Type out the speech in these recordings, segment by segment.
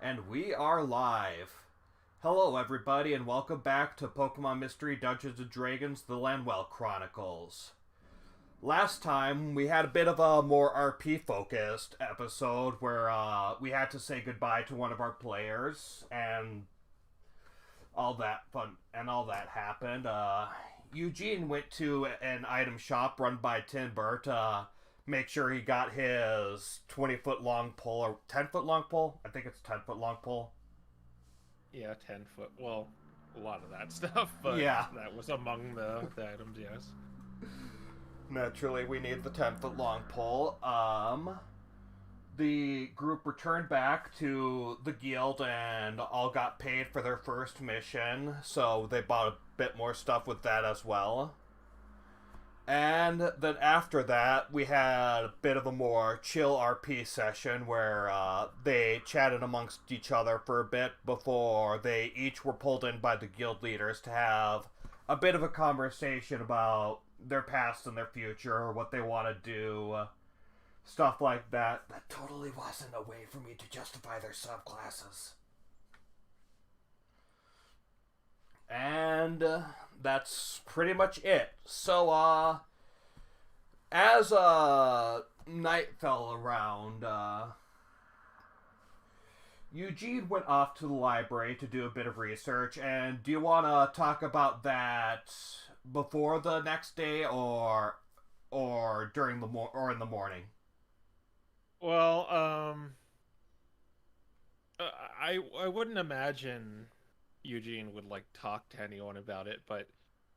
And we are live. Hello, everybody, and welcome back to Pokemon Mystery Dungeons and Dragons: The Lanwell Chronicles. Last time, we had a bit of a more RP-focused episode where we had to say goodbye to one of our players, and all that happened. Eugene went to an item shop run by Tinbert to make sure he got his 20-foot long pole or 10-foot long pole. I think it's 10-foot long pole. Yeah, 10 foot. Well, a lot of that stuff, but Yeah, that was among the items, yes. naturally we need the 10-foot long pole. The group returned back to the guild and all got paid for their first mission, so they bought a bit more stuff with that as well. And then after that, we had a bit of a more chill RP session where they chatted amongst each other for a bit before they each were pulled in by the guild leaders to have a bit of a conversation about their past and their future, what they want to do, stuff like that. That totally wasn't a way for me to justify their subclasses. And that's pretty much it. So, as night fell around, Eugene went off to the library to do a bit of research. And do you want to talk about that before the next day, or during or in the morning? Well, I wouldn't imagine Eugene would like talk to anyone about it, but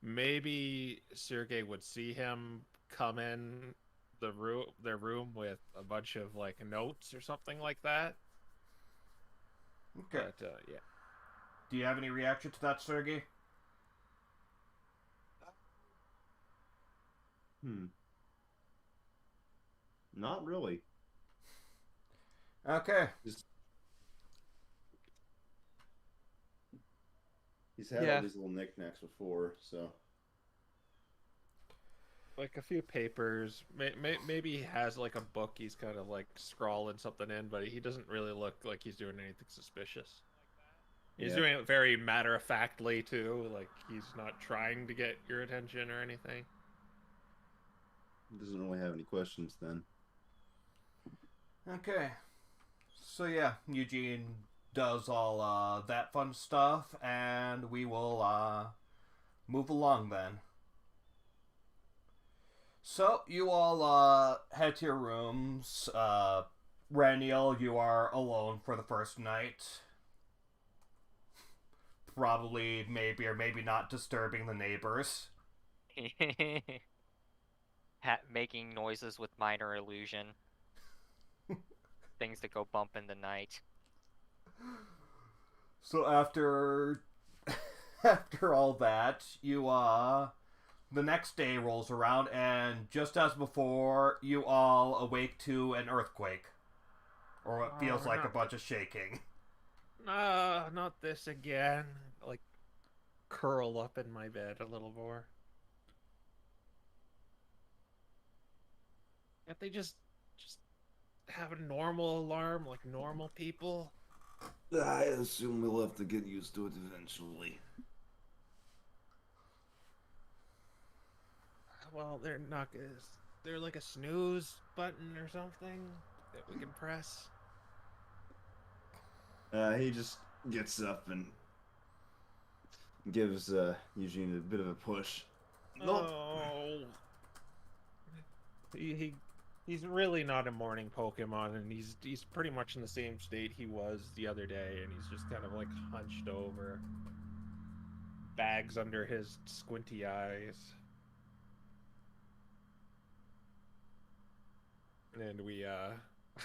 maybe Sergey would see him come in their room with a bunch of like notes or something like that. Okay. But yeah. Do you have any reaction to that, Sergey? Hmm. Not really. Okay. Just he's had all Yeah, these little knickknacks before, so like a few papers. Maybe he has like a book he's kind of like scrawling something in, but he doesn't really look like he's doing anything suspicious. He's yeah, doing it very matter of factly too. Like he's not trying to get your attention or anything. doesn't really have any questions then. Okay. So yeah, Eugene does all that fun stuff, and we will move along then. So you all head to your rooms. Raniel, you are alone for the first night. Probably, maybe, or maybe not disturbing the neighbors. Making noises with minor illusion. Things that go bump in the night. So after after all that, you the next day rolls around, and just as before, you all awake to an earthquake, or what feels Oh, like a not bunch of shaking. not this again. Like curl up in my bed a little more. Can't they just have a normal alarm like normal people? I assume we'll have to get used to it eventually. Well, they're not. Is there like a snooze button or something that we can press? He just gets up and gives Eugene a bit of a push. Nope. Oh, he he's really not a morning Pokemon, and he's pretty much in the same state he was the other day, and he's just kind of like hunched over, bags under his squinty eyes, and we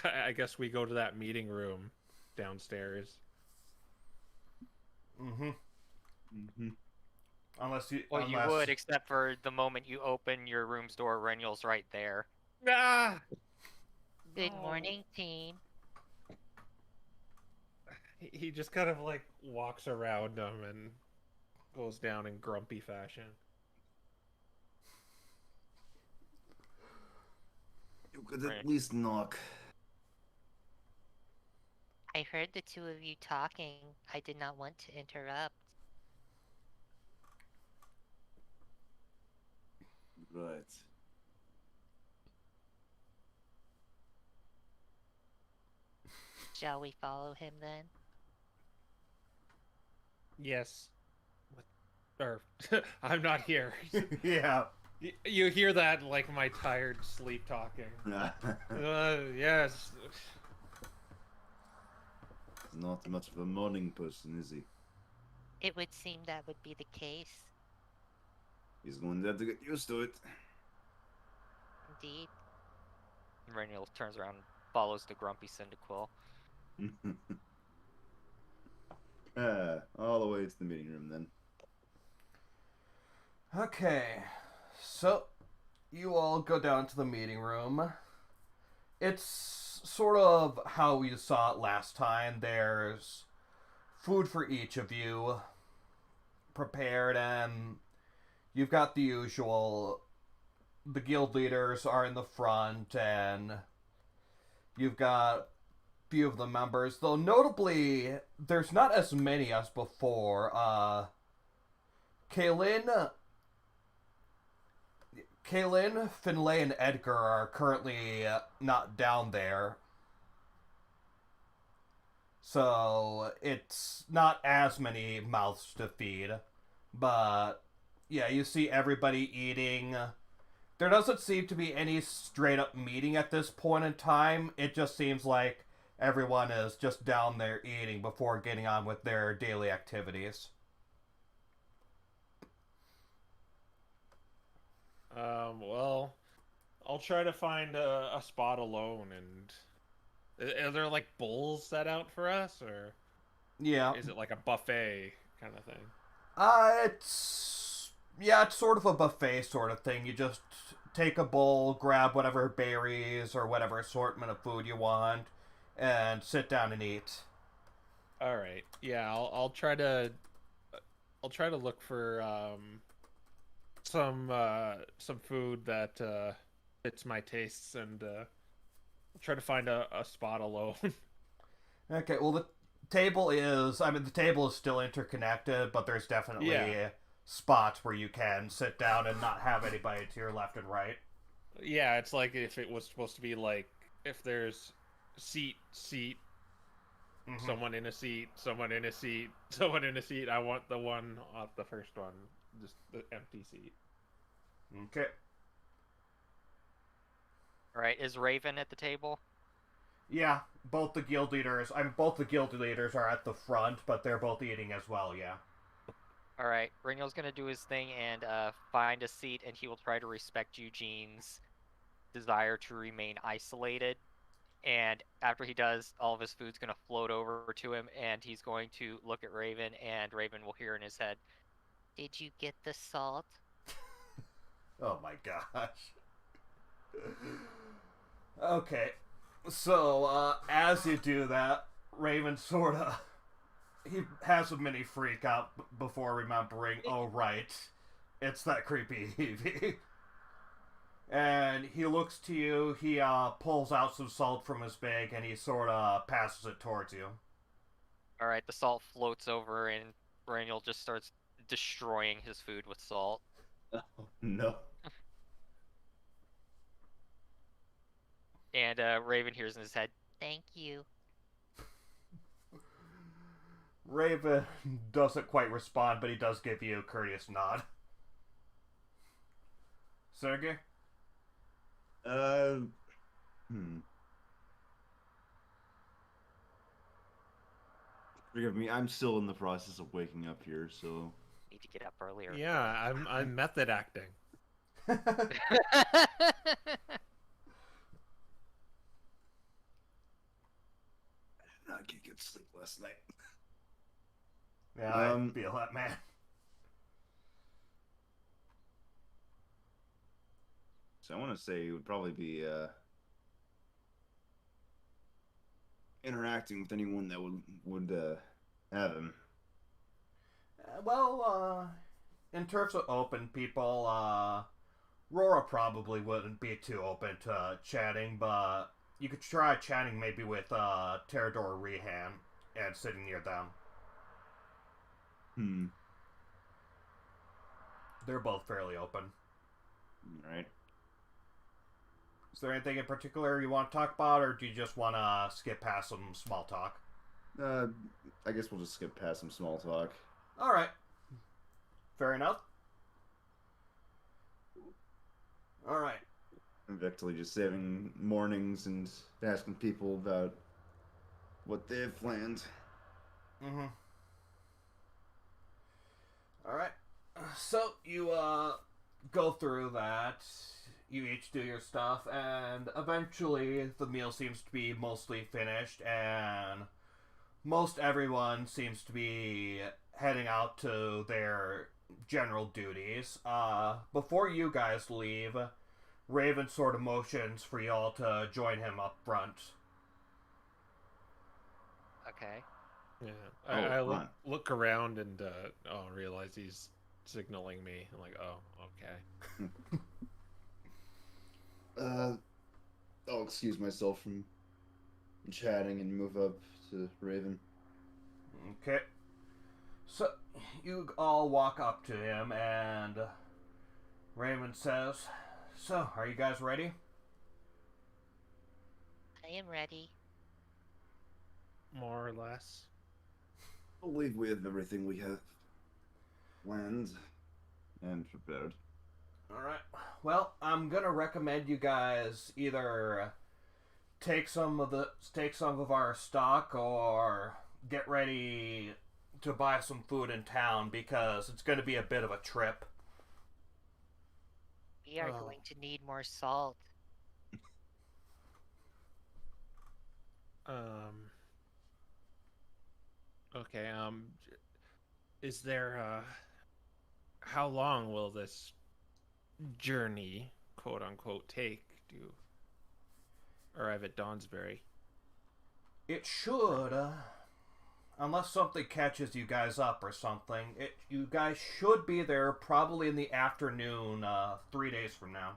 I guess we go to that meeting room downstairs. Mm-hmm. Mm-hmm. Well, you would, except for the moment you open your room's door, Renniel's right there. Ah, Good no. morning, teen. He just kind of like walks around them and goes down in grumpy fashion. You could Right. at least knock. I heard the two of you talking. I did not want to interrupt. Right. Shall we follow him then? Yes. Or, I'm not here. Yeah. You hear that like my tired sleep talking. Yes. He's not much of a morning person, is he? It would seem that would be the case. He's going to have to get used to it. Indeed. Reniel turns around and follows the grumpy Cyndaquil. All the way to the meeting room then. Okay, so you all go down to the meeting room. It's sort of how we saw it last time. There's food for each of you prepared, and you've got the usual. The guild leaders are in the front, and you've got a few of the members. Though notably, there's not as many as before. Kaylin, Finlay, and Edgar are currently not down there. So it's not as many mouths to feed. But yeah, you see everybody eating. There doesn't seem to be any straight up meeting at this point in time. It just seems like everyone is just down there eating before getting on with their daily activities. Well, I'll try to find a spot alone. And are there like bowls set out for us, or Yeah. is it like a buffet kind of thing? It's sort of a buffet sort of thing. You just take a bowl, grab whatever berries or whatever assortment of food you want, and sit down and eat. All right. Yeah, I'll try to look for some food that fits my tastes, and I'll try to find a spot alone. Okay, well the table is still interconnected, but there's definitely spots where you can sit down and not have anybody to your left and right. Yeah, it's like if it was supposed to be like if there's seat, Mm-hmm. someone in a seat, someone in a seat, someone in a seat. I want the one off the first one, just the empty seat. Okay. Alright, is Raven at the table? Yeah, both the guild leaders are at the front, but they're both eating as well, yeah. Alright, Reniel's gonna do his thing and find a seat, and he will try to respect Eugene's desire to remain isolated. And after he does, all of his food's gonna float over to him, and he's going to look at Raven, and Raven will hear in his head, Did you get the salt? Oh my gosh. Okay, so as you do that, Raven he has a mini freak out before remembering, oh right, it's that creepy Evie. And he looks to you, he pulls out some salt from his bag, and he sort of passes it towards you. alright, the salt floats over, and Reniel just starts destroying his food with salt. Oh, no. And Raven hears in his head, Thank you. Raven doesn't quite respond, but he does give you a courteous nod. Sergey? Forgive me, I'm still in the process of waking up here, so... need to get up earlier. Yeah, I'm method acting. I did not get good sleep last night. Yeah, I feel that, man. So I want to say it would probably be interacting with anyone that would have him. Well, in terms of open people, Rora probably wouldn't be too open to chatting, but you could try chatting maybe with Terador or Rehan and sitting near them. They're both fairly open. Alright. Is there anything in particular you want to talk about, or do you just want to skip past some small talk? I guess we'll just skip past some small talk. Alright. Fair enough. Alright. I'm actually just saving mornings and asking people about what they've planned. Mm-hmm. Alright. So, you, go through that. You each do your stuff, and eventually the meal seems to be mostly finished, and most everyone seems to be heading out to their general duties. Before you guys leave, Raven sort of motions for y'all to join him up front. Okay. Yeah. Oh, I fun. look around and realize he's signaling me. I'm like, oh, okay. I'll excuse myself from chatting and move up to Raven. Okay. So, you all walk up to him, and Raymond says, "So, are you guys ready?" I am ready. More or less. I believe we have everything we have planned and prepared. Alright. Well, I'm gonna recommend you guys either take some of our stock or get ready to buy some food in town because it's gonna be a bit of a trip. We are going to need more salt. Okay, is there, how long will this journey, quote unquote, take to arrive at Dawnsbury? It should, unless something catches you guys up or something, you guys should be there probably in the afternoon, 3 days from now.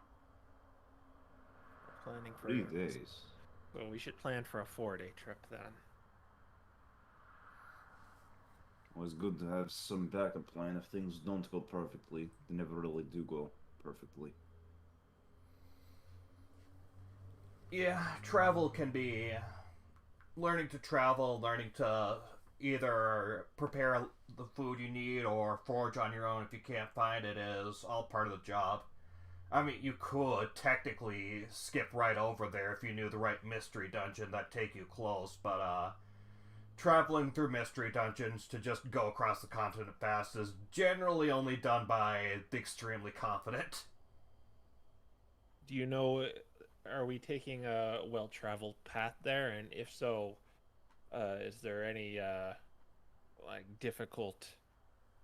We're planning for 3 days. So we should plan for a 4-day trip then. Always good to have some backup plan if things don't go perfectly. They never really do go perfectly. Yeah, travel can be learning to travel, learning to either prepare the food you need or forage on your own if you can't find it is all part of the job. I mean, you could technically skip right over there if you knew the right mystery dungeon that'd take you close, but traveling through mystery dungeons to just go across the continent fast is generally only done by the extremely confident. Do you know, are we taking a well-traveled path there? And if so, is there any, like, difficult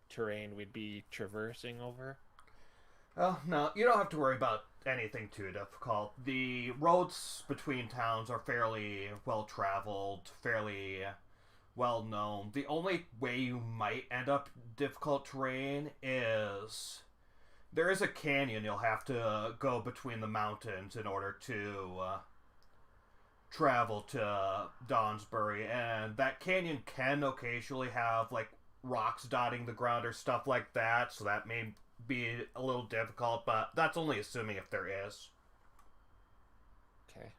terrain we'd be traversing over? Oh, no, you don't have to worry about anything too difficult. The roads between towns are fairly well-traveled, fairly well-known. The only way you might end up difficult terrain is there is a canyon you'll have to go between the mountains in order to travel to Dawnsbury, and that canyon can occasionally have like rocks dotting the ground or stuff like that, so that may be a little difficult, but that's only assuming if there is. Okay.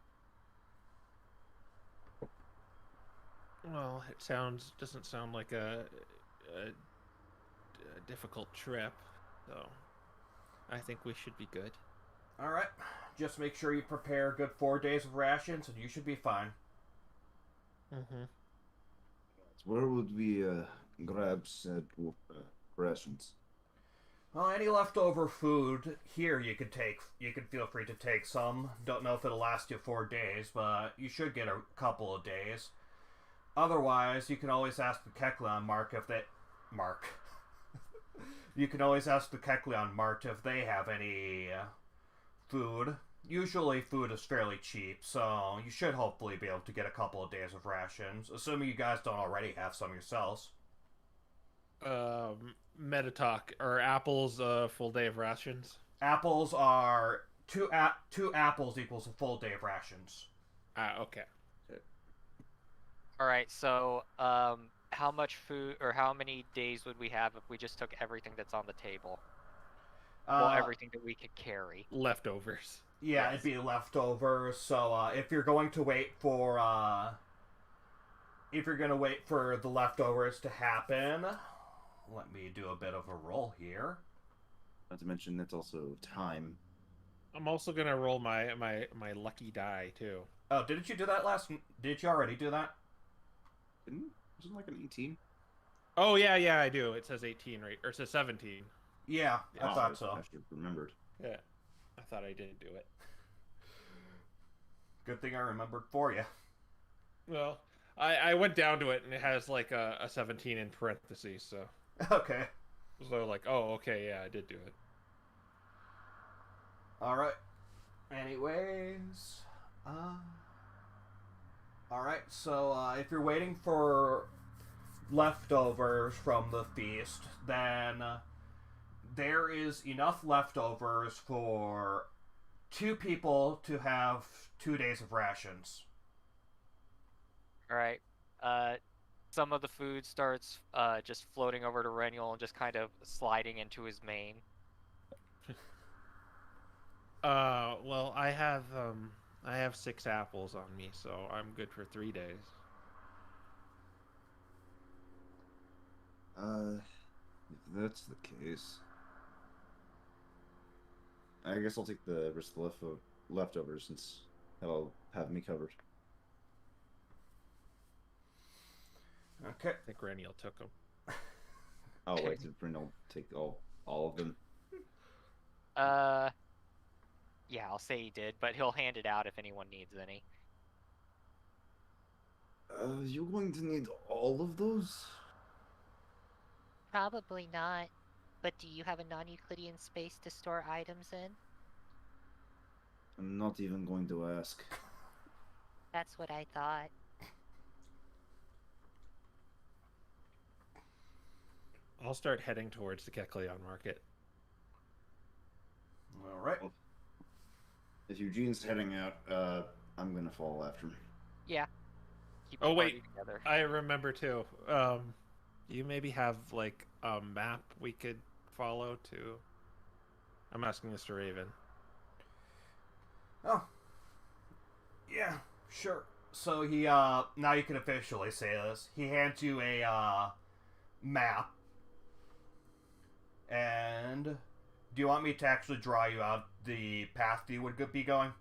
Well, it doesn't sound like a difficult trip, so I think we should be good. Alright, just make sure you prepare a good 4 days of rations and you should be fine. Mm-hmm. Where would we grab said rations? Well, any leftover food here you could feel free to take some. Don't know if it'll last you 4 days, but you should get a couple of days. Otherwise, you can always ask the Kekleon Mark if they... Mark. You can always ask the Kekleon Mart if they have any food. Usually food is fairly cheap, so you should hopefully be able to get a couple of days of rations, assuming you guys don't already have some yourselves. Metatalk, are apples a full day of rations? Apples are... Two apples equals a full day of rations. Okay. All right. So, how much food or how many days would we have if we just took everything that's on the table? Well, everything that we could carry. Leftovers. Yeah, Yes. it'd be leftovers. So if you're going to wait for the leftovers to happen, let me do a bit of a roll here. Not to mention that's also time. I'm also gonna roll my lucky die too. Oh, didn't you do that Did you already do that? Wasn't it like an 18? Oh yeah, I do. It says 18, right? Or it says 17. Yeah, I thought so. I should have remembered. Yeah, I thought I didn't do it. Good thing I remembered for you. Well, I went down to it and it has like a 17 in parentheses, so. Okay. So like, oh, okay, yeah, I did do it. Alright. Anyways. Alright, so if you're waiting for leftovers from the feast, then there is enough leftovers for 2 people to have 2 days of rations. All right. Some of the food starts just floating over to Renniel and just kind of sliding into his mane. Well, I have 6 apples on me, so I'm good for 3 days. If that's the case, I guess I'll take the rest of the leftovers since that'll have me covered. Okay. I think Renniel took them. Oh wait, did Brindle take all of them? Yeah, I'll say he did, but he'll hand it out if anyone needs any. You're going to need all of those? Probably not. But do you have a non-Euclidean space to store items in? I'm not even going to ask. That's what I thought. I'll start heading towards the Kecleon market. Alright. If Eugene's heading out, I'm gonna follow after him. Yeah. Keep Oh the wait, party together. I remember too. You maybe have like a map we could follow too. I'm asking Mr. Raven. Oh. Yeah, sure. So he, now you can officially say this. He hands you a, map. And do you want me to actually draw you out the path you would be going?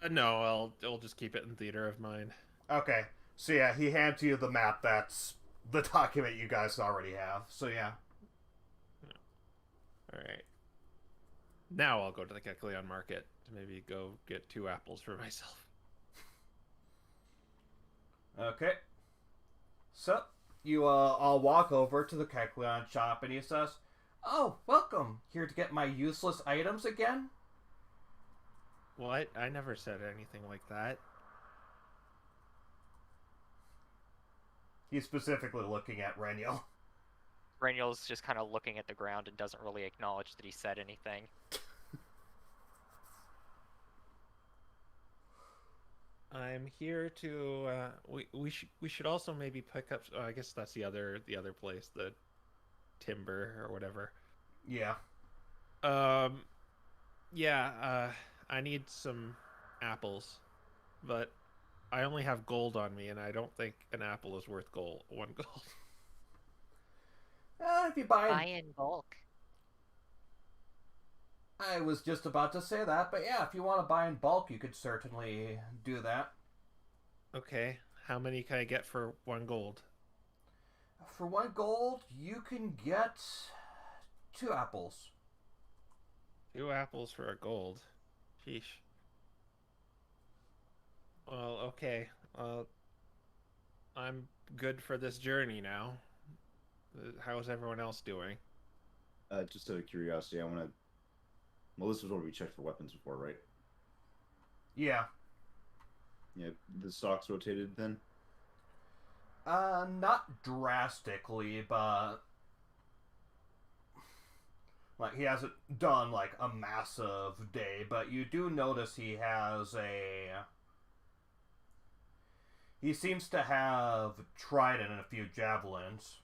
No, I'll just keep it in theater of mind. Okay. So yeah, he hands you the map. That's the document you guys already have. So yeah. Alright. Now I'll go to the Kecleon market to maybe go get 2 apples for myself. Okay. So, you all walk over to the Kecleon shop and he says, "Oh, welcome. Here to get my useless items again?" Well, I never said anything like that. He's specifically looking at Renniel. Renniel's just kind of looking at the ground and doesn't really acknowledge that he said anything. I'm here to we should also maybe pick up I guess that's the other place, the timber or whatever. Yeah. Yeah, I need some apples, but I only have gold on me and I don't think an apple is worth 1 gold. If you buy... Buy in bulk. I was just about to say that, but yeah, if you want to buy in bulk, you could certainly do that. Okay, how many can I get for 1 gold? For 1 gold, you can get 2 apples. 2 apples for a gold. Sheesh. Well, okay. I'm good for this journey now. How's everyone else doing? Just out of curiosity, I want to... Well, this was where we checked for weapons before, right? Yeah. Yeah, the stocks rotated then? Not drastically, but... Like, he hasn't done, like, a massive day, but you do notice he has He seems to have trident and a few javelins.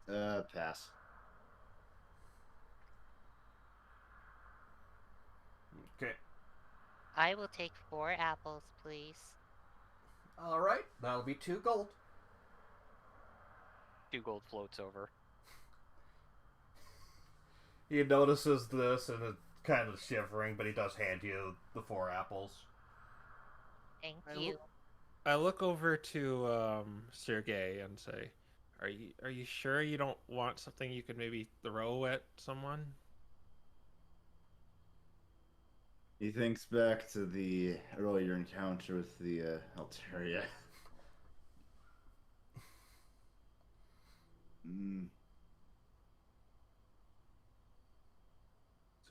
Pass. Okay. I will take 4 apples, please. Alright, that'll be 2 gold. 2 gold floats over. He notices this and is kind of shivering, but he does hand you the 4 apples. Thank you. I look over to Sergey and say, "Are you sure you don't want something you could maybe throw at someone?" He thinks back to the earlier encounter with the Altaria.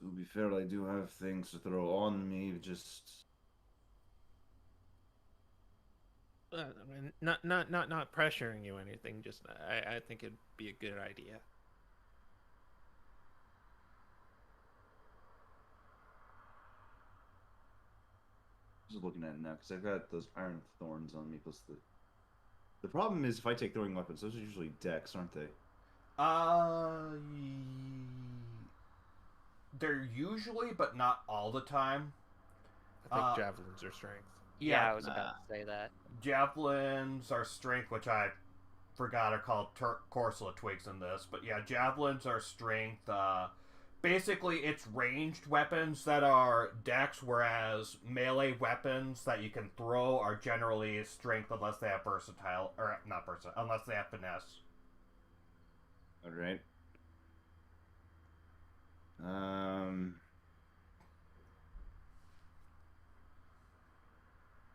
To be fair, I do have things to throw on me, just... I mean, not pressuring you or anything. Just I think it'd be a good idea. Just looking at it now, because I've got those iron thorns on me, plus the problem is if I take throwing weapons, those are usually dex, aren't they? They're usually, but not all the time. I think javelins are strength. Yeah, I was about to say that. Javelins are strength, which I forgot are called Corsola twigs in this. But yeah, javelins are strength. Basically, it's ranged weapons that are dex, whereas melee weapons that you can throw are generally strength unless they have versatile, or not versatile, unless they have finesse. Alright.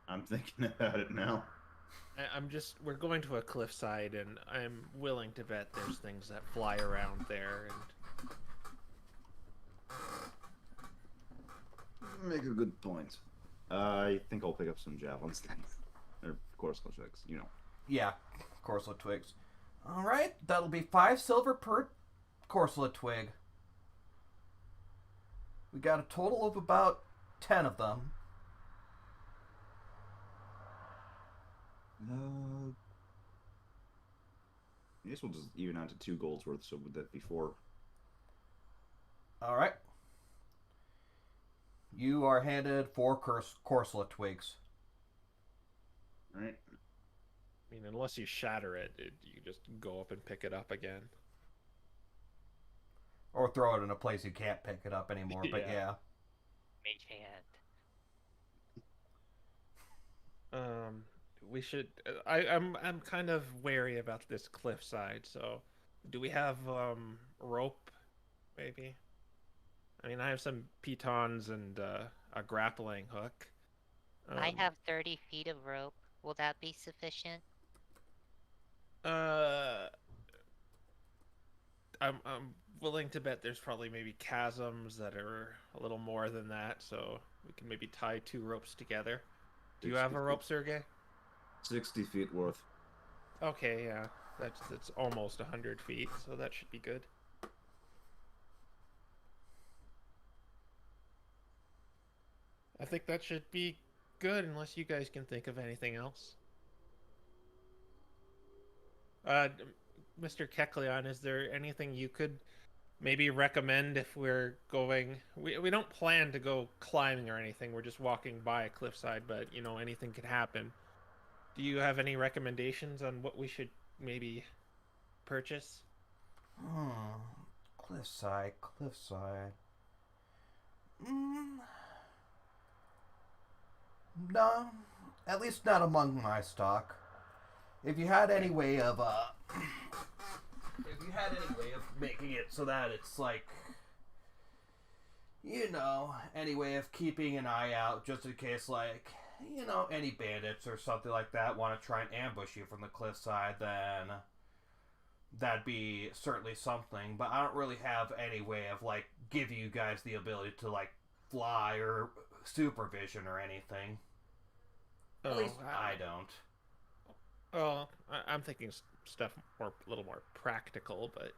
I'm thinking about it now. We're going to a cliffside, and I'm willing to bet there's things that fly around there, and Make a good point. I think I'll pick up some javelins then. Or Corsical checks, you know. Yeah, Corsola twigs. Alright, that'll be 5 silver per Corsola twig. We got a total of about 10 of them. I guess we'll just even out to 2 golds worth, so would that be 4? Alright. You are handed 4 Corsola twigs. Alright. I mean, unless you shatter it, you just go up and pick it up again. Or throw it in a place you can't pick it up anymore, but yeah. Mage hand. We should. I'm kind of wary about this cliffside. So, do we have rope? Maybe. I mean, I have some pitons and a grappling hook. I have 30 feet of rope. Will that be sufficient? I'm willing to bet there's probably maybe chasms that are a little more than that, so we can maybe tie 2 ropes together. Do you have a rope, Sergey? 60 feet worth. Okay, yeah. That's almost 100 feet, so that should be good. I think that should be good, unless you guys can think of anything else. Mr. Kekleon, is there anything you could maybe recommend if we're going... We don't plan to go climbing or anything, we're just walking by a cliffside, but, you know, anything could happen. Do you have any recommendations on what we should maybe purchase? Cliffside. No, at least not among my stock. If you had any way of making it so that it's like, you know, any way of keeping an eye out just in case, like, you know, any bandits or something like that want to try and ambush you from the cliffside, then that'd be certainly something. But I don't really have any way of, like, giving you guys the ability to, like, fly or supervision or anything. At least I don't. Well, I'm thinking stuff a little more practical, but...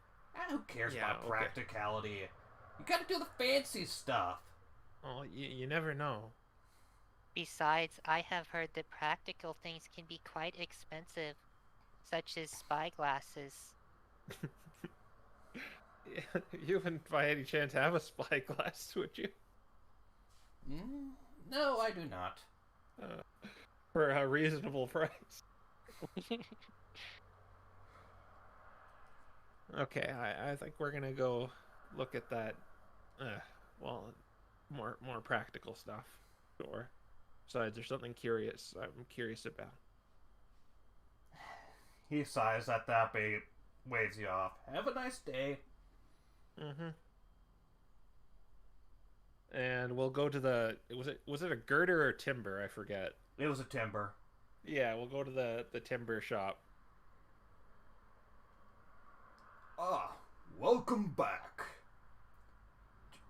Who cares about practicality? You gotta do the fancy stuff. Oh, you never know. Besides, I have heard that practical things can be quite expensive, such as spyglasses. You wouldn't by any chance have a spyglass, would you? No, I do not. For a reasonable price. Okay, I think we're gonna go look at that. Well, more practical stuff. Sure. Besides, there's something I'm curious about. He sighs at that, but he waves you off. Have a nice day. Mm-hmm. And we'll go to the was it a girder or timber? I forget. It was a timber. Yeah, we'll go to the timber shop. Ah, welcome back.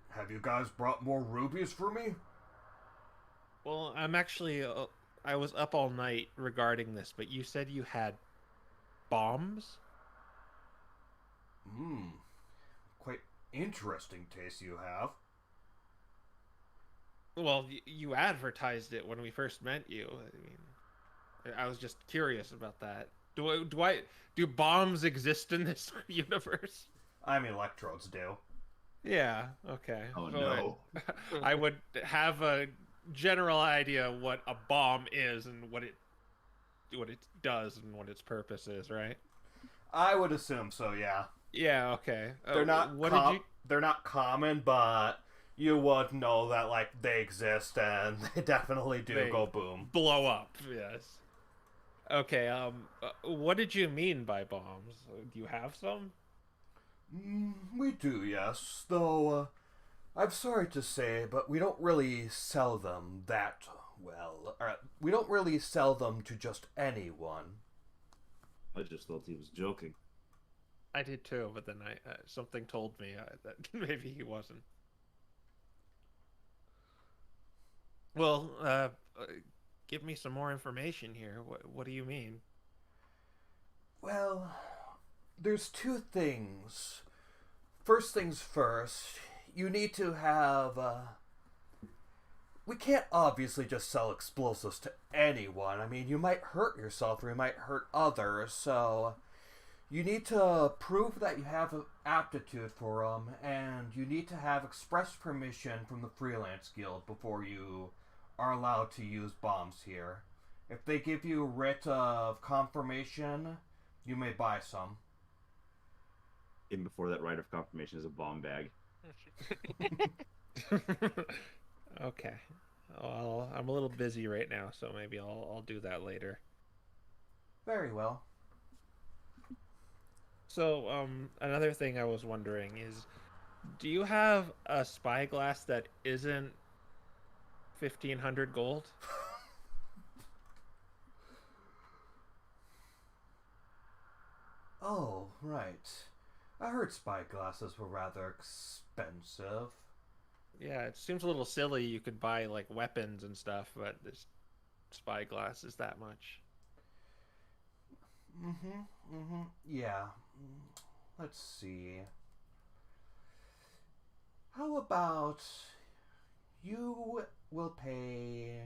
Have you guys brought more rubies for me? Well, I'm actually I was up all night regarding this, but you said you had bombs? Quite interesting taste you have. Well, you advertised it when we first met you. I mean, I was just curious about that. Do bombs exist in this universe? I mean, electrodes do. Yeah, okay. Oh So no. I would have a general idea what a bomb is and what it does and what its purpose is, right? I would assume so, yeah. Yeah, okay. They're not what did you they're not common, but you would know that like they exist and they definitely do They- go boom. blow up? Yes. Okay, what did you mean by bombs? Do you have some? We do, yes. Though, I'm sorry to say, but we don't really sell them that well. We don't really sell them to just anyone. I just thought he was joking. I did too, but then something told me that maybe he wasn't. Well, give me some more information here. What do you mean? Well, there's two things. First things first, you need to have, we can't obviously just sell explosives to anyone. I mean, you might hurt yourself or you might hurt others, so you need to prove that you have an aptitude for them, and you need to have express permission from the Freelance Guild before you are allowed to use bombs here. If they give you a writ of confirmation, you may buy some. Even before that rite of confirmation is a bomb bag. Okay. Well, I'm a little busy right now, so maybe I'll do that later. Very well. So, another thing I was wondering is, do you have a spyglass that isn't 1,500 gold? Oh, right. I heard spyglasses were rather expensive. Yeah, it seems a little silly you could buy like weapons and stuff, but this spyglass is that much. Yeah. Let's see. How about you will pay...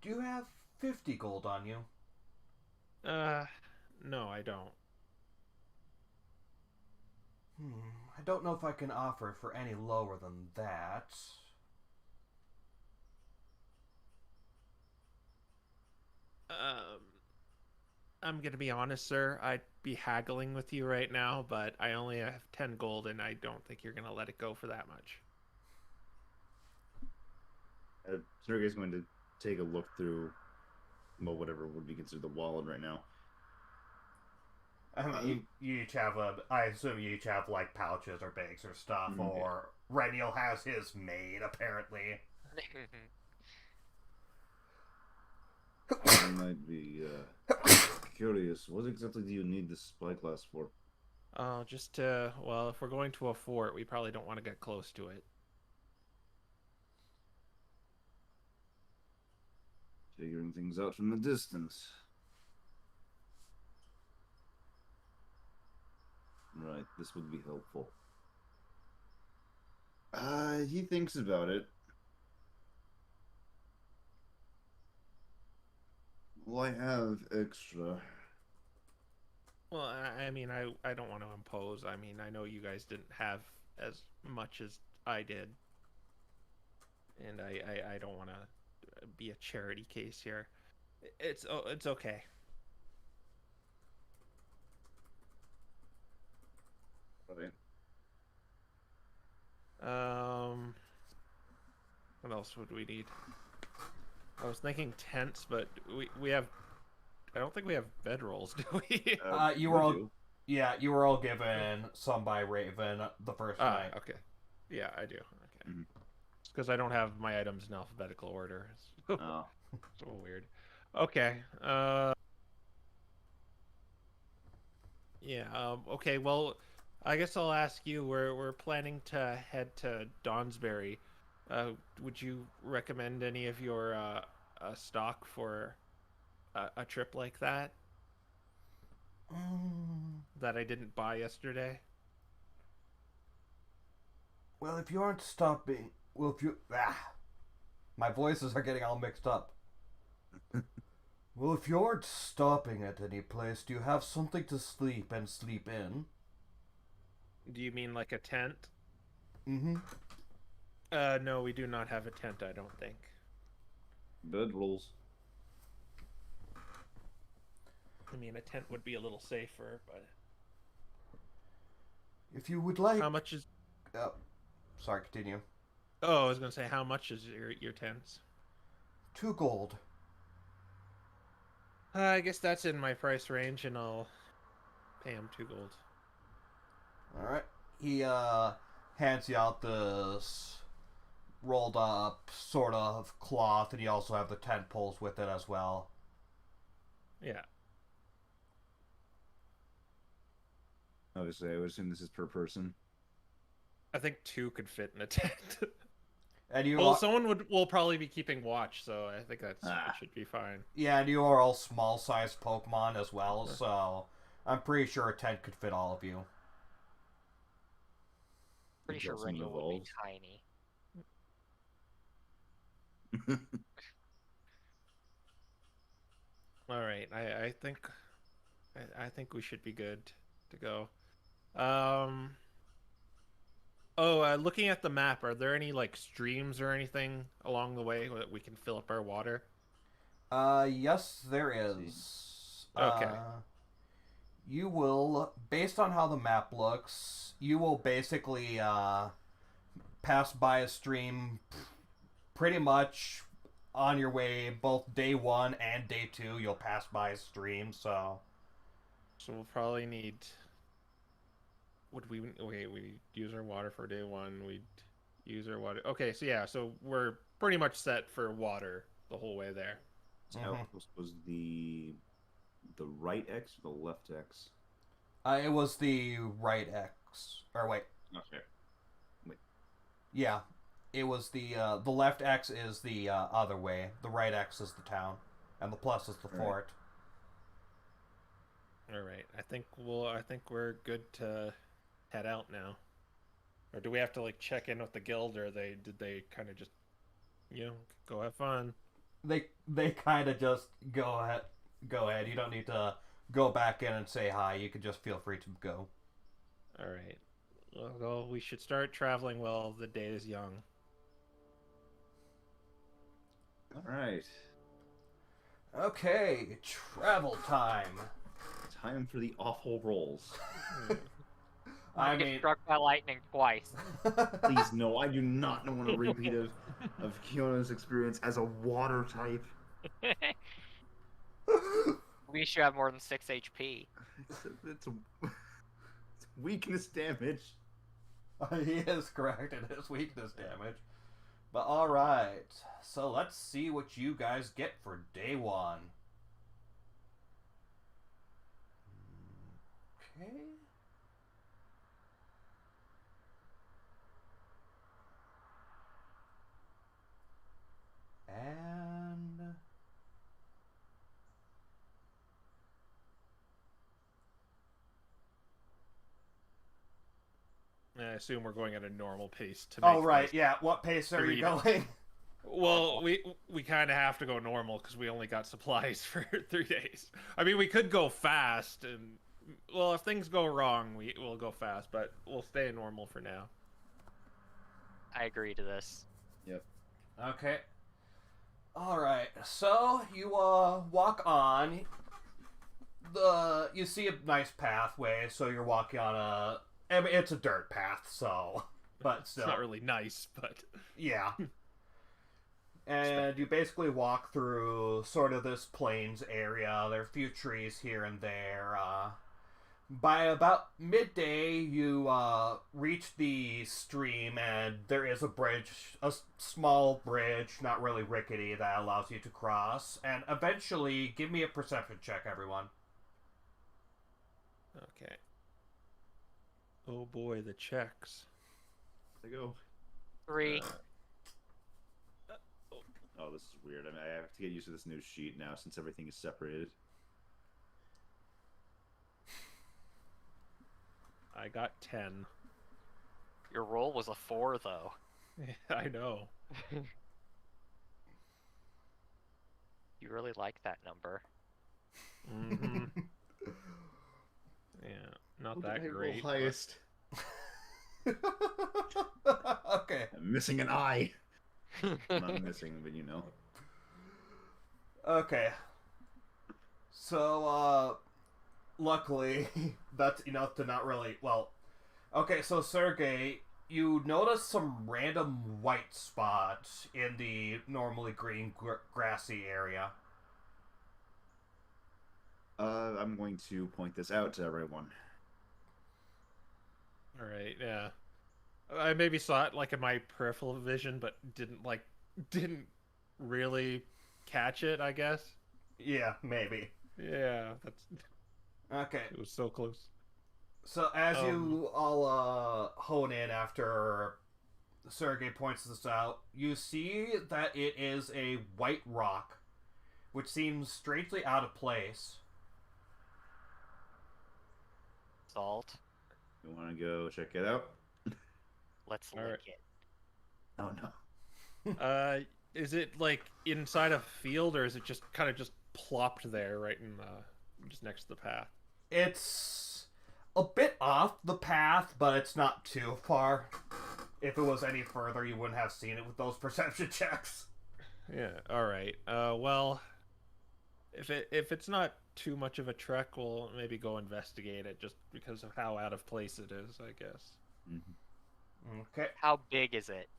Do you have 50 gold on you? No, I don't. I don't know if I can offer for any lower than that. I'm gonna be honest, sir. I'd be haggling with you right now, but I only have 10 gold, and I don't think you're gonna let it go for that much. Sergey's going to take a look through, well, whatever would be considered the wallet right now. I mean, you each have I assume you each have like pouches or bags or stuff, or Reniel has his made apparently. I might be curious. What exactly do you need this spyglass for? Just to, well, if we're going to a fort, we probably don't want to get close to it. Figuring things out from a distance. Right, this would be helpful. He thinks about it. Well, I have extra. Well, I mean, I don't want to impose. I mean, I know you guys didn't have as much as I did, and I don't want to be a charity case here. It's okay. Right. What else would we need? I was thinking tents, but we have. I don't think we have bedrolls, do we? You were all, yeah, you were all given some by Raven the first night. Okay. Yeah, I do. Okay. Mhm. It's because I don't have my items in alphabetical order. Oh. So weird. Okay. Yeah. Okay. Well, I guess I'll ask you. We're planning to head to Donsbury. Would you recommend any of your stock for a trip like that that I didn't buy yesterday? Well, if you aren't stopping, well, if you my voices are getting all mixed up. Well, if you aren't stopping at any place, do you have something to sleep and sleep in? Do you mean like a tent? Mm-hmm. No, we do not have a tent, I don't think. Bedrolls. I mean, a tent would be a little safer, but If you would like... how much is... sorry, continue. Oh, I was gonna say, how much is your tents? 2 gold. I guess that's in my price range, and I'll pay him 2 gold. Alright. He, hands you out this rolled up sort of cloth, and you also have the tent poles with it as well. Yeah. Obviously, I would assume this is per person. I think 2 could fit in a tent. And you Well, someone will probably be keeping watch, so I think it should be fine. Yeah, and you are all small-sized Pokemon as well, so I'm pretty sure a tent could fit all of you. Pretty sure Adjustment Ringo would be evolves. tiny. All right, I think we should be good to go. Looking at the map, are there any like streams or anything along the way that we can fill up our water? Yes, there is. Okay. You will, based on how the map looks, you will basically pass by a stream pretty much on your way, both day 1 and day 2. You'll pass by a stream, so we'll probably need. Would we? Okay, we use our water for day 1. We'd use our water. Okay, so yeah, so we're pretty much set for water the whole way there. So was the right X or the left X? It was the right X. Or wait. Okay. Wait. Yeah. It was the left X is the other way. The right X is the town. And the plus is the fort. Alright. I think we're good to head out now. Or do we have to like check in with the guild, or did they kind of just go have fun? They kind of just go ahead. You don't need to go back in and say hi. You can just feel free to go. All right. Well, we should start traveling while the day is young. All right. Okay, travel time. Time for the awful rolls. I Get mean, struck by lightning twice. Please, no, I do not want a repeat of Kiona's experience as a water type. We should have more than 6 HP. It's weakness damage. he is correct. It is weakness damage. But alright, so let's see what you guys get for day 1. Okay. And I assume we're going at a normal pace to make oh right, this yeah. What pace are you arena. going? Well, we kind of have to go normal because we only got supplies for 3 days. I mean, we could go fast, and well, if things go wrong, we'll go fast, but we'll stay normal for now. I agree to this. Yep. Okay. Alright, so you walk on. You see a nice pathway, so you're walking on I mean, it's a dirt path, so... But still. It's not really nice, but... Yeah. And you basically walk through sort of this plains area. There are a few trees here and there. By about midday, you reach the stream, and there is a bridge, a small bridge, not really rickety, that allows you to cross. And eventually, give me a perception check, everyone. Okay. Oh boy, the checks. There you go. 3. Oh, this is weird. I mean, I have to get used to this new sheet now since everything is separated. I got 10. Your roll was a 4, though. I know. You really like that number. Mm-hmm. Yeah, not that great. Highest. Okay. I'm missing an eye. Not missing, but you know. Okay. So, luckily, that's enough to not really... Well, okay, so Sergey, you notice some random white spots in the normally green grassy area. I'm going to point this out to everyone. All right, yeah. I maybe saw it like in my peripheral vision, but didn't really catch it, I guess. Yeah, maybe. Yeah, that's Okay. it was so close. So as you all hone in after Sergey points this out, you see that it is a white rock, which seems strangely out of place. Salt. You want to go check it out? Let's All lick right. it. Oh no. Is it like inside a field, or is it just kind of just plopped there, right in just next to the path? It's a bit off the path, but it's not too far. If it was any further, you wouldn't have seen it with those perception checks. Yeah. All right. Well, if it's not too much of a trek, we'll maybe go investigate it, just because of how out of place it is, I guess. Mm-hmm. Okay. How big is it?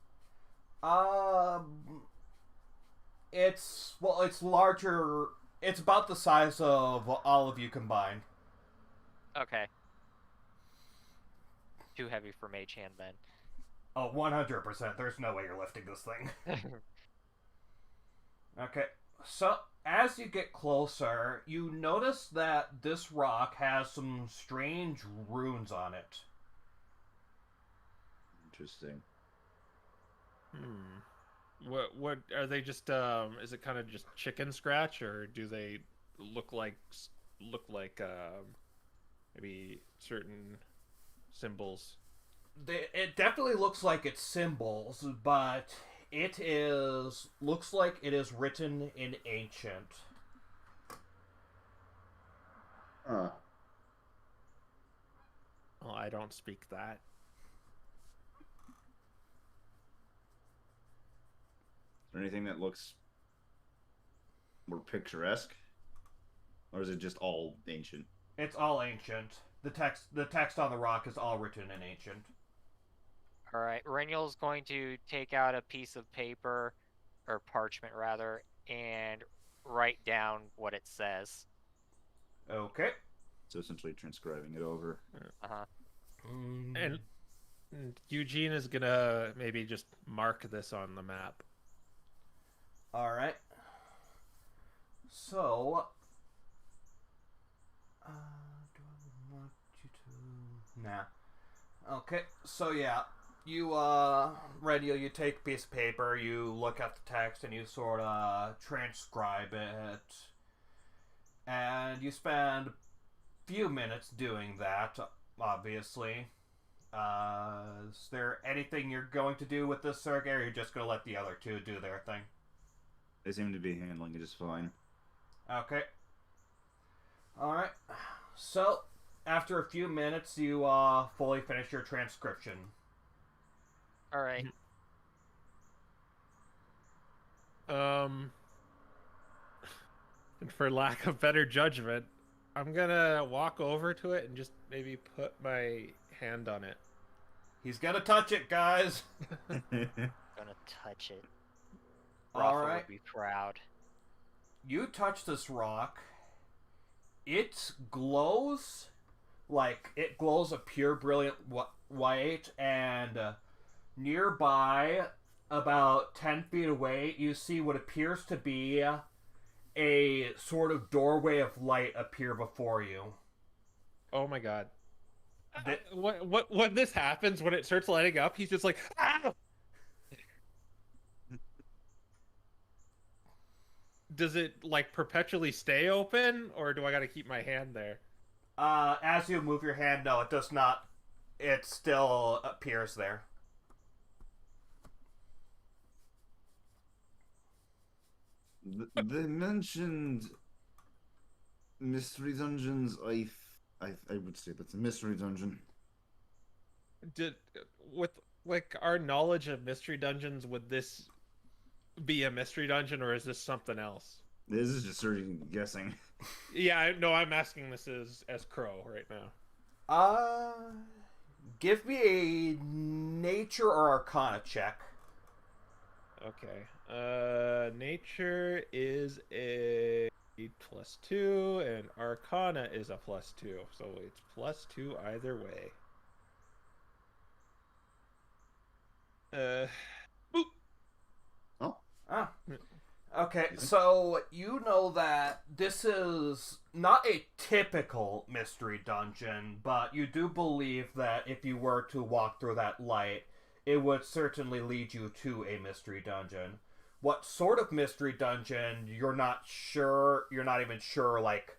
It's larger. It's about the size of all of you combined. Okay. Too heavy for Mage Hand, then. Oh, 100%. There's no way you're lifting this thing. Okay. So, as you get closer, you notice that this rock has some strange runes on it. Interesting. What are they? Just is it kind of just chicken scratch, or do they look like maybe certain symbols? It definitely looks like it's symbols, but looks like it is written in ancient. Huh. Well, I don't speak that. Is there anything that looks more picturesque? Or is it just all ancient? It's all ancient. The text on the rock is all written in ancient. Alright, Renyl's going to take out a piece of paper, or parchment rather, and write down what it says. Okay. So essentially transcribing it over. Uh-huh. And Eugene is gonna maybe just mark this on the map. Alright. So, do I want you to... Nah. Okay, so yeah. You, Radio, you take a piece of paper, you look at the text, and you sort of transcribe it. And you spend a few minutes doing that, obviously. Is there anything you're going to do with this, Sergey, or are you just going to let the other two do their thing? They seem to be handling it just fine. Okay. Alright. So, after a few minutes, you fully finish your transcription. All right. And for lack of better judgment, I'm gonna walk over to it and just maybe put my hand on it. He's gonna touch it, guys! Gonna touch it. Rafa Alright. would be proud. You touch this rock. It glows it glows a pure brilliant white, and nearby, about 10 feet away, you see what appears to be a sort of doorway of light appear before you. Oh my god. When this happens, when it starts lighting up, he's just like, ah! Does it like perpetually stay open, or do I gotta keep my hand there? As you move your hand, no, it does not. It still appears there. They mentioned mystery dungeons. I would say that's a mystery dungeon. With like our knowledge of mystery dungeons, would this be a mystery dungeon, or is this something else? This is just sort of guessing. Yeah, no, I'm asking this as Crow right now. Give me a nature or arcana check. Okay. Nature is a +2, and Arcana is a +2, so it's +2 either way. Boop. Oh. Ah. Okay, so you know that this is not a typical mystery dungeon, but you do believe that if you were to walk through that light, it would certainly lead you to a mystery dungeon. What sort of mystery dungeon, you're not sure, you're not even sure, like,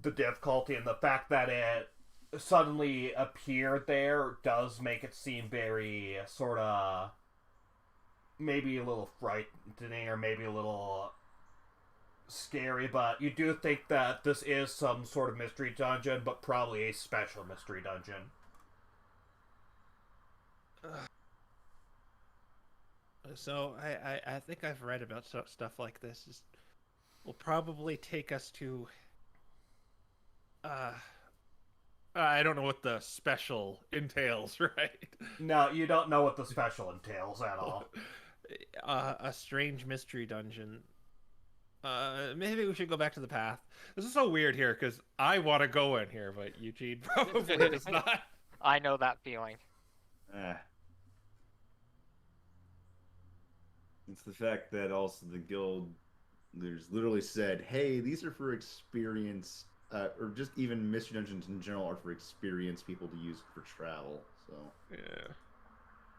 the difficulty, and the fact that it suddenly appeared there does make it seem very, sort of, maybe a little frightening, or maybe a little scary, but you do think that this is some sort of mystery dungeon, but probably a special mystery dungeon. So I think I've read about stuff like this. Will probably take us to. I don't know what the special entails, right? No, you don't know what the special entails at all. A strange mystery dungeon. Maybe we should go back to the path. This is so weird here because I want to go in here, but Eugene probably does not. I know that feeling. It's the fact that also the guild, there's literally said, hey, these are for experience, or just even mystery dungeons in general are for experienced people to use for travel. So Yeah.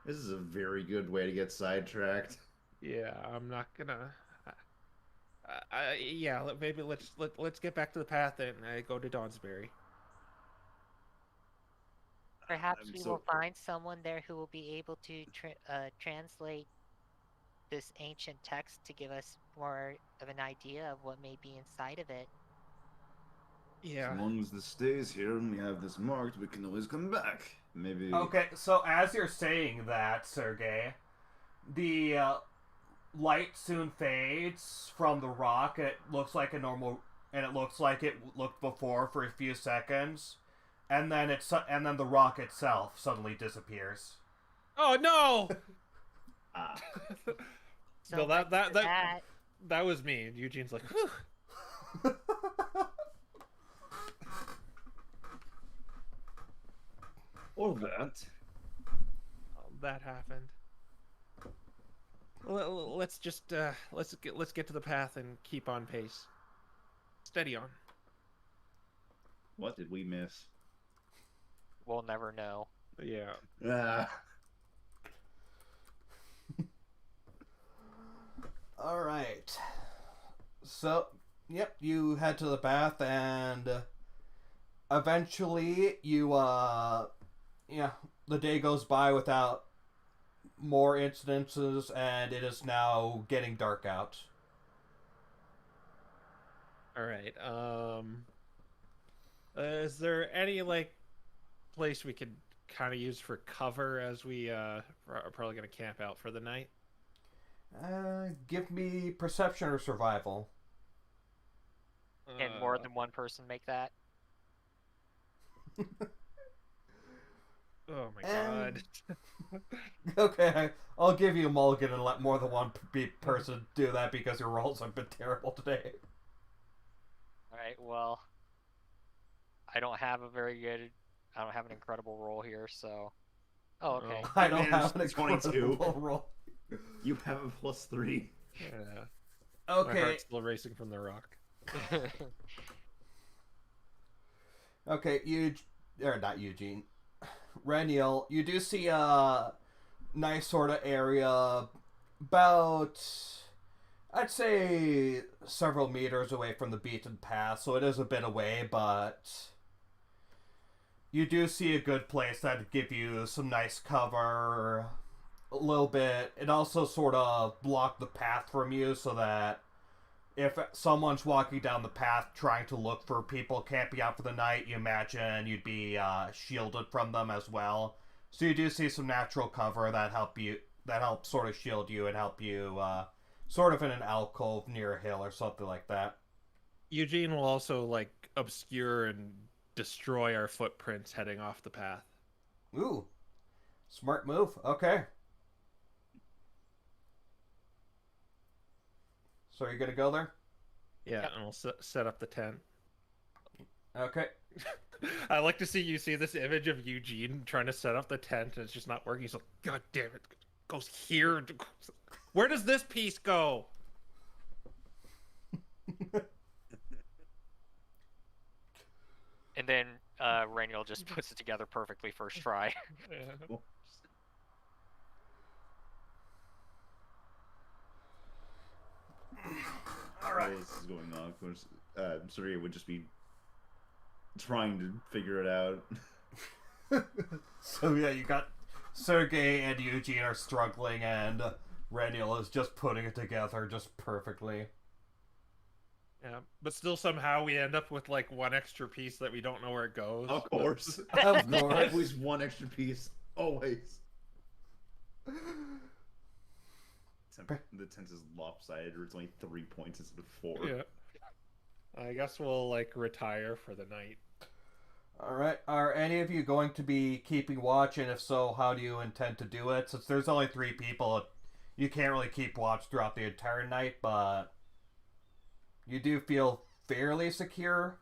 this is a very good way to get sidetracked. Yeah, I'm not gonna. Yeah, maybe let's get back to the path and go to Dawnsbury. Perhaps we will find someone there who will be able to translate this ancient text to give us more of an idea of what may be inside of it. Yeah. As long as this stays here and we have this marked, we can always come back. Maybe. Okay, so as you're saying that, Sergey, the light soon fades from the rock. It looks like a normal, and it looks like it looked before for a few seconds, and then the rock itself suddenly disappears. Oh no! So No, that was me. And Eugene's like, whew. Or that. That happened. Let's just let's get to the path and keep on pace. Steady on. What did we miss? We'll never know. Yeah. All right. So, yep, you head to the path, and eventually you the day goes by without more incidences, and it is now getting dark out. All right. Is there any like place we could kind of use for cover as we are probably gonna camp out for the night? Give me perception or survival. Can more than one person make that? Oh my god. Okay, I'll give you a mulligan and let more than one person do that because your rolls have been terrible today. Alright, well... I don't have an incredible roll here, so... Oh, okay. Oh. I don't Man, have an 22. incredible roll. You have a +3. Yeah. My Okay, heart's still racing from the rock. okay, not Eugene. Reniel, you do see a nice sort of area about, I'd say, several meters away from the beaten path, so it is a bit away, but you do see a good place that'd give you some nice cover, a little bit. It also sort of blocked the path from you so that if someone's walking down the path trying to look for people camping out for the night, you imagine you'd be shielded from them as well. So you do see some natural cover that helps sort of shield you and help you sort of in an alcove near a hill or something like that. Eugene will also like obscure and destroy our footprints heading off the path. Ooh, smart move. Okay. So are you gonna go there? Yeah, Yep. and we'll set up the tent. Okay. I like to see you see this image of Eugene trying to set up the tent and it's just not working. He's like, God damn it. It goes here. Where does this piece go? And then Raniel just puts it together perfectly first try. Yeah. While this is going on, of course, Surya would just be trying to figure it out. So yeah, you got Sergey and Eugene are struggling, and Reniel is just putting it together just perfectly. Yeah, but still somehow we end up with like one extra piece that we don't know where it goes. Of course. Of There's course. always one extra piece. Always. The tent is lopsided, or it's only 3 points instead of 4. Yeah. I guess we'll like retire for the night. Alright, are any of you going to be keeping watch, and if so, how do you intend to do it? Since there's only 3 people, you can't really keep watch throughout the entire night, but you do feel fairly secure?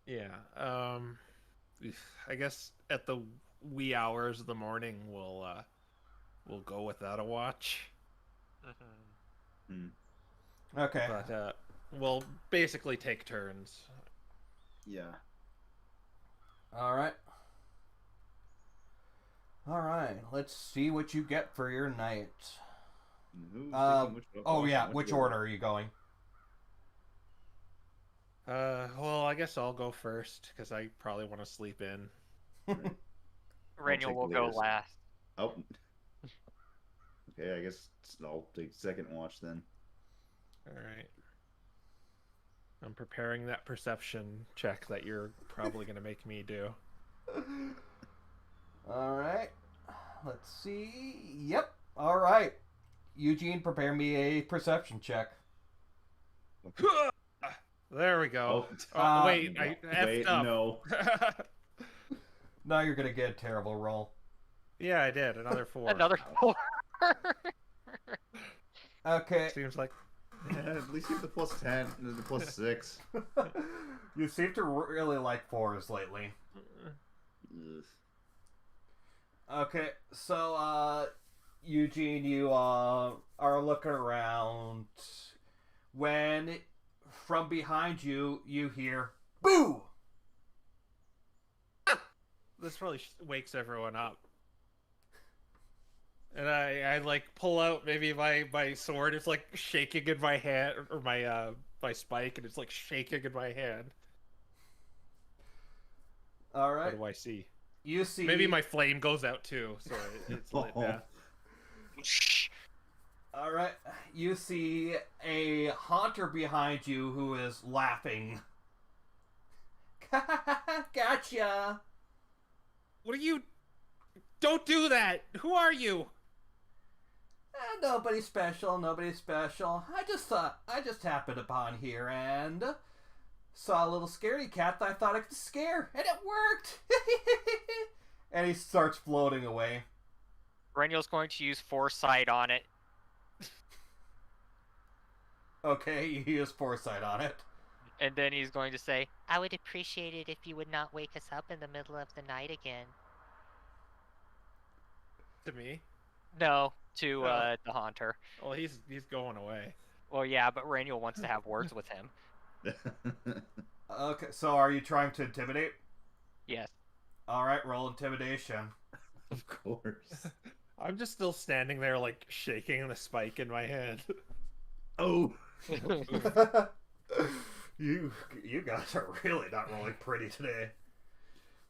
Yeah. I guess at the wee hours of the morning we'll go without a watch. Okay. But we'll basically take turns. Yeah. Alright. Alright, let's see what you get for your night. Who's taking Which order are you going? Well, I guess I'll go first because I probably want to sleep in. Raniel will go last. Oh. Okay, I guess I'll take second watch then. All right. I'm preparing that perception check that you're probably going to make me do. Alright. Let's see. Yep. Alright. Eugene, prepare me a perception check. There we go. Oh, wait, I effed up. No. Now you're gonna get a terrible roll. Yeah, I did. Another 4. Another 4. Okay. Seems like... Yeah, at least you have the +10 and the +6. You seem to really like 4s lately. Ugh. Okay, so, Eugene, you, are looking around when, from behind you, you hear, boo! This probably wakes everyone up. And I like pull out maybe my sword. It's like shaking in my hand, or my spike, and it's like shaking in my hand. Alright. What do I see? You see... Maybe my flame goes out too, so it's lit now. Alright, you see a haunter behind you who is laughing. Gotcha! What are you... Don't do that! Who are you? Nobody special, nobody special. I just happened upon here and saw a little scaredy cat that I thought I could scare, and it worked! And he starts floating away. Renniel's going to use foresight on it. Okay, he has foresight on it. And then he's going to say, I would appreciate it if you would not wake us up in the middle of the night again. To me? no, to the Haunter. Well, he's going away. Well, yeah, but Renniel wants to have words with him. Okay, so are you trying to intimidate? Yes. Alright, roll intimidation. Of course. I'm just still standing there, like, shaking the spike in my hand. Oh! You guys are really not rolling pretty today.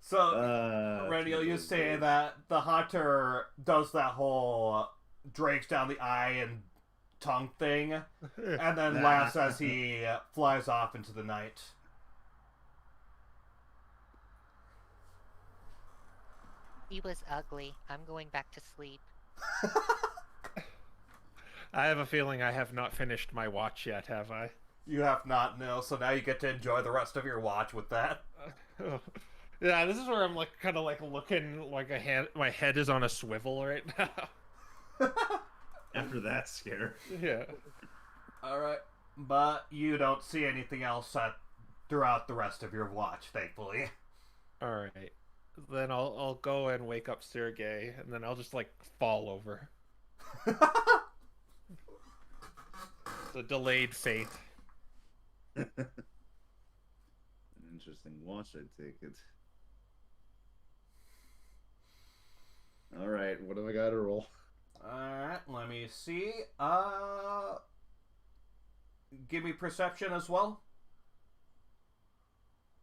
So, Renniel, you say that the hunter does that whole drags down the eye and tongue thing, and then laughs as he flies off into the night. He was ugly. I'm going back to sleep. I have a feeling I have not finished my watch yet, have I? You have not, no, so now you get to enjoy the rest of your watch with that. Yeah, this is where I'm like kind of like looking like my head is on a swivel right now. After that scare. Yeah. Alright, but you don't see anything else throughout the rest of your watch, thankfully. Alright. Then I'll go and wake up Sergey, and then I'll just like fall over. It's a delayed fate. An interesting watch, I take it. Alright, what do I gotta roll? Alright, let me see. Give me perception as well.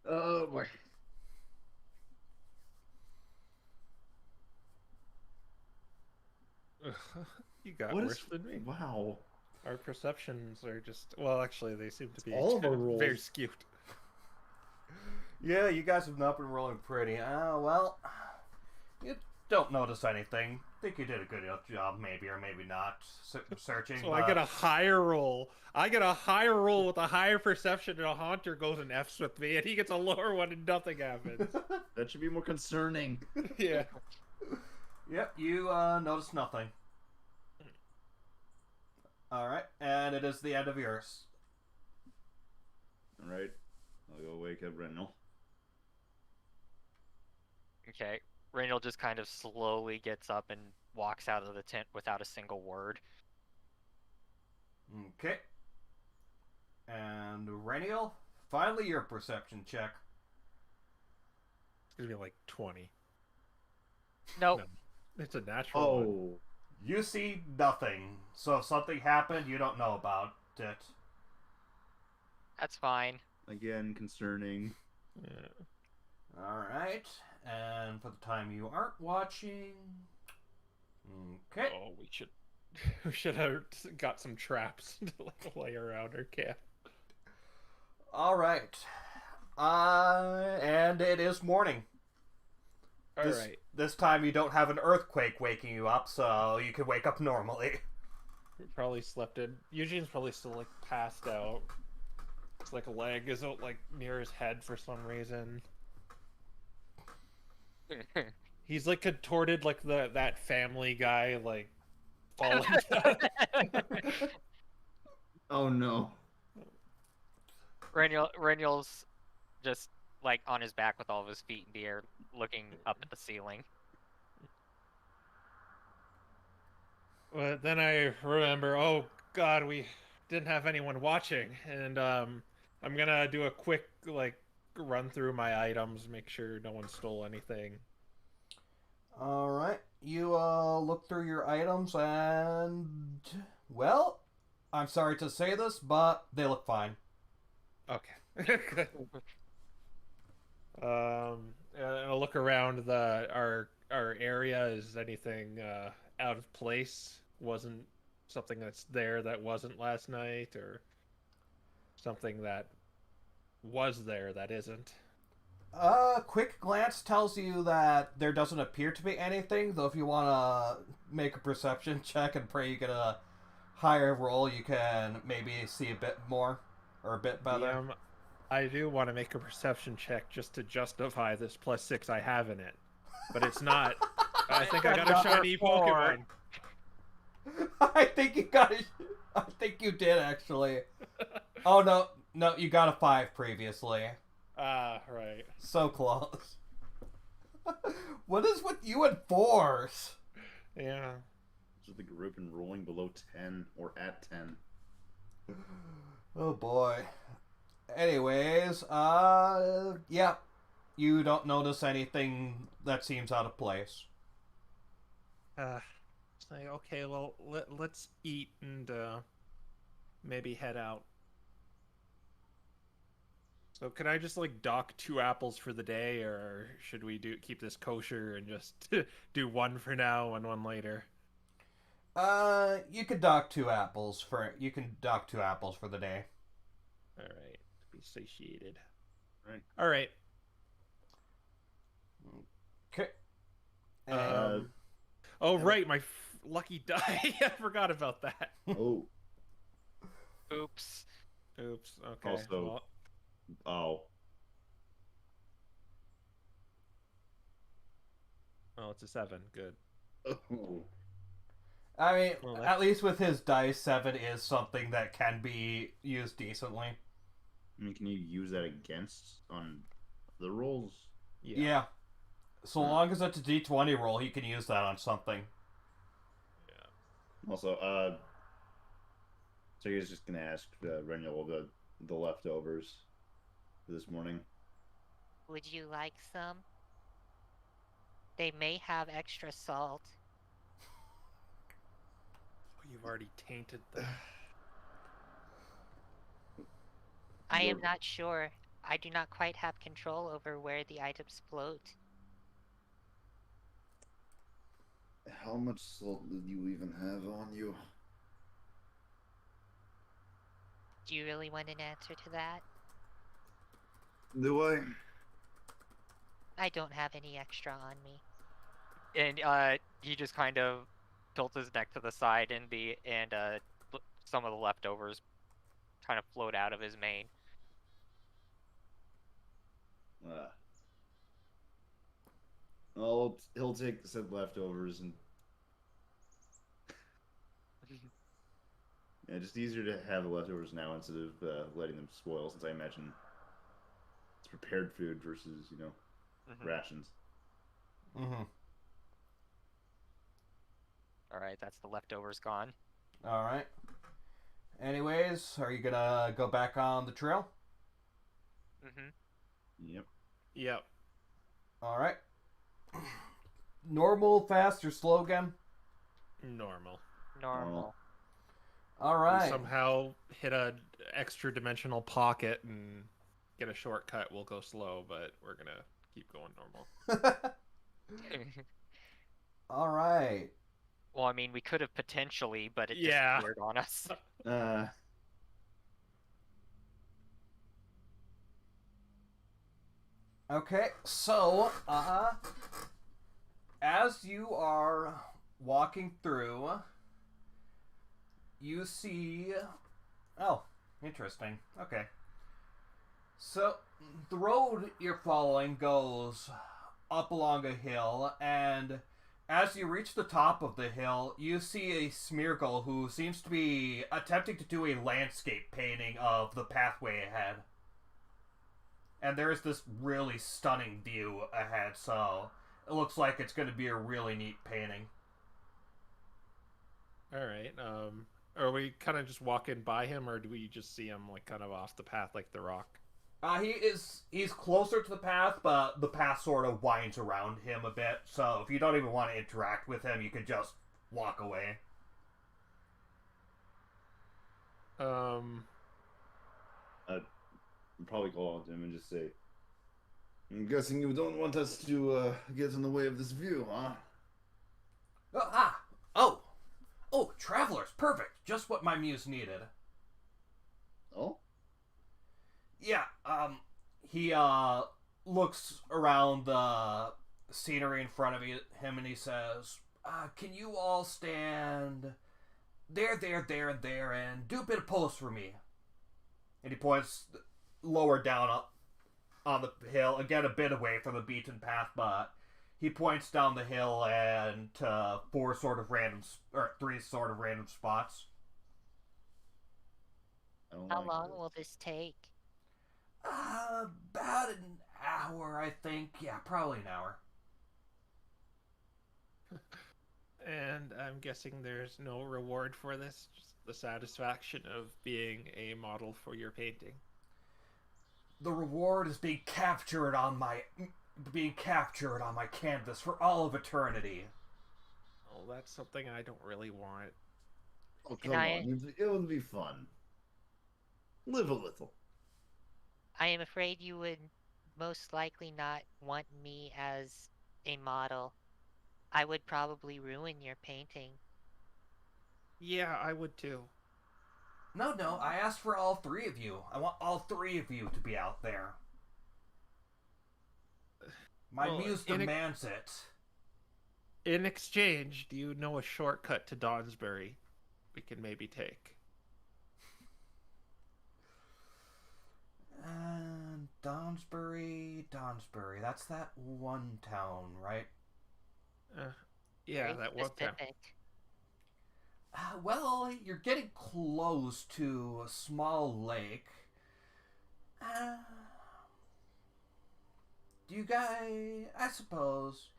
Oh boy. You got What worse is... than me. Wow. Our perceptions are just... Well, actually, they seem to be all of our rolls. very skewed. Yeah, you guys have not been rolling pretty. Well, you don't notice anything. Think you did a good job, maybe or maybe not, searching. So I get a higher roll. I get a higher roll with a higher perception, and a Haunter goes and F's with me, and he gets a lower one, and nothing happens. That should be more concerning. Yeah. Yep, you notice nothing. Alright, and it is the end of yours. Alright, I'll go wake up Renniel. Okay. Renniel just kind of slowly gets up and walks out of the tent without a single word. Okay. And Renniel, finally your perception check. It's gonna be like 20. Nope. No, it's a natural one. You see nothing. So if something happened, you don't know about it. That's fine. Again, concerning. Yeah. Alright. And for the time you aren't watching... Okay. Oh, we should have got some traps to like lay around our camp. Alright. And it is morning. Alright. This time you don't have an earthquake waking you up, so you can wake up normally. We probably slept in. Eugene's probably still like passed out. It's like a leg is out like near his head for some reason. He's like contorted like that Family Guy like falling down. Oh no. Renniel's just like on his back with all of his feet in the air, looking up at the ceiling. But then I remember, oh god, we didn't have anyone watching, and I'm gonna do a quick like run through my items, make sure no one stole anything. Alright, you look through your items and... Well, I'm sorry to say this, but they look fine. Okay. And I'll look around our area. Is anything out of place? Wasn't something that's there that wasn't last night, or something that was there that isn't? Quick glance tells you that there doesn't appear to be anything, though if you want to make a perception check and pray you get a higher roll, you can maybe see a bit more, or a bit better. I do want to make a perception check just to justify this +6 I have in it. But it's not. I think I got a shiny Pokemon. I think you did, actually. Oh, no, you got a 5 previously. Ah, right. So close. What is with you and 4s? Yeah. Just the group and rolling below 10 or at 10. Oh boy. Anyways, yeah. You don't notice anything that seems out of place. Say, okay, well, let's eat and maybe head out. So can I just like dock 2 apples for the day, or should we keep this kosher and just do 1 for now and 1 later? You could dock 2 apples for the day. All right, be satiated. Right. All right. Okay. Oh right, my lucky die. I forgot about that. Oh. Oops. Oops. Okay. Also, well, oh, it's a 7. Good. Oh. I mean, Well, at least with his dice, 7 is something that can be used decently. I mean, can you use that against on the rolls? Yeah. So long as it's a D20 roll, he can use that on something. Yeah. Also, so I was just gonna ask Renul the leftovers this morning. Would you like some? They may have extra salt. Oh, you've already tainted them. I am not sure. I do not quite have control over where the items float. How much salt did you even have on you? Do you really want an answer to that? Do I? I don't have any extra on me. And he just kind of tilts his neck to the side, and some of the leftovers kind of float out of his mane. He'll take the said leftovers and yeah, just easier to have the leftovers now instead of letting them spoil, since I imagine it's prepared food versus rations. Mm-hmm. All right, that's the leftovers gone. All right. Anyways, are you gonna go back on the trail? Yep. Yep. All right. Normal, fast, or slow again? Normal. Normal. All right. We somehow hit a extra dimensional pocket and get a shortcut. We'll go slow, but we're gonna keep going normal. All right. Well, I mean, we could have potentially, but it disappeared on us. Okay, so, as you are walking through, you see... Oh, interesting. Okay. So, the road you're following goes up along a hill, and as you reach the top of the hill, you see a Smeargle who seems to be attempting to do a landscape painting of the pathway ahead. And there's this really stunning view ahead, so it looks like it's going to be a really neat painting. Alright, are we kind of just walking by him, or do we just see him like kind of off the path like the rock? He's closer to the path, but the path sort of winds around him a bit, so if you don't even want to interact with him, you can just walk away. I'd probably call out to him and just say, I'm guessing you don't want us to get in the way of this view, huh? Oh, travelers, perfect. Just what my muse needed. Oh? Yeah, he, looks around the scenery in front of him and he says, can you all stand there, and there, and do a bit of pose for me? And he points lower down on the hill, again a bit away from the beaten path, but he points down the hill and to three sort of random spots. How long will this take? About an hour, I think. Yeah, probably an hour. And I'm guessing there's no reward for this, just the satisfaction of being a model for your painting. The reward is being captured on my canvas for all of eternity. Oh, that's something I don't really want. Oh, come on. It would be fun. Live a little. I am afraid you would most likely not want me as a model. I would probably ruin your painting. Yeah, I would too. No, I asked for all three of you. I want all three of you to be out there. My muse demands it. In exchange, do you know a shortcut to Donsbury we can maybe take? Donsbury. That's that one town, right? Yeah, Very that one town. specific. Well, you're getting close to a small lake. Do you guys... I suppose...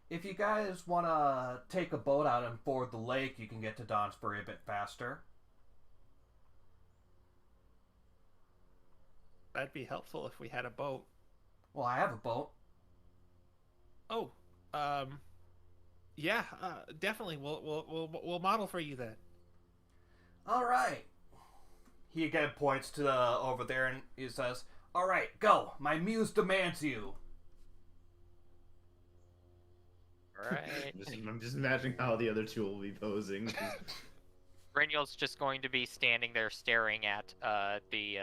If you guys want to take a boat out and ford the lake, you can get to Donsbury a bit faster. That'd be helpful if we had a boat. Well, I have a boat. Oh, yeah, definitely. We'll model for you then. All right. He again points to over there and he says, "All right, go. My muse demands you." All right. I'm just imagining how the other two will be posing. Brynjolf's just going to be standing there staring at the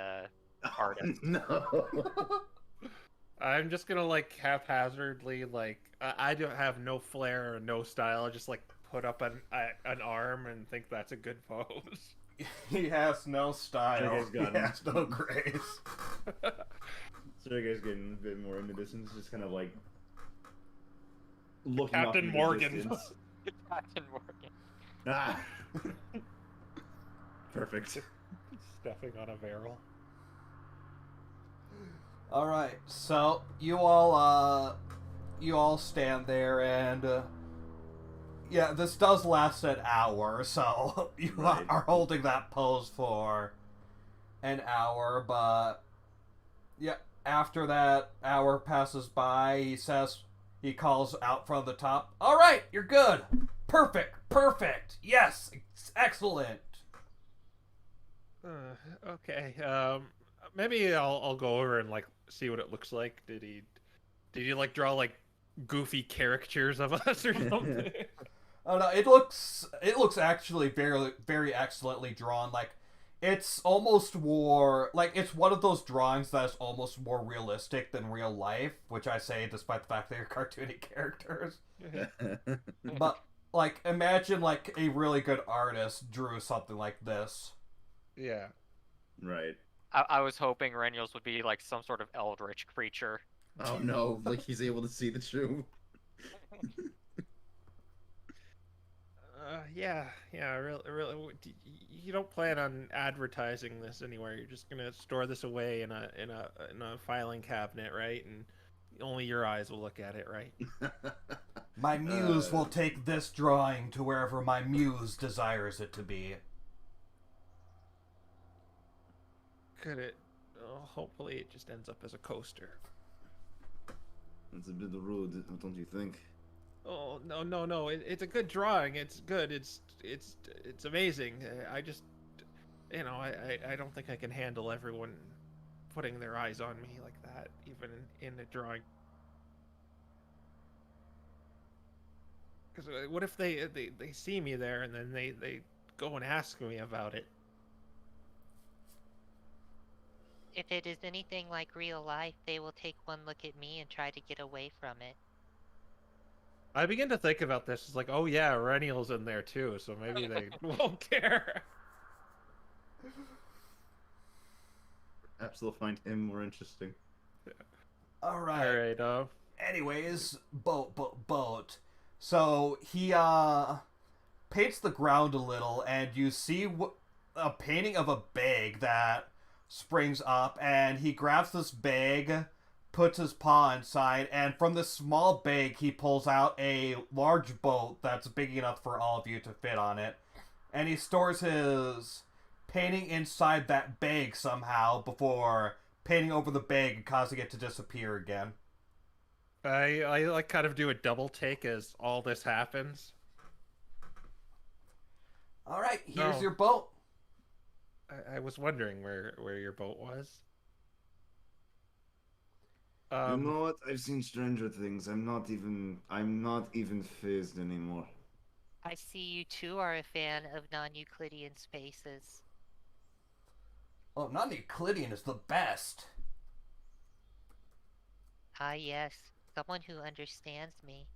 artist. No. I'm just gonna like haphazardly I don't have no flair or no style. Just like put up an arm and think that's a good pose. He has no style. He has no grace. So you guys getting a bit more into this, and it's just kind of like looking Captain Morgan. Captain Morgan. Ah. Perfect. Stepping on a barrel. All right, so you all stand there, and yeah, this does last an hour, so you are holding that pose for an hour, but yeah, after that hour passes by, he calls out from the top, "All right, you're good. Perfect. Yes, excellent." Okay. Maybe I'll go over and like see what it looks like. Did he like draw like goofy caricatures of us or something? Oh no, it looks actually very, very excellently drawn. Like, it's almost more like it's one of those drawings that is almost more realistic than real life, which I say despite the fact that they're cartoony characters. But like, imagine like a really good artist drew something like this. Yeah. Right. I was hoping Rennials would be like some sort of eldritch creature. Oh no, like he's able to see the truth. Yeah. Really. You don't plan on advertising this anywhere. You're just gonna store this away in a filing cabinet, right? And only your eyes will look at it, right? My muse will take this drawing to wherever my muse desires it to be. Could it? Hopefully, it just ends up as a coaster. That's a bit rude, don't you think? Oh no! It's a good drawing. It's good. It's amazing. I just, I don't think I can handle everyone putting their eyes on me like that, even in the drawing. Because what if they see me there and then they go and ask me about it? If it is anything like real life, they will take one look at me and try to get away from it. I begin to think about this. It's like, oh yeah, Rennial's in there too, so maybe they won't care. Perhaps they'll find him more interesting. All right. All right. Anyways, boat. So he paints the ground a little, and you see a painting of a bag that springs up, and he grabs this bag, puts his paw inside, and from this small bag he pulls out a large boat that's big enough for all of you to fit on it, and he stores his painting inside that bag somehow before painting over the bag and causing it to disappear again. I like kind of do a double take as all this happens. All right, here's your boat. I was wondering where your boat was. You know what? I've seen Stranger Things. I'm not even phased anymore. I see you too are a fan of non-Euclidean spaces. Oh, non-Euclidean is the best. Ah, yes. Someone who understands me.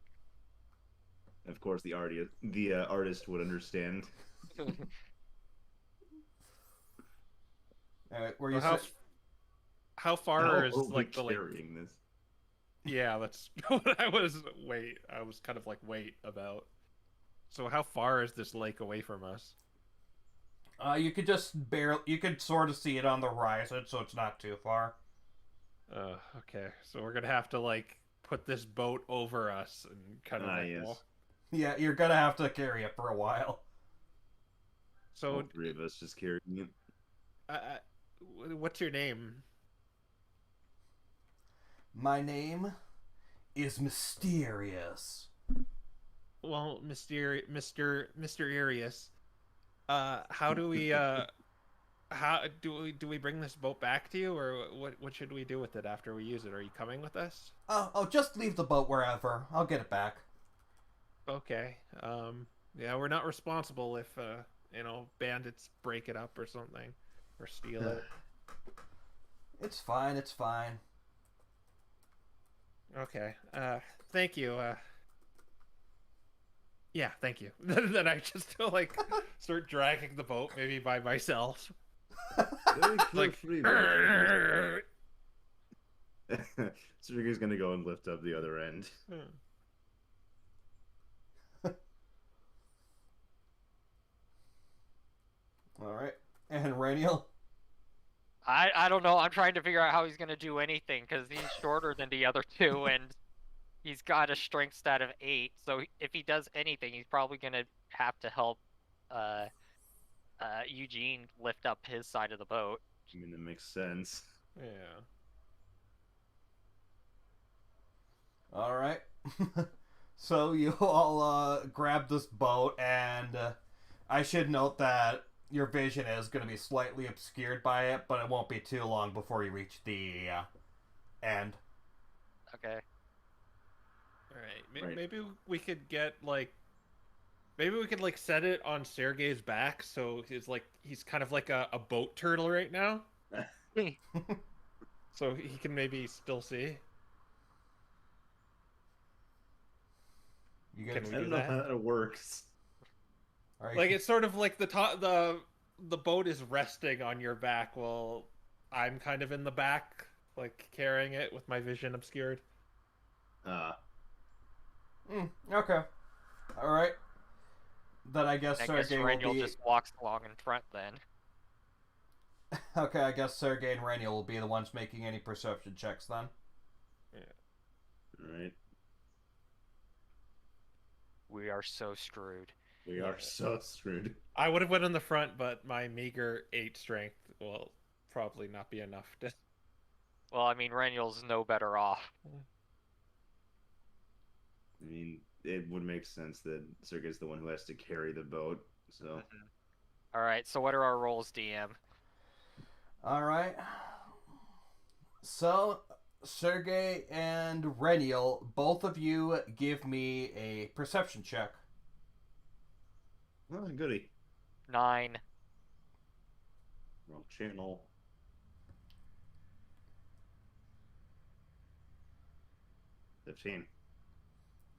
Of course, the artist would understand. Where you how far is like the carrying this? Yeah, that's what I was kind of like wait about. So how far is this lake away from us? You could you could sort of see it on the horizon, so it's not too far. Okay. So we're gonna have to like put this boat over us and kind of yes. Yeah, you're gonna have to carry it for a while. So all three of us just carrying it. What's your name? My name is Mysterious. Well, Mr. Arius, how do we how do we bring this boat back to you, or what should we do with it after we use it? Are you coming with us? Oh, just leave the boat wherever. I'll get it back. Okay. Yeah, we're not responsible if bandits break it up or something, or steal it. It's fine. It's fine. Okay. Thank you. Yeah, thank you. Then I just like start dragging the boat, maybe by myself. Like Sergey's gonna go and lift up the other end. All right, and Raniel. I don't know. I'm trying to figure out how he's gonna do anything because he's shorter than the other two, and he's got a strength stat of 8. So if he does anything, he's probably gonna have to help Eugene lift up his side of the boat. I mean, that makes sense. Yeah. All right. So you all grab this boat, and I should note that your vision is going to be slightly obscured by it, but it won't be too long before you reach the end. Okay. All right. Maybe we could get like. Maybe we could like set it on Sergey's back, so he's kind of like a boat turtle right now. So he can maybe still see. You I don't know how that works. Right. Like it's sort of like the boat is resting on your back while I'm kind of in the back, like carrying it with my vision obscured. Okay. All right. Then I guess Sergey will just walks along in front then. Okay, I guess Sergey and Raniel will be the ones making any perception checks then. Yeah. Alright. We are so screwed. We are so screwed. I would have went in the front, but my meager 8 strength will probably not be enough to... Well, I mean, Raniel's no better off. I mean, it would make sense that Sergey's the one who has to carry the boat, so... Alright, so what are our rolls, DM? Alright. So, Sergey and Reniel, both of you give me a perception check. Oh, goody. 9. Wrong channel. 15.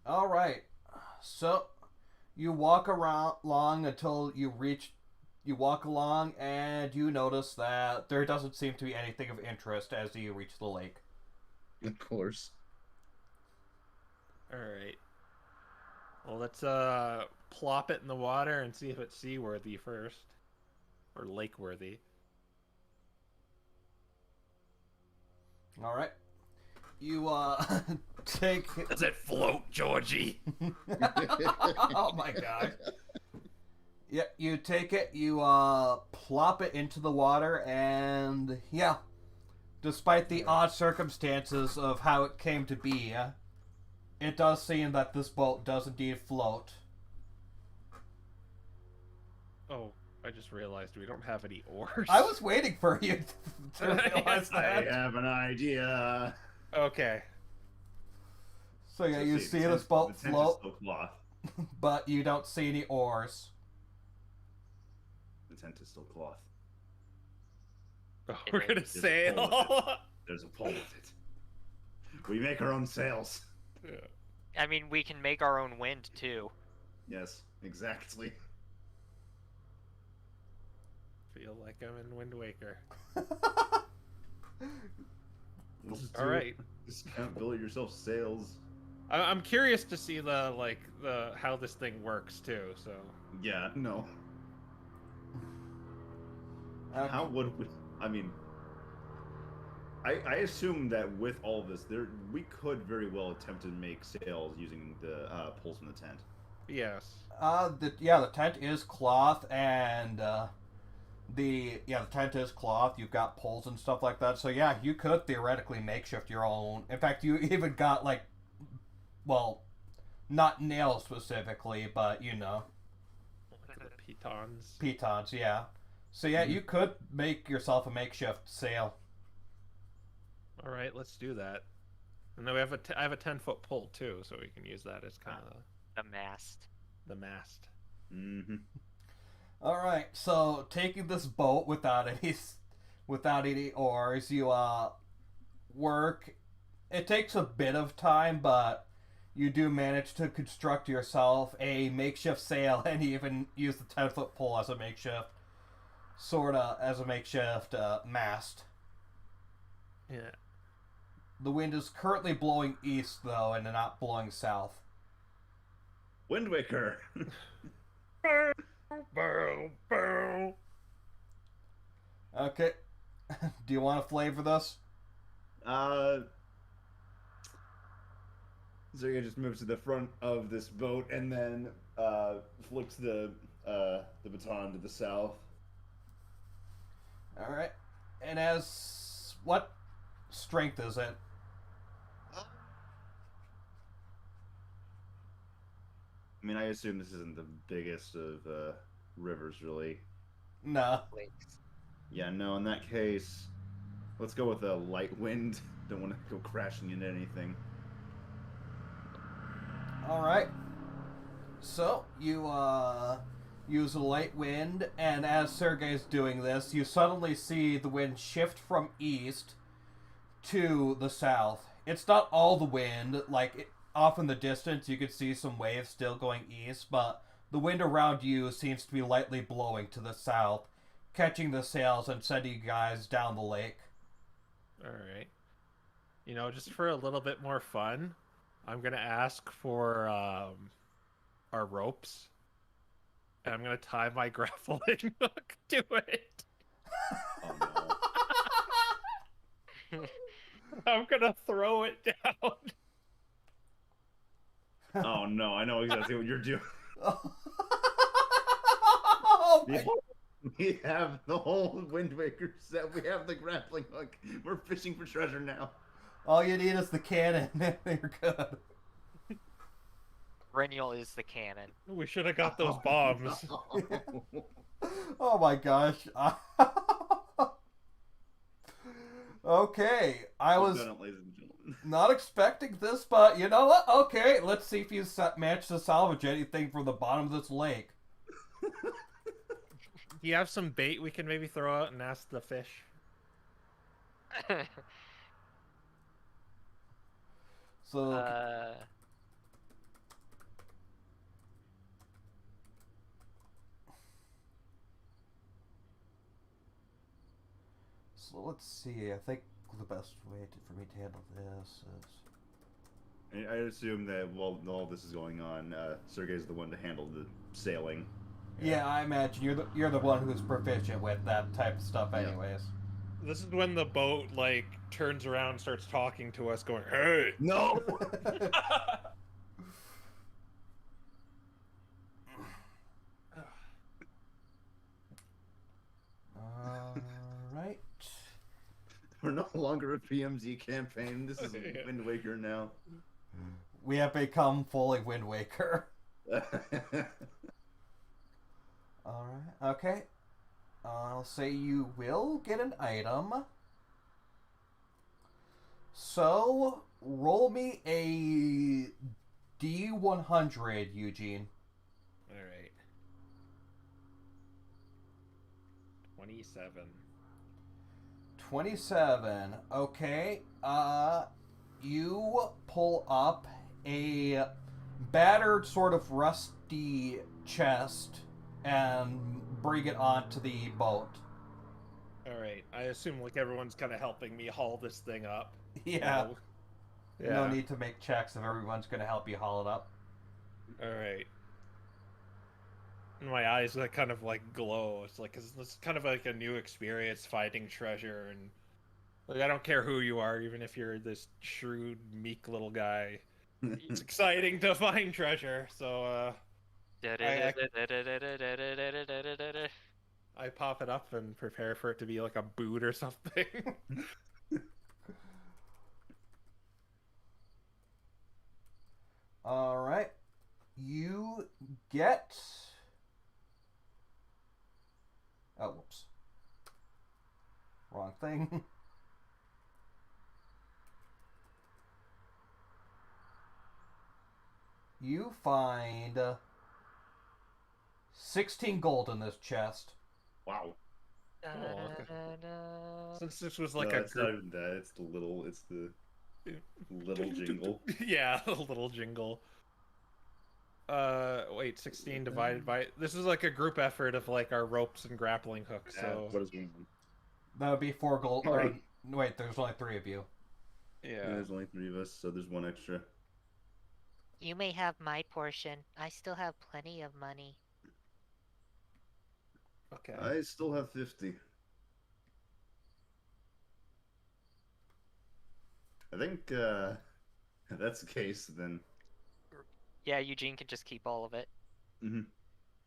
All right. So, you walk along until you reach. You walk along and you notice that there doesn't seem to be anything of interest as you reach the lake. Of course. All right. Well, let's plop it in the water and see if it's seaworthy first, or lake-worthy. All right. You take. Does it float, Georgie? Oh my god. Yeah, you take it, you plop it into the water, and yeah, despite the odd circumstances of how it came to be, it does seem that this boat does indeed float. Oh, I just realized we don't have any oars. I was waiting for you to realize I that. have an idea. Okay. So yeah, you see the this boat tent is float, still cloth. but you don't see any oars. The tent is still cloth. Oh, we're gonna There's a sail. pole with it. There's a pole with it. We make our own sails. Yeah. I mean, we can make our own wind too. Yes, exactly. Feel like I'm in Wind Waker. Just All right. Just build yourself sails. I'm curious to see the how this thing works too. So Yeah, no. How would we? I mean, I assume that with all this, we could very well attempt to make sails using the poles from the tent. yes. The tent is cloth, and the tent is cloth. You've got poles and stuff like that. So yeah, you could theoretically makeshift your own. In fact, you even got not nails specifically, but you know, The pitons. pitons. Yeah. So yeah, you could make yourself a makeshift sail. All right, let's do that. And then I have a 10-foot pole too, so we can use that as kind of The mast. the mast. Mm-hmm. All right. So taking this boat without any oars, you work. It takes a bit of time, but you do manage to construct yourself a makeshift sail and even use the 10-foot pole as a makeshift mast. Yeah. The wind is currently blowing east, though, and not blowing south. Wind Waker. Bow, bow. Okay. Do you want to flavor this? Zerga just moves to the front of this boat and then flicks the baton to the south. All right. And what strength is it? I mean, I assume this isn't the biggest of rivers, really. No. Lakes. Yeah, no, in that case, let's go with a light wind. Don't want to go crashing into anything. All right. So you use a light wind, and as Sergey's doing this, you suddenly see the wind shift from east to the south. It's not all the wind. Off in the distance, you could see some waves still going east, but the wind around you seems to be lightly blowing to the south, catching the sails and sending you guys down the lake. All right. You know, just for a little bit more fun, I'm gonna ask for our ropes, and I'm gonna tie my grappling hook to it. Oh no. I'm gonna throw it down. Oh no, I know exactly what you're doing. Oh my- We have the whole Wind Waker set. We have the grappling hook. We're fishing for treasure now. All you need is the cannon. You're good. Reniel is the cannon. We should have got those bombs. Oh my gosh. Okay, I was Done it, ladies and gentlemen. not expecting this, but you know what? Okay, let's see if you managed to salvage anything from the bottom of this lake. Do you have some bait we can maybe throw out and ask the fish? So, so let's see. I think the best way for me to handle this is. I assume that while all this is going on, Sergey's the one to handle the sailing. Yeah, I imagine you're the one who's proficient with that type of stuff, anyways. This is when the boat like turns around, and starts talking to us, going, "Hey, No. Right. We're no longer a PMD campaign. This is Wind Waker now. We have become fully Wind Waker. Alright, okay. I'll say you will get an item. So, roll me a D100, Eugene. Alright. 27. 27. Okay. You pull up a battered, sort of rusty chest and bring it onto the boat. Alright. I assume like everyone's kind of helping me haul this thing up. Yeah. Yeah. No need to make checks if everyone's going to help you haul it up. Alright. My eyes like kind of like glow. It's like, 'cause it's kind of like a new experience finding treasure, and like I don't care who you are, even if you're this shrewd, meek little guy. It's exciting to find treasure. So I pop it up and prepare for it to be like a boot or something. Alright. You get... Oh, whoops. Wrong thing. You find 16 gold in this chest. Wow. Oh, okay. Since this was like No, a it's not even that. It's the little jingle. Yeah, a little jingle. Wait, 16 divided by... This is like a group effort of like our ropes and grappling hooks, so... What is going on? That would be 4 gold. All Or, right. wait, there's only 3 of you. Yeah. There's only 3 of us, so there's 1 extra. You may have my portion. I still have plenty of money. Okay. I still have 50. I think if that's the case, then... Yeah, Eugene can just keep all of it. Mm-hmm.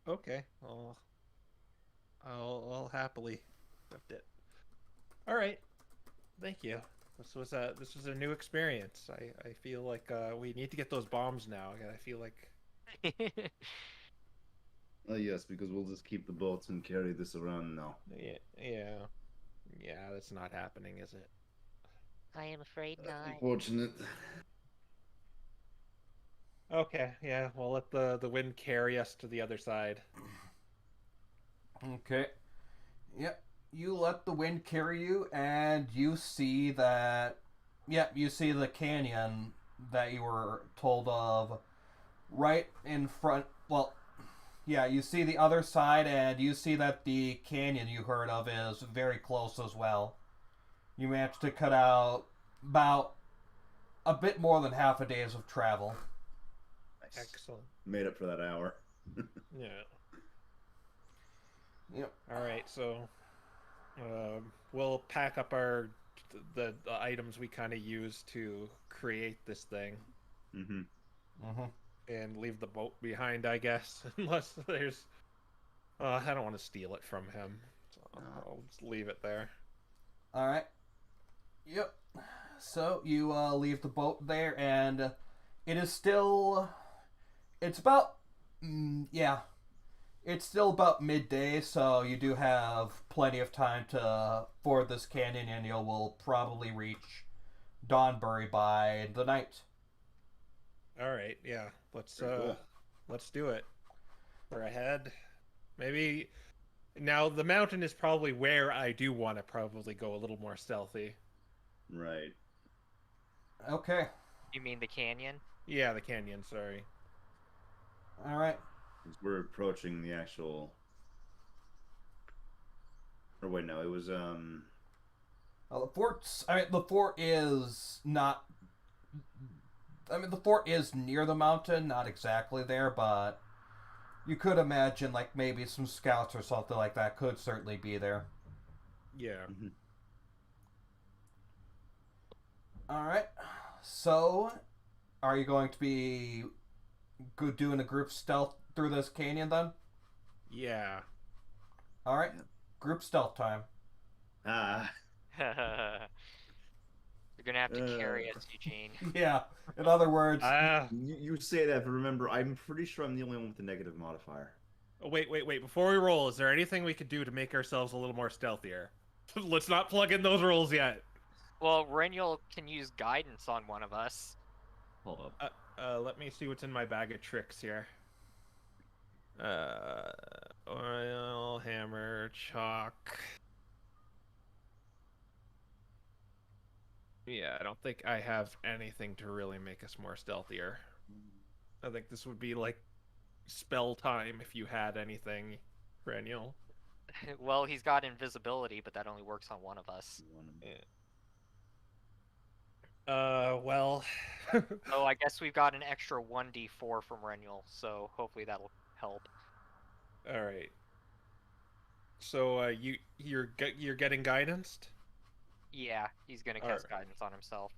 Okay. Well, I'll happily accept it. All right. Thank you. This was a new experience. I feel like we need to get those bombs now. I feel like... Oh yes, because we'll just keep the boats and carry this around now. Yeah, that's not happening, is it? I am afraid not. Unfortunate. Okay, yeah, we'll let the wind carry us to the other side. Okay. Yep. You let the wind carry you, and you see that... Yep, you see the canyon that you were told of right in front... Well, yeah, you see the other side, and you see that the canyon you heard of is very close as well. You managed to cut out about a bit more than half a day's of travel. Nice. Excellent. Made up for that hour. Yeah. Yep. All right, so we'll pack up the items we kind of use to create this thing. Mm-hmm. Mm-hmm. And leave the boat behind, I guess, unless there's... I don't want to steal it from him, so I'll just leave it there. Alright. Yep. So, you leave the boat there, and it is still... It's about... yeah. It's still about midday, so you do have plenty of time to ford this canyon, and you will probably reach Dawnbury by the night. All right, yeah. Let's Cool. let's do it. We're ahead. Maybe now the mountain is probably where I do want to probably go a little more stealthy. Right. Okay. You mean the canyon? Yeah, the canyon, sorry. All right. 'Cause we're approaching the actual. Or wait, no, it was The fort's. I mean, the fort is not. I mean, the fort is near the mountain, not exactly there, but you could imagine, like, maybe some scouts or something like that could certainly be there. Yeah. Alright. So, are you going to be doing a group stealth through this canyon then? Yeah. Alright. Yeah. Group stealth time. You're gonna have to carry us, Eugene. Yeah. In other words, you say that, but remember, I'm pretty sure I'm the only one with the negative modifier. Oh, wait. Before we roll, is there anything we could do to make ourselves a little more stealthier? Let's not plug in those rolls yet. Well, Renyul can use guidance on one of us. Hold up. Let me see what's in my bag of tricks here. Oil, hammer, chalk. Yeah, I don't think I have anything to really make us more stealthier. I think this would be like spell time if you had anything, Renyul. Well, he's got invisibility, but that only works on one of us. Well. Oh, I guess we've got an extra 1d4 from Renyul, so hopefully that'll help. All right. So you're getting guidanced? Yeah, he's gonna cast guidance on himself.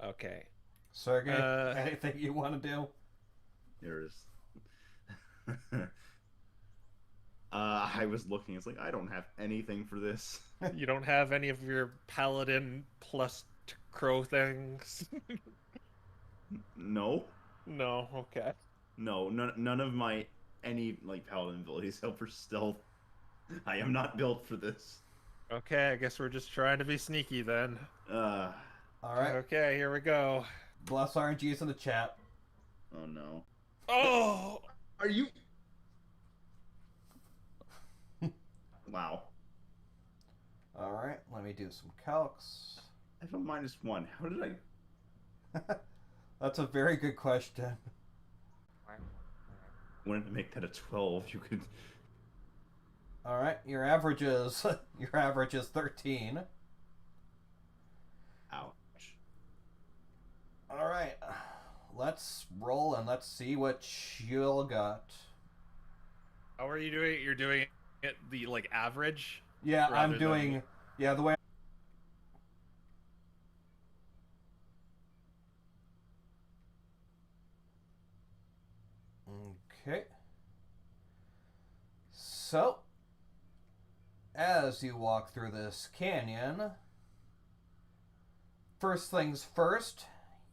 Okay. Sergey, anything you want to do? There's. I was looking. It's like I don't have anything for this. You don't have any of your paladin plus crow things? No. No. Okay. No. None of my any like paladin abilities help for stealth. I am not built for this. Okay, I guess we're just trying to be sneaky then. Alright. Okay, here we go. Bless RNGs in the chat. Oh no. Oh! Are you? Wow. Alright, let me do some calcs. I have a -1. How did I? That's a very good question. Wanted to make that a 12. You could. Alright, your average is 13. Ouch. Alright. Let's roll and let's see what you'll got. How are you doing it? You're doing it the like average? Yeah, I'm rather doing than- yeah, the way Okay. So, as you walk through this canyon, first things first,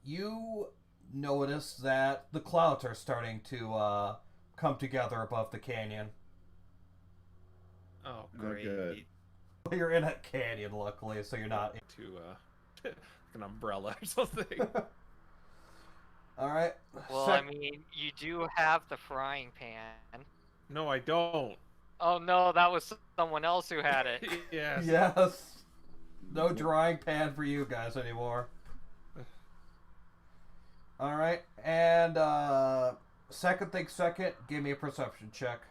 you notice that the clouds are starting to come together above the canyon. Oh, Oh, great. good. You're in a canyon, luckily, so you're not. To an umbrella or something. All right. Well, I mean, you do have the frying pan. No, I don't. Oh no, that was someone else who had it. Yes. Yes. No drying pan for you guys anymore. All right, and second thing second, give me a perception check.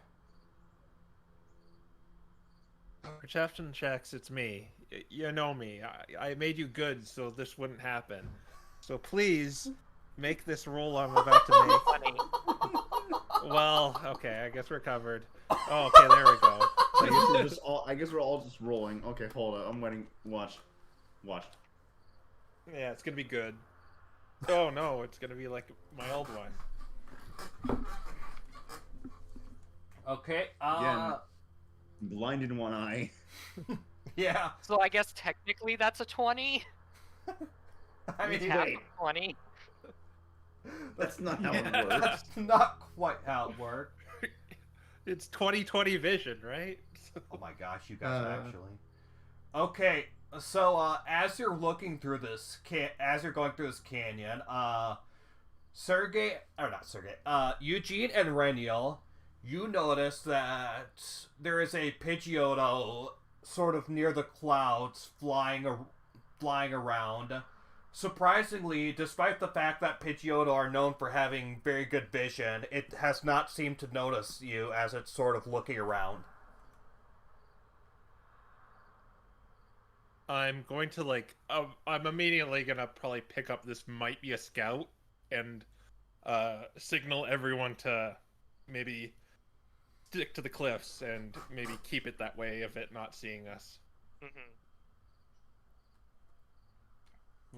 Perception checks, it's me. You know me. I made you good so this wouldn't happen. So please make this roll I'm about to make. Funny. Well, okay, I guess we're covered. Oh, okay, there we go. I guess we're all just rolling. Okay, hold on. I'm waiting. Watch. Yeah, it's gonna be good. Oh no, it's gonna be like my old one. Okay. Again, blind in one eye. Yeah. So I guess technically that's a 20. I mean, Half wait. of 20. That's not how it yeah, works. that's not quite how it works. It's 2020 vision, right? Oh my gosh, you guys actually. Okay, so as you're looking through this as you're going through this canyon, Eugene and Reniel, you notice that there is a Pidgeotto sort of near the clouds flying around. Surprisingly, despite the fact that Pidgeotto are known for having very good vision, it has not seemed to notice you as it's sort of looking around. I'm going to I'm immediately gonna probably pick up this might be a scout and signal everyone to maybe stick to the cliffs and maybe keep it that way of it not seeing us.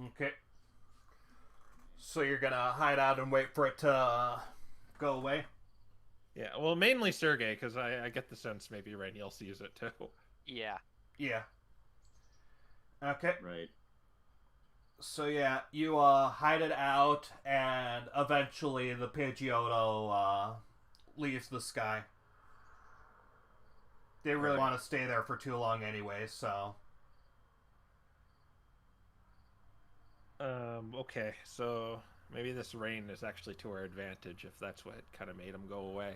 Okay. So you're gonna hide out and wait for it to go away? Yeah, well, mainly Sergey, because I get the sense maybe Rainiel sees it too. Yeah. Yeah. Okay. Right. So yeah, you hide it out, and eventually the Pidgeotto leaves the sky. They really want to stay there for too long anyway, so... Okay, so maybe this rain is actually to our advantage if that's what kind of made them go away.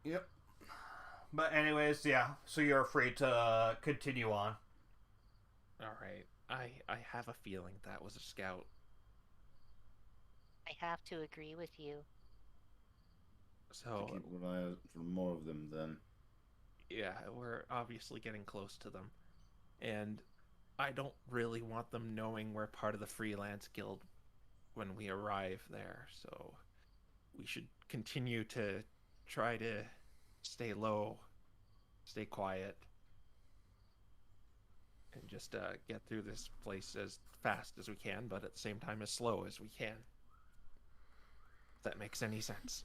Yep. But anyways, yeah, so you're free to continue on. Alright, I have a feeling that was a scout. I have to agree with you. So, keep an eye out for more of them then. Yeah, we're obviously getting close to them. And I don't really want them knowing we're part of the Freelance Guild when we arrive there, so we should continue to try to stay low, stay quiet, and just get through this place as fast as we can, but at the same time as slow as we can. If that makes any sense.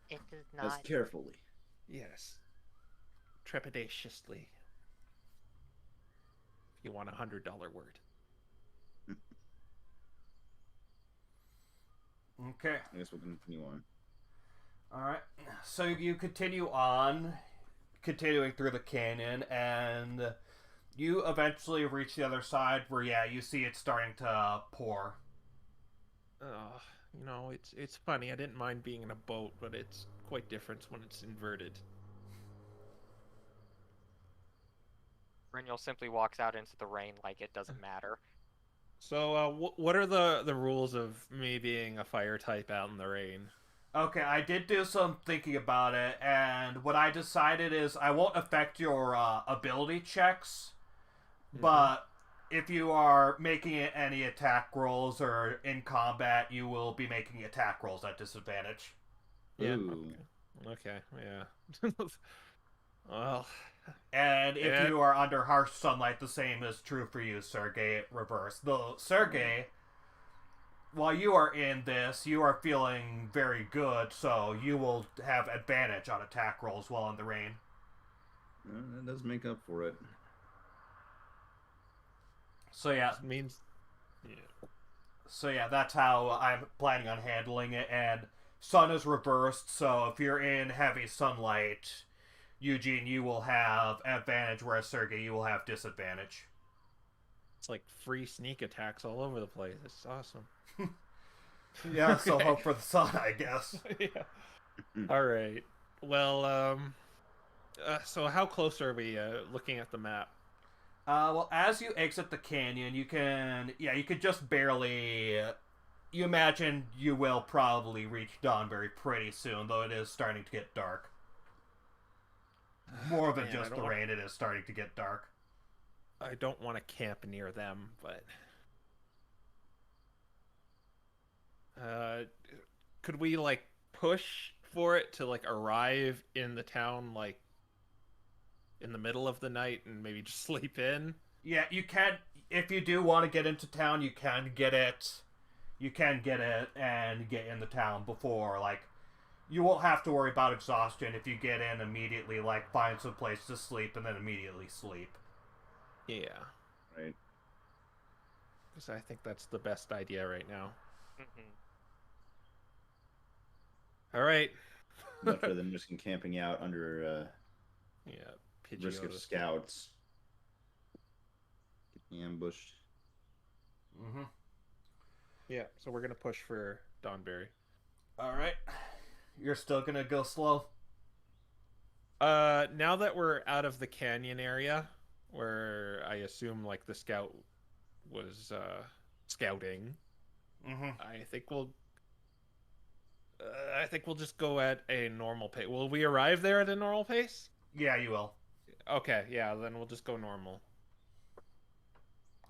It does not. As carefully. Yes. Trepidatiously. You want $100 word. Okay. I guess we'll continue on. Alright. So you continue on, continuing through the canyon, and you eventually reach the other side where, yeah, you see it starting to pour. You know, it's funny. I didn't mind being in a boat, but it's quite different when it's inverted. Brynjol simply walks out into the rain like it doesn't matter. So, what are the rules of me being a fire type out in the rain? Okay, I did do some thinking about it, and what I decided is I won't affect your ability checks, but if you are making any attack rolls or in combat, you will be making attack rolls at disadvantage. Yeah. Ooh. Okay. Yeah. Well. And if you are under harsh sunlight, the same is true for you, Sergey, reverse. Though, Sergey, while you are in this, you are feeling very good, so you will have advantage on attack rolls while in the rain. That does make up for it. So yeah. It means... Yeah. So yeah, that's how I'm planning on handling it, and sun is reversed, so if you're in heavy sunlight... Eugene, you will have advantage, whereas Sergey, you will have disadvantage. It's like free sneak attacks all over the place. It's awesome. Yeah, so hope for the sun, I guess. Yeah. All right. Well, so how close are we looking at the map? Well, as you exit the canyon, you could just barely... You imagine you will probably reach Dawnberry pretty soon, though it is starting to get dark. More than just the rain, it is starting to get dark. I don't want to camp near them, but... could we, push for it to, arrive in the town, in the middle of the night and maybe just sleep in? Yeah, you can... If you do want to get into town, you can get it. You can get it and get in the town before, You won't have to worry about exhaustion if you get in immediately, find some place to sleep and then immediately sleep. Yeah. Right. Because I think that's the best idea right now. All right. Much better than just camping out under Yeah, risk of Pidgeotto. scouts. Getting ambushed. Mm-hmm. Yeah, so we're gonna push for Donberry. Alright. You're still gonna go slow? Now that we're out of the canyon area, where I assume like the scout was scouting, Mm-hmm. I think we'll just go at a normal pace. Will we arrive there at a normal pace? Yeah, you will. Okay, yeah, then we'll just go normal.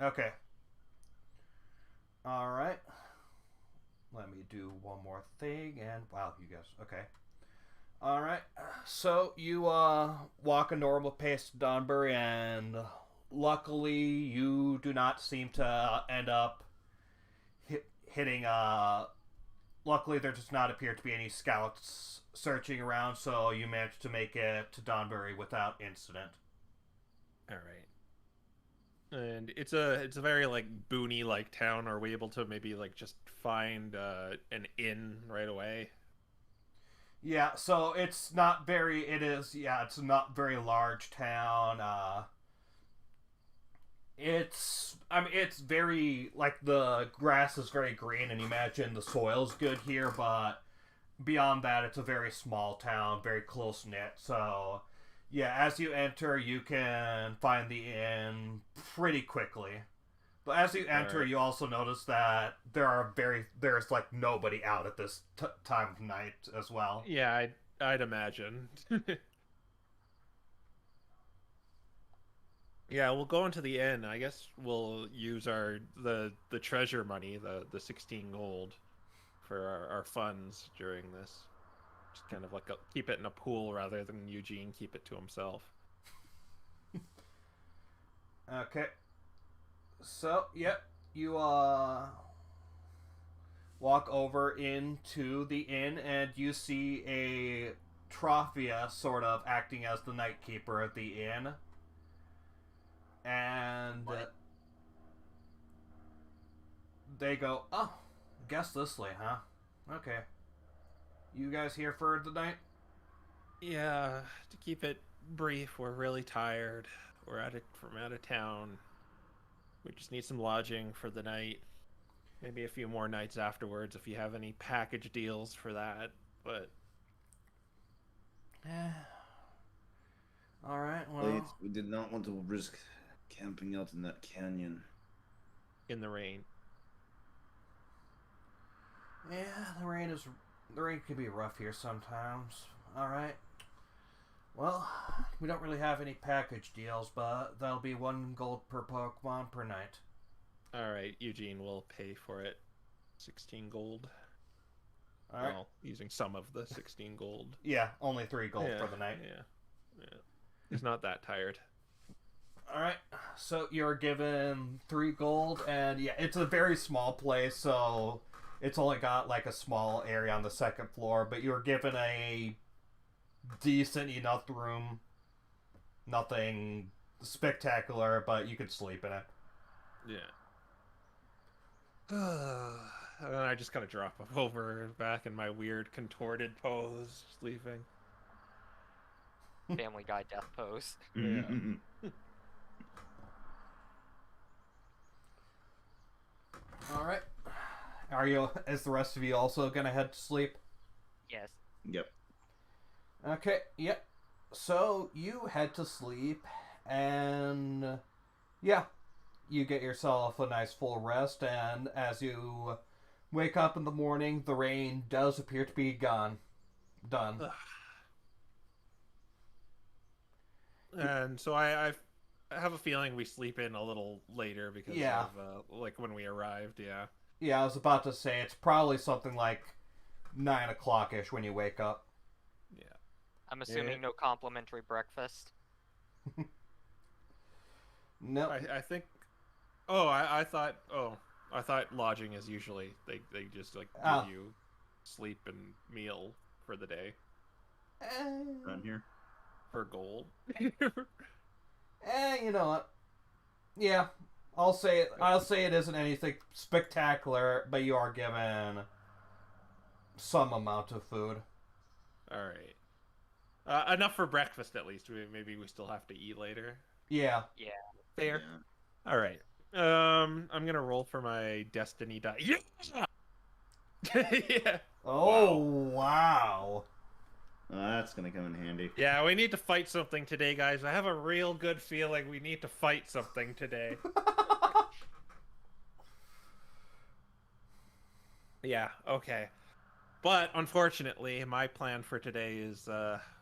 Okay. Alright. Let me do one more thing, and wow, you guys, okay. Alright, so you walk a normal pace to Donbury, and luckily you do not seem to end up hitting, luckily there does not appear to be any scouts searching around, so you managed to make it to Donbury without incident. Alright. And it's a very like boony like town. Are we able to maybe like just find an inn right away? Yeah, so it's not it's a not very large town. It's very, like, the grass is very green, and you imagine the soil's good here, but beyond that, it's a very small town, very close-knit, so, yeah, as you enter, you can find the inn pretty quickly. But as you enter, Alright. you also notice that there's, like, nobody out at this time of night as well. Yeah, I'd imagine. Yeah, we'll go into the inn. I guess we'll use the treasure money, the 16 gold, for our funds during this. Just kind of like keep it in a pool rather than Eugene keep it to himself. Okay. So, yep, you walk over into the inn, and you see a Trophia sort of acting as the night keeper at the inn. And they go, "Oh, guess this way, huh? Okay. You guys here for the night?" Yeah, to keep it brief, we're really tired. We're from out of town. We just need some lodging for the night. Maybe a few more nights afterwards if you have any package deals for that. But Alright, well... Late, we did not want to risk camping out in that canyon. in the rain. Yeah, the rain can be rough here sometimes. Alright. Well, we don't really have any package deals, but that'll be 1 gold per Pokemon per night. Alright, Eugene will pay for it. 16 gold. Alright. Well, using some of the 16 gold. Yeah, only 3 gold for the night. Yeah. He's not that tired. Alright, so you're given 3 gold, and yeah, it's a very small place, so it's only got like a small area on the 2nd floor, but you're given a decent enough room. Nothing spectacular, but you could sleep in it. Yeah. And then I just kind of drop over back in my weird contorted pose, sleeping. Family Guy death pose. Yeah. Alright. Is the rest of you also gonna head to sleep? Yes. Yep. Okay, yep. So, you head to sleep, and yeah, you get yourself a nice full rest, and as you wake up in the morning, the rain does appear to be done. And so I have a feeling we sleep in a little later because Yeah. of like when we arrived, yeah. Yeah, I was about to say, it's probably something like 9 o'clock-ish when you wake up. Yeah. I'm assuming no complimentary breakfast. No. I think I thought lodging is usually they just like give you sleep and meal for the day Around here. for gold. You know what? Yeah, I'll say it isn't anything spectacular, but you are given some amount of food. All right. Enough for breakfast, at least. Maybe we still have to eat later. Yeah. Yeah. Fair. Yeah. All right. I'm gonna roll for my destiny die. Yeah. Yeah. Oh, wow. That's gonna come in handy. Yeah, we need to fight something today, guys. I have a real good feeling we need to fight something today. Yeah, okay. But unfortunately, my plan for today is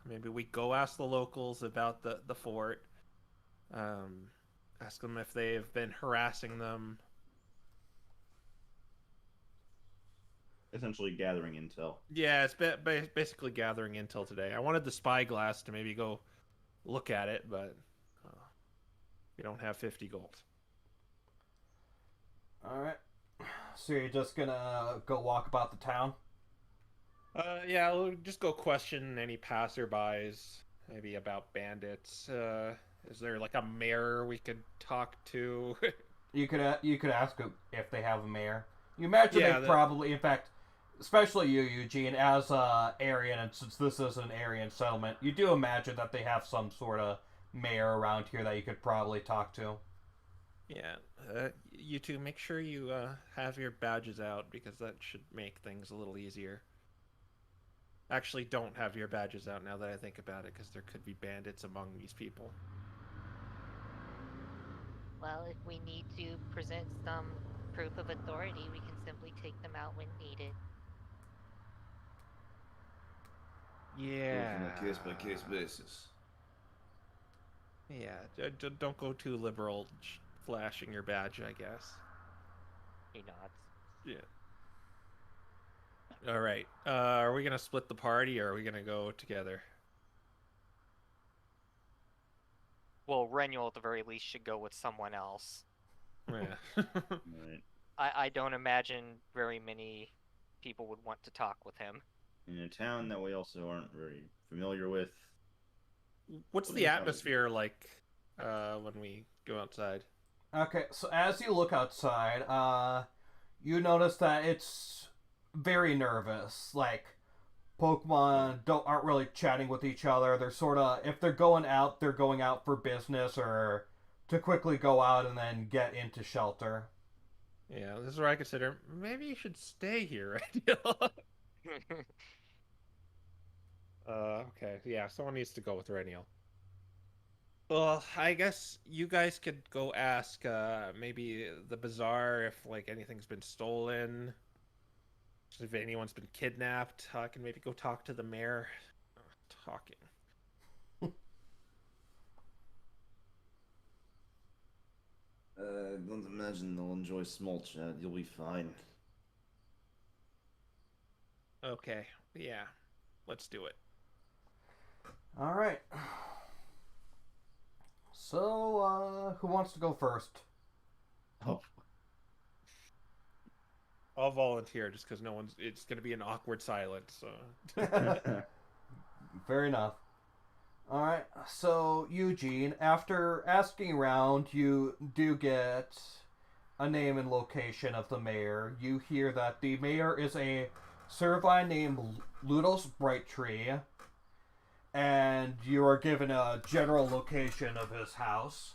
maybe we go ask the locals about the fort. Ask them if they've been harassing them. Essentially gathering intel. Yeah, it's basically gathering intel today. I wanted the spyglass to maybe go look at it, but we don't have 50 gold. Alright. So you're just gonna go walk about the town? Yeah, we'll just go question any passerbys, maybe about bandits. Is there like a mayor we could talk to? You could ask them if they have a mayor. You imagine Yeah, they probably, in fact, especially you, Eugene, as Aryan, and since this is an Aryan settlement, you do imagine that they have some sort of mayor around here that you could probably talk to. Yeah, you two, make sure you have your badges out, because that should make things a little easier. Actually, don't have your badges out now that I think about it, because there could be bandits among these people. Well, if we need to present some proof of authority, we can simply take them out when needed. Yeah. On a case-by-case basis. Yeah, don't go too liberal flashing your badge, I guess. He nods. Yeah. All right. Are we gonna split the party, or are we gonna go together? Well, Renuel at the very least should go with someone else. Yeah. Right. I don't imagine very many people would want to talk with him. In a town that we also aren't very familiar with. What's the atmosphere like when we go outside? Okay, so as you look outside, you notice that it's very nervous. Like, Pokemon aren't really chatting with each other. They're sort of, if they're going out for business or to quickly go out and then get into shelter. Yeah, this is where I consider maybe you should stay here, right? Okay, yeah, someone needs to go with Reniel. Well, I guess you guys could go ask maybe the bazaar if like anything's been stolen. If anyone's been kidnapped, I can maybe go talk to the mayor. Talking. Don't imagine they'll enjoy small chat. You'll be fine. Okay, yeah, let's do it. All right. So, who wants to go first? Oh, I'll volunteer just because it's going to be an awkward silence. So. Fair enough. Alright, so Eugene, after asking around, you do get a name and location of the mayor. You hear that the mayor is a Servine named Ludos Brighttree, and you are given a general location of his house.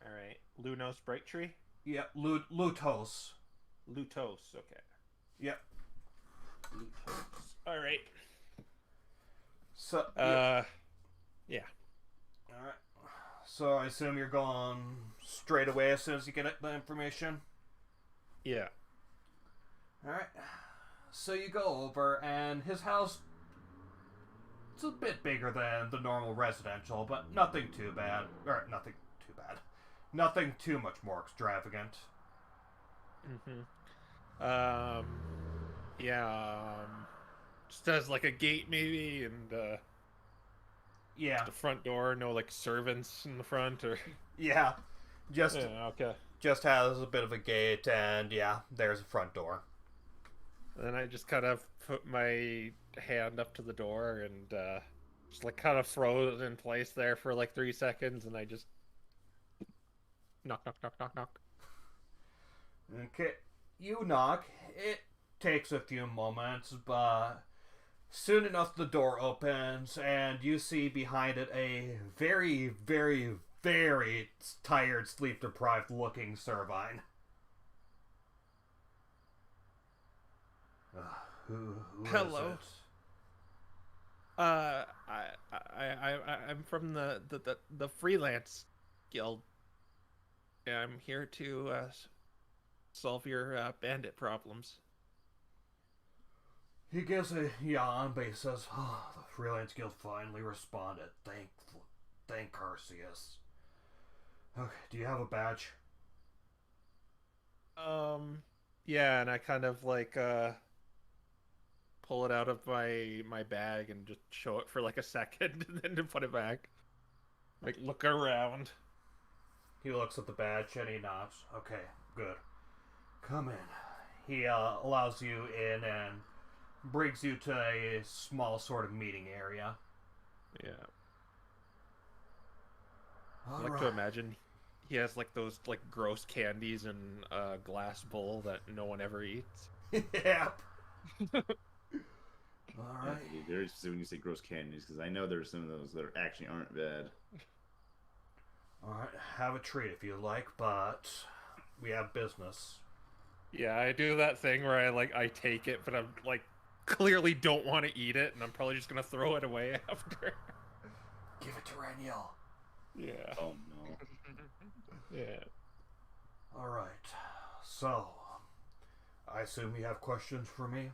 Alright, Lunos Brighttree? Yep, Lutos. Lutos, okay. Yep. Lutos. Alright. So, yeah. Alright. So I assume you're going straight away as soon as you get the information? Yeah. Alright. So you go over, and his house, it's a bit bigger than the normal residential, but nothing too bad. Or, nothing too bad. Nothing too much more extravagant. Just has like a gate maybe, and Yeah. the front door, no like servants in the front, or... Yeah. Just Yeah, okay. just has a bit of a gate, and yeah, there's a front door. And then I just kind of put my hand up to the door and just like kind of froze in place there for like 3 seconds, and I just knock, knock, knock, knock, knock. Okay. You knock. It takes a few moments, but soon enough the door opens and you see behind it a very, very, very tired, sleep-deprived looking Servine. Who Hello. is it? I'm from the Freelance Guild. I'm here to solve your bandit problems. He gives a yawn, but he says, "Oh, the Freelance Guild finally responded. Thank Arceus. Okay, do you have a badge?" Yeah, and I kind of like pull it out of my bag and just show it for like a second and then to put it back. Like, look around. He looks at the badge and he nods. Okay, good. Come in. He allows you in and brings you to a small sort of meeting area. Yeah. All I like right. to imagine he has like those like gross candies in a glass bowl that no one ever eats. Yep. All Yeah, right. be very specific when you say gross candies, because I know there's some of those that actually aren't bad. All right. Have a treat if you like, but we have business. Yeah, I do that thing where I take it, but I'm like clearly don't want to eat it, and I'm probably just gonna throw it away after. Give it to Raniel. Yeah. Oh no. Yeah. All right. So, I assume you have questions for me?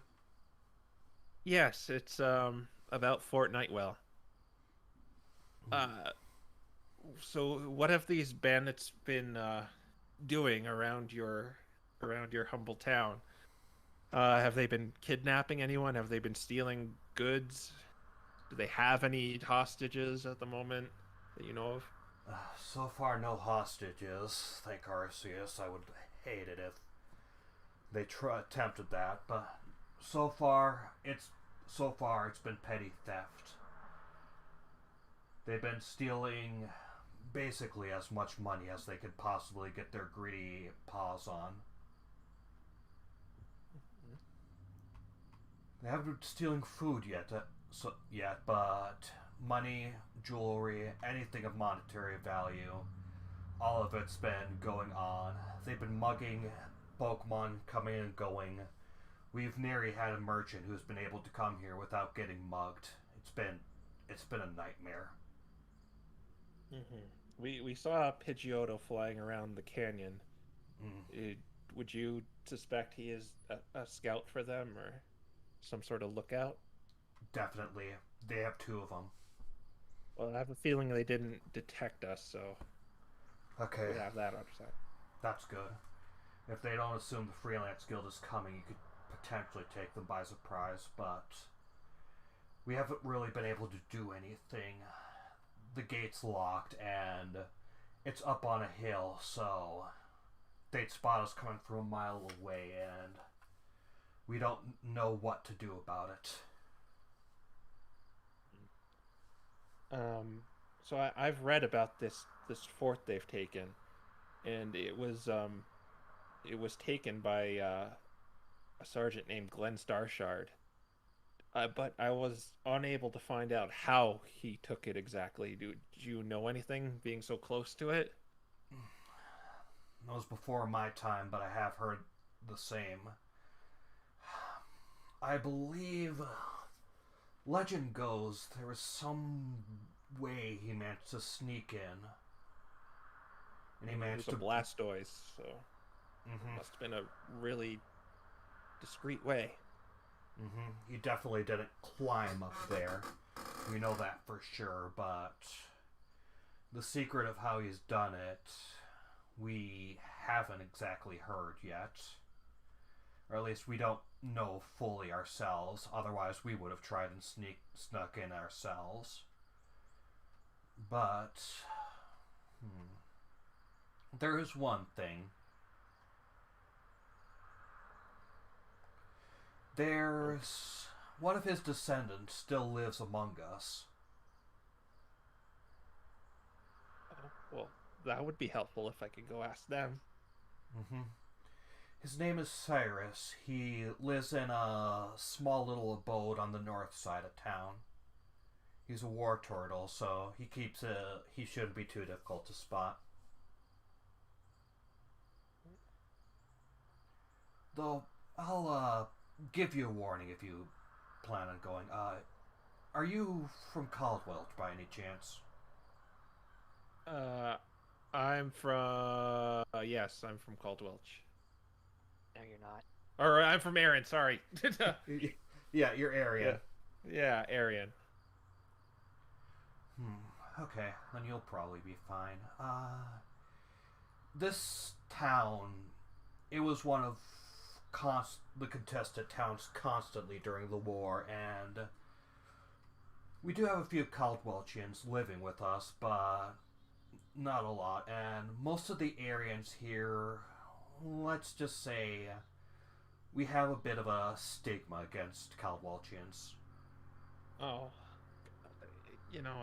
Yes, it's about Fort Nightwell. So what have these bandits been doing around your humble town? Have they been kidnapping anyone? Have they been stealing goods? Do they have any hostages at the moment that you know of? So far, no hostages. Thank Arceus. I would hate it if they attempted that, but so far it's been petty theft. They've been stealing basically as much money as they could possibly get their greedy paws on. They haven't been stealing food yet, but money, jewelry, anything of monetary value, all of it's been going on. They've been mugging Pokémon coming and going. We've nearly had a merchant who's been able to come here without getting mugged. It's been a nightmare. We saw Pidgeotto flying around the canyon. Would you suspect he is a scout for them or some sort of lookout? Definitely. They have two of them. Well, I have a feeling they didn't detect us, so Okay, we have that on our side. that's good. If they don't assume the Freelance Guild is coming, you could potentially take them by surprise, but we haven't really been able to do anything. The gate's locked, and it's up on a hill, so they'd spot us coming from a mile away, and we don't know what to do about it. So I've read about this fort they've taken, and it was taken by a sergeant named Glenn Starshard. But I was unable to find out how he took it exactly. Do you know anything, being so close to it? That was before my time, but I have heard the same. I believe legend goes there was some way he managed to sneak in. And he managed It to... was a Blastoise, so must have been a really discreet way. He definitely didn't climb up there. We know that for sure, but the secret of how he's done it, we haven't exactly heard yet. Or at least we don't know fully ourselves. Otherwise, we would have tried and snuck in ourselves. But there is one thing. There's one of his descendants still lives among us. Oh, well, that would be helpful if I could go ask them. His name is Cyrus. He lives in a small little abode on the north side of town. He's a war turtle, so he shouldn't be too difficult to spot. Though, I'll give you a warning if you plan on going. Are you from Caldwell by any chance? I'm from... yes, I'm from Caldwelch. No, you're not. Or I'm from Aaron, sorry. Yeah, you're Aryan. Yeah, Arian. Okay, then you'll probably be fine. This town, it was one of the contested towns constantly during the war, and we do have a few Caldwelchians living with us, but not a lot. And most of the Aryans here, let's just say, we have a bit of a stigma against Caldwelchians. Oh, you know,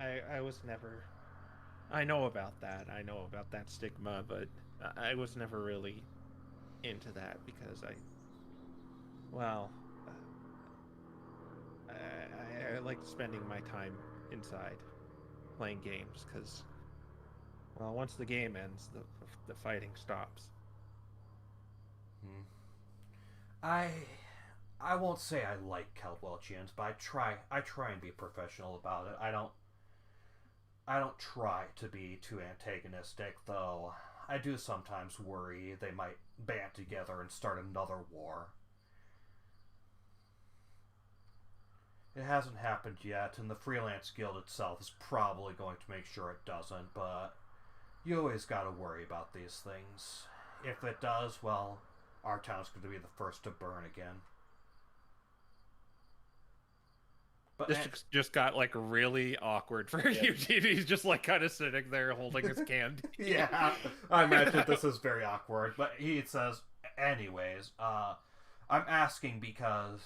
I was never... I know about that. I know about that stigma, but I was never really into that because I like spending my time inside playing games because, well, once the game ends, the fighting stops. I won't say I like Caldwelchians, but I try and be professional about it. I don't try to be too antagonistic, though I do sometimes worry they might band together and start another war. It hasn't happened yet, and the Freelance Guild itself is probably going to make sure it doesn't, but you always gotta worry about these things. If it does, well, our town's going to be the first to burn again. But This just got like really awkward for Eugene. He's just like kind of sitting there holding his candy. Yeah, I imagine this is very awkward. But he says, anyways, I'm asking because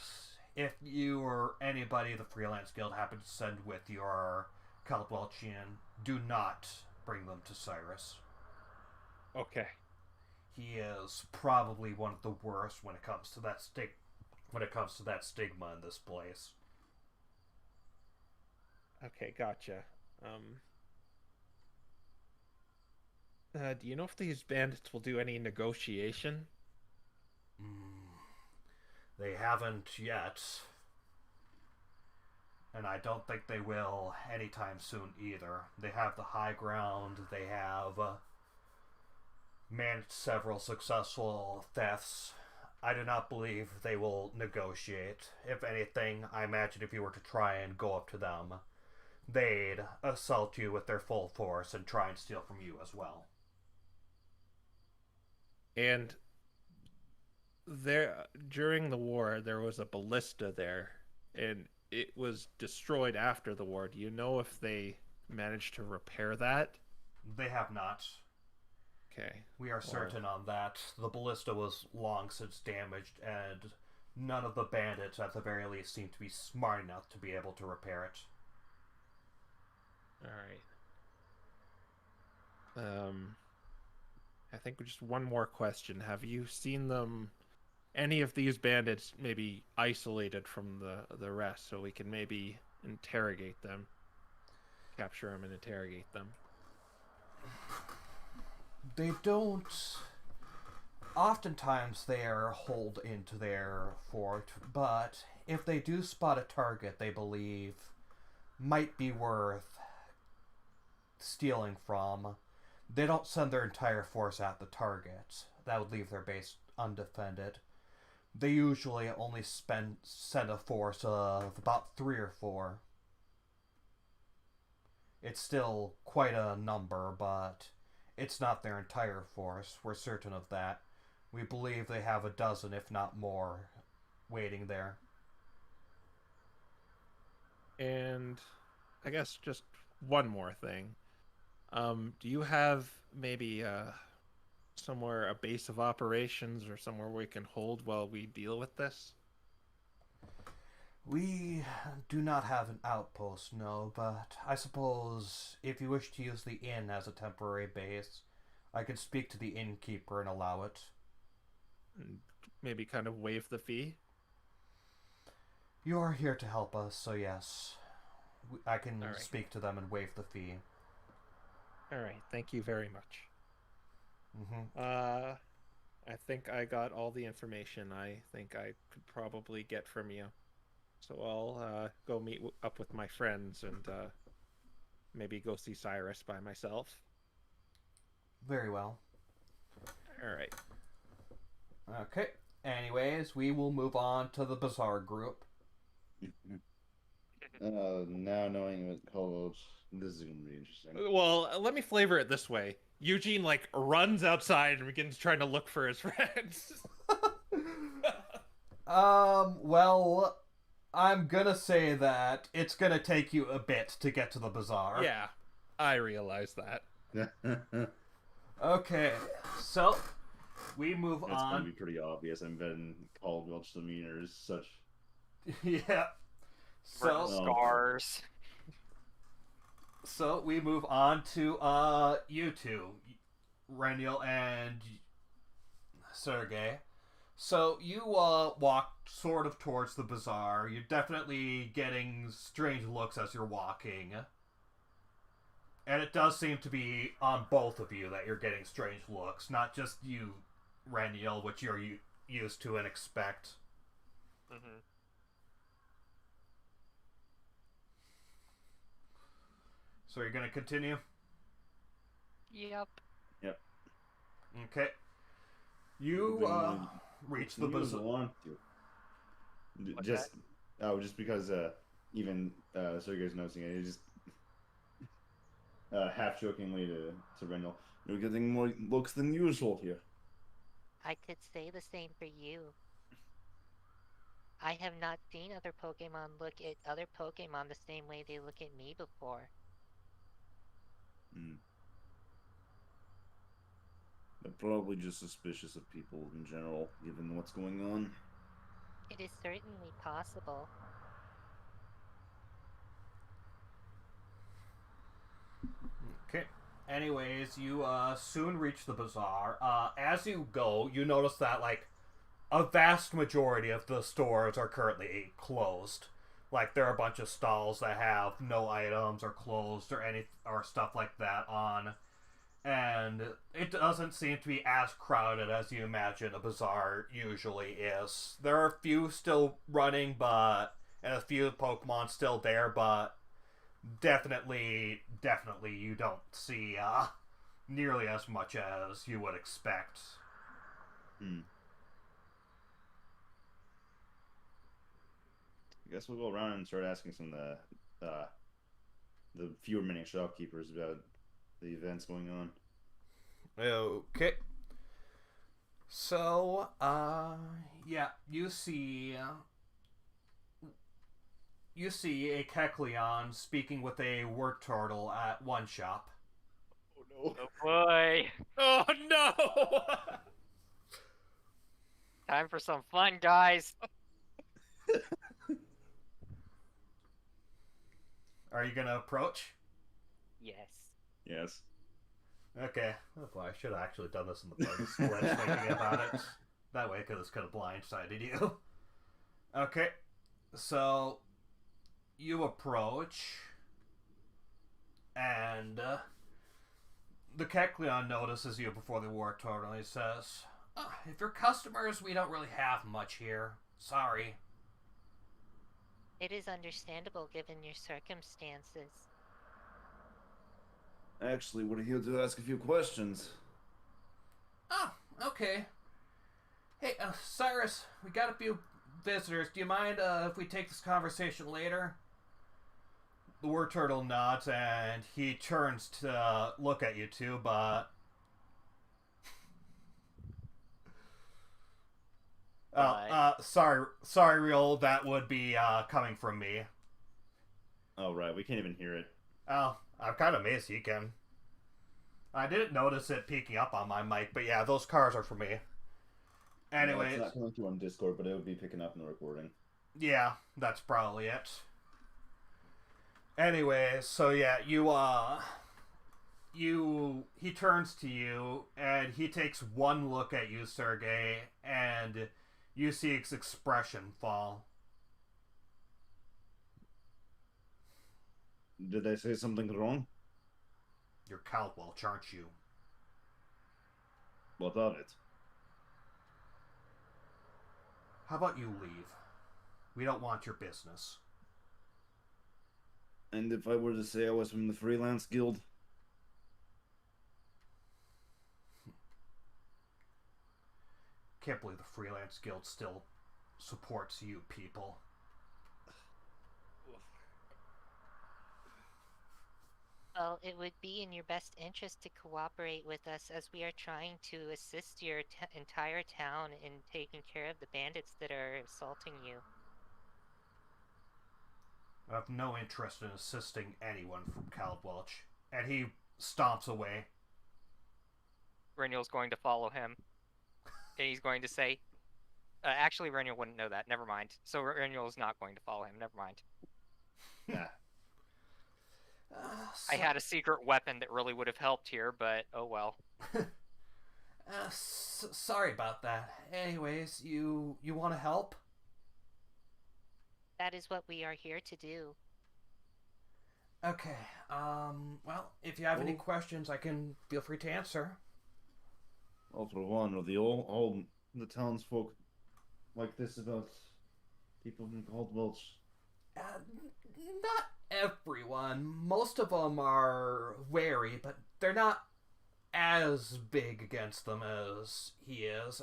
if you or anybody the Freelance Guild happen to send with your Caldwelchian, do not bring them to Cyrus. Okay. He is probably one of the worst when it comes to that stigma in this place. Okay, gotcha. Do you know if these bandits will do any negotiation? They haven't yet. And I don't think they will anytime soon either. They have the high ground, they have managed several successful thefts. I do not believe they will negotiate. If anything, I imagine if you were to try and go up to them, they'd assault you with their full force and try and steal from you as well. And there, during the war, there was a ballista there, and it was destroyed after the war. Do you know if they managed to repair that? They have not. Okay. We are certain on that. The ballista was long since damaged, and none of the bandits, at the very least, seem to be smart enough to be able to repair it. Alright. I think just one more question. Have you seen them, any of these bandits, maybe isolated from the rest, so we can maybe interrogate them? Capture them and interrogate them? They don't... Oftentimes they are holed into their fort, but if they do spot a target they believe might be worth stealing from, they don't send their entire force at the target. That would leave their base undefended. They usually only send a force of about 3 or 4. It's still quite a number, but it's not their entire force. We're certain of that. We believe they have a dozen, if not more, waiting there. And I guess just one more thing. Do you have maybe somewhere, a base of operations or somewhere we can hold while we deal with this? We do not have an outpost, no, but I suppose if you wish to use the inn as a temporary base, I could speak to the innkeeper and allow it. and maybe kind of waive the fee. You are here to help us, so yes. I can All right. speak to them and waive the fee. All right, thank you very much. Mm-hmm. I think I got all the information I think I could probably get from you. So I'll go meet up with my friends and maybe go see Cyrus by myself. Very well. All right. Okay. Anyways, we will move on to the Bazaar group. Now knowing what college, this is gonna be interesting. Well, let me flavor it this way. Eugene, like, runs outside and begins trying to look for his friends. Well, I'm gonna say that it's gonna take you a bit to get to the Bazaar. Yeah, I realize that. Okay, so we move That's on. gonna be pretty obvious. And then Caldwell's demeanor is such. Yeah. Burn So, scars. so we move on to you two, Reniel and Sergey. So you walk sort of towards the Bazaar. You're definitely getting strange looks as you're walking. And it does seem to be on both of you that you're getting strange looks, not just you, Reniel, which you're used to and expect. Mm-hmm. So you're going to continue? Yep. Yep. Okay. You reach the Bazaar. Want to. Just because even Sergey's noticing it, he just half jokingly to Rendell, you're getting more looks than usual here. I could say the same for you. I have not seen other Pokemon look at other Pokemon the same way they look at me before. They're probably just suspicious of people in general, given what's going on. It is certainly possible. Okay. Anyways, you soon reach the Bazaar. As you go, you notice that, like, a vast majority of the stores are currently closed. Like, there are a bunch of stalls that have no items or closed or stuff like that on. And it doesn't seem to be as crowded as you imagine a bazaar usually is. There are a few still running, and a few Pokemon still there, but definitely you don't see nearly as much as you would expect. I guess we'll go around and start asking some of the few remaining shopkeepers about the events going on. Okay. So, yeah, you see a Kecleon speaking with a word turtle at one shop. Oh no! Oh boy! Oh no! Time for some fun, guys. Are you gonna approach? Yes. Yes. Okay. Oh boy, I should have actually done this in the party split, thinking about it. That way, because it's could have blindsided you. Okay. So, you approach, and the Kecleon notices you before the war turtle. He says, if you're customers, we don't really have much here. Sorry. It is understandable given your circumstances. Actually, we're here to ask a few questions. Oh, okay. Hey, Cyrus, we got a few visitors. Do you mind if we take this conversation later? The word turtle nods and he turns to look at you two, but sorry, real. That would be coming from me. Oh right, we can't even hear it. Oh, I'm kind of amazed you can. I didn't notice it peeking up on my mic, but yeah, those cars are for me. Anyways, it's not coming through on Discord, but it would be picking up in the recording. Yeah, that's probably it. Anyways, so yeah, He turns to you, and he takes one look at you, Sergey, and you see his expression fall. Did I say something wrong? You're Caldwell, aren't you? What of it? How about you leave? We don't want your business. And if I were to say I was from the Freelance Guild? Can't believe the Freelance Guild still supports you people. Well, it would be in your best interest to cooperate with us as we are trying to assist your entire town in taking care of the bandits that are assaulting you. I have no interest in assisting anyone from Caldwell, and he stomps away. Renewal's going to follow him, and he's going to say, actually, Renewal wouldn't know that. Never mind. So Renewal's not going to follow him. Never mind. Nah. I had a secret weapon that really would have helped here, but oh well. Sorry about that. Anyways, you want to help? That is what we are here to do. Okay. Well, if you have any questions, I can feel free to answer. All for one, are all the townsfolk like this about people from Caldwell? Not everyone. Most of them are wary, but they're not as big against them as he is.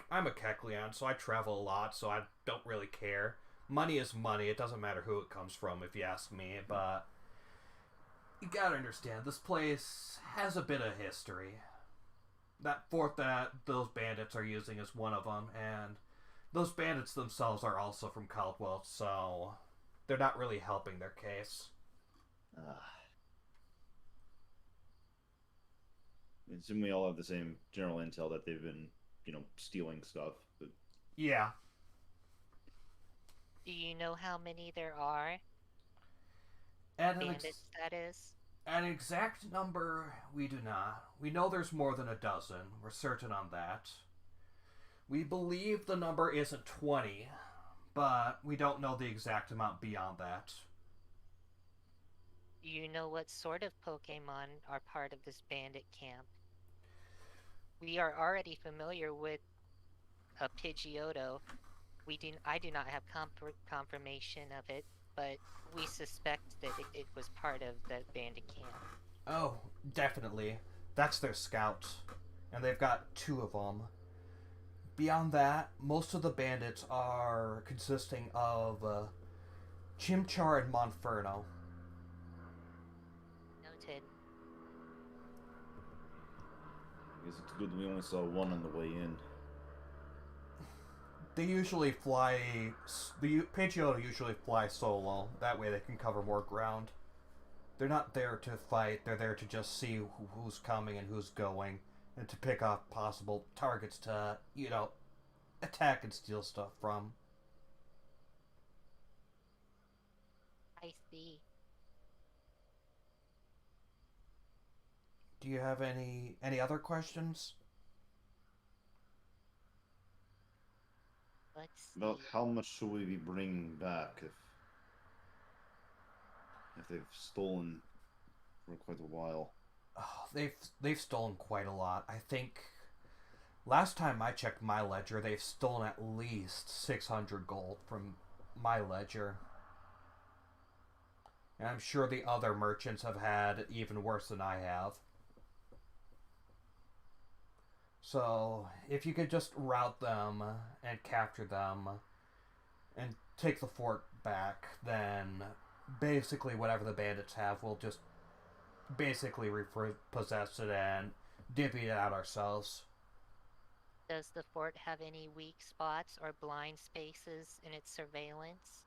I'm a Kekleon, so I travel a lot, so I don't really care. Money is money. It doesn't matter who it comes from, if you ask me, but you gotta understand, this place has a bit of history. That fort that those bandits are using is one of them, and those bandits themselves are also from Caldwell, so they're not really helping their case. I assume we all have the same general intel that they've been, stealing stuff. But Yeah. Do you know how many there are? Bandits, that is. An exact number, we do not. We know there's more than a dozen. We're certain on that. We believe the number isn't 20, but we don't know the exact amount beyond that. Do you know what sort of Pokémon are part of this bandit camp? We are already familiar with a Pidgeotto. I do not have confirmation of it, but we suspect that it was part of the bandit camp. Oh, definitely. That's their scout. And they've got 2 of them. Beyond that, most of the bandits are consisting of Chimchar and Monferno. Noted. I guess it's good we only saw one on the way in. They usually fly... The Pidgeotto usually fly solo. That way they can cover more ground. They're not there to fight. They're there to just see who's coming and who's going. And to pick off possible targets to, attack and steal stuff from. I see. Do you have any other questions? Let's see. About how much should we be bringing back if they've stolen for quite a while? Oh, they've stolen quite a lot. I think last time I checked my ledger, they've stolen at least 600 gold from my ledger. And I'm sure the other merchants have had it even worse than I have. So, if you could just rout them and capture them and take the fort back, then basically whatever the bandits have, we'll just basically repossess it and divvy it out ourselves. Does the fort have any weak spots or blind spaces in its surveillance?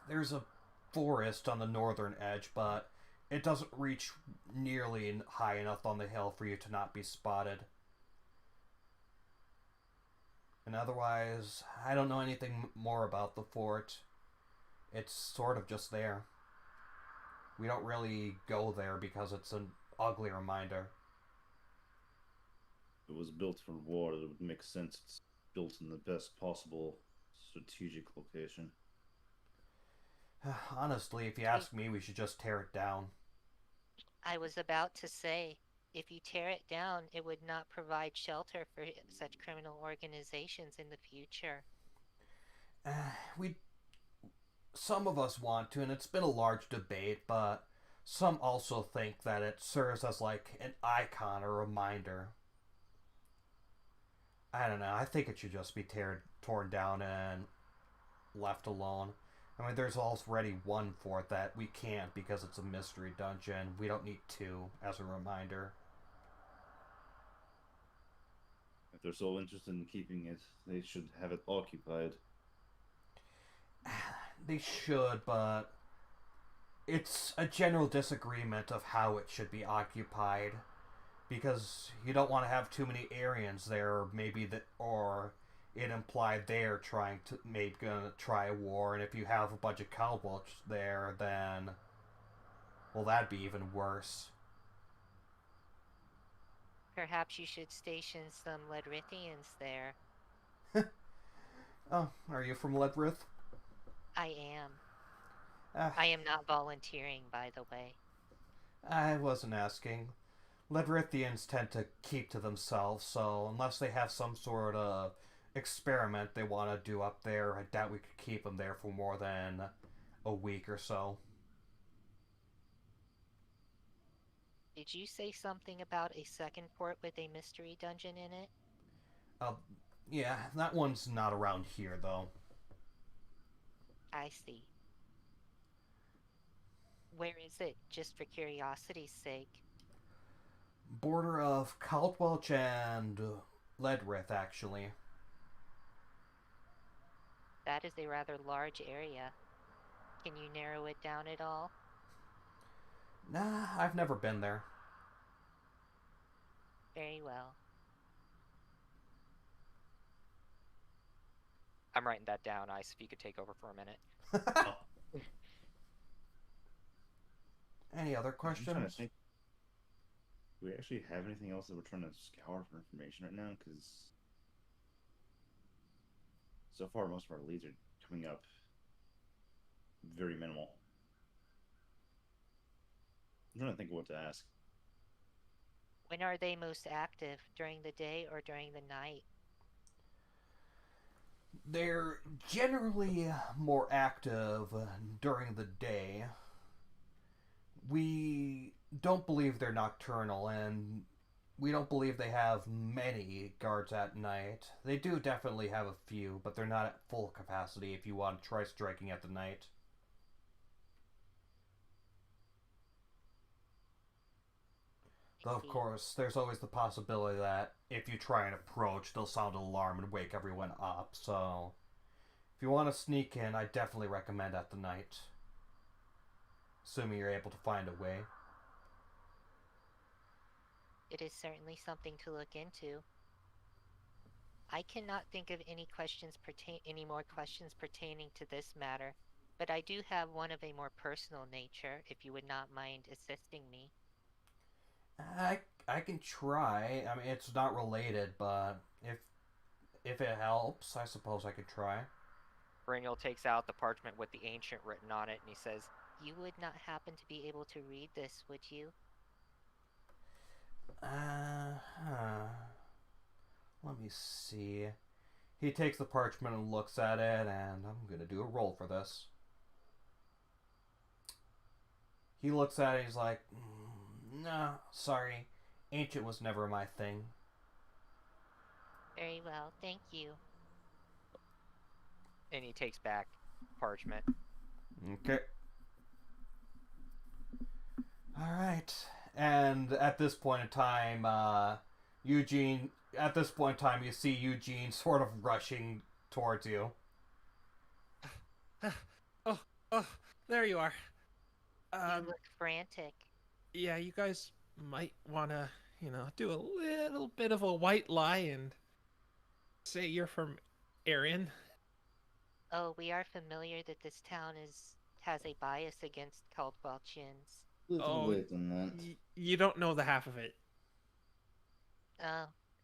There's a forest on the northern edge, but it doesn't reach nearly high enough on the hill for you to not be spotted. And otherwise, I don't know anything more about the fort. It's sort of just there. We don't really go there because it's an ugly reminder. If it was built for war, it would make sense. It's built in the best possible strategic location. Honestly, if you ask me, we should just tear it down. I was about to say, if you tear it down, it would not provide shelter for such criminal organizations in the future. We Some of us want to, and it's been a large debate, but some also think that it serves as like an icon or reminder. I don't know. I think it should just be torn down and left alone. I mean, there's already one fort that we can't because it's a mystery dungeon. We don't need two as a reminder. If they're so interested in keeping it, they should have it occupied. They should, but it's a general disagreement of how it should be occupied, because you don't want to have too many Aryans there, or it implied they're gonna try a war, and if you have a bunch of Cowbelch there, then, well, that'd be even worse. Perhaps you should station some Ledrithians there. Oh, are you from Ledrith? I am. Uh, I am not volunteering, by the way. I wasn't asking. Ledrithians tend to keep to themselves, so unless they have some sort of experiment they want to do up there, I doubt we could keep them there for more than a week or so. Did you say something about a second fort with a mystery dungeon in it? Yeah, that one's not around here, though. I see. Where is it, just for curiosity's sake? Border of Caldwelch and Ledrith, actually. That is a rather large area. Can you narrow it down at all? Nah, I've never been there. Very well. I'm writing that down, Ice, if you could take over for a minute. Any other I'm trying to questions? think. Do we actually have anything else that we're trying to scour for information right now? Because so far, most of our leads are coming up very minimal. I'm trying to think of what to ask. When are they most active? During the day or during the night? They're generally more active during the day. We don't believe they're nocturnal, and we don't believe they have many guards at night. They do definitely have a few, but they're not at full capacity if you want to try striking at the night. Though, of course, there's always the possibility that if you try and approach, they'll sound an alarm and wake everyone up, so if you want to sneak in, I definitely recommend at the night. Assuming you're able to find a way. It is certainly something to look into. I cannot think of any more questions pertaining to this matter, but I do have one of a more personal nature, if you would not mind assisting me. I can try. I mean, it's not related, but if it helps, I suppose I could try. Briniel takes out the parchment with the ancient written on it, and he says, You would not happen to be able to read this, would you? Let me see. He takes the parchment and looks at it, and I'm gonna do a roll for this. He looks at it, he's like, no, sorry. Ancient was never my thing. Very well, thank you. and he takes back parchment. Okay. Alright. And at this point in time, Eugene, you see Eugene sort of rushing towards you. Oh, there you are. You look frantic. Yeah, you guys might want to, do a little bit of a white lie and say you're from Arian. Oh, we are familiar that this town has a bias against Caldwelchians. Little Oh, late on that. you don't know the half of it.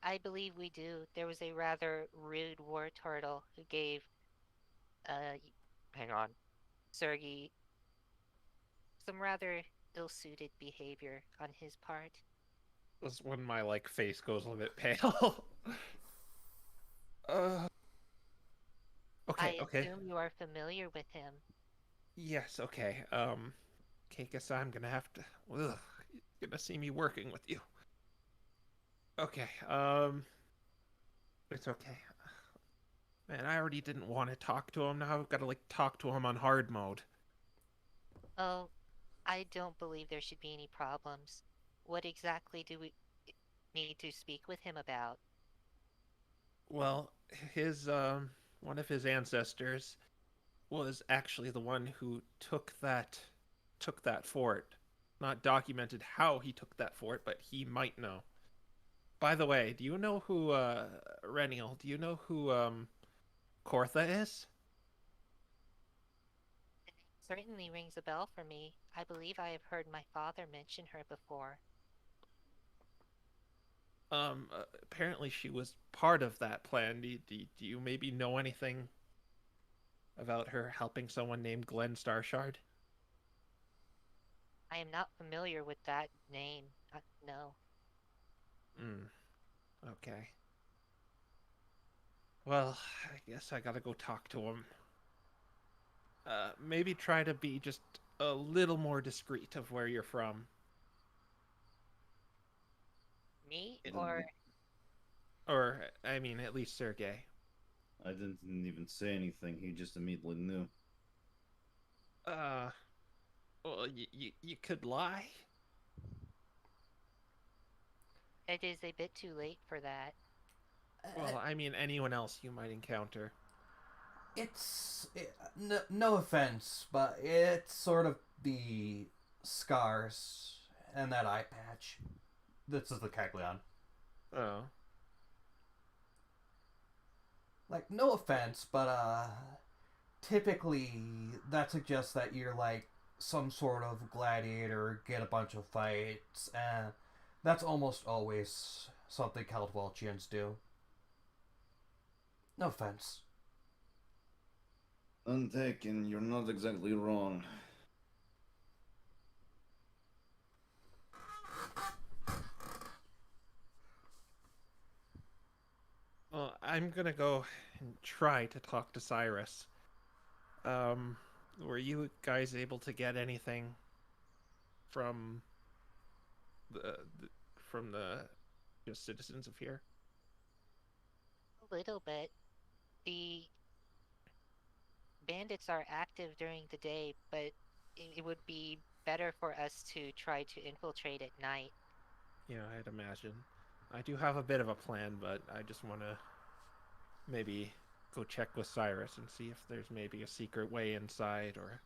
I believe we do. There was a rather rude war turtle who gave, hang on, Sergei some rather ill-suited behavior on his part. That's when my like face goes a little bit pale. uh, okay, I okay. assume you are familiar with him. Yes, okay. Okay, guess I'm gonna have to. Ugh, you're gonna see me working with you. Okay. It's okay. Man, I already didn't want to talk to him. Now I've got to like talk to him on hard mode. Oh, I don't believe there should be any problems. What exactly do we need to speak with him about? Well, his one of his ancestors was actually the one who took that fort. Not documented how he took that fort, but he might know. By the way, do you know who Reniel, do you know who Kortha is? It certainly rings a bell for me. I believe I have heard my father mention her before. Apparently she was part of that plan. Do you maybe know anything about her helping someone named Glenn Starshard? I am not familiar with that name. No. Okay. Well, I guess I gotta go talk to him. Maybe try to be just a little more discreet of where you're from. Me It- or I mean, at least Sergey. I didn't even say anything. He just immediately knew. Well, you could lie. it is a bit too late for that. Well, I mean, anyone else you might encounter. No offense, but it's sort of the scars and that eye patch. This is the Caglion. Oh. Like, no offense, but typically that suggests that you're like some sort of gladiator, get a bunch of fights, and that's almost always something Caldwelchians do. No offense. Untaken, you're not exactly wrong. Well, I'm gonna go and try to talk to Cyrus. Were you guys able to get anything from the from the just citizens of here? A little bit. The bandits are active during the day, but it would be better for us to try to infiltrate at night. Yeah, I'd imagine. I do have a bit of a plan, but I just want to maybe go check with Cyrus and see if there's maybe a secret way inside or...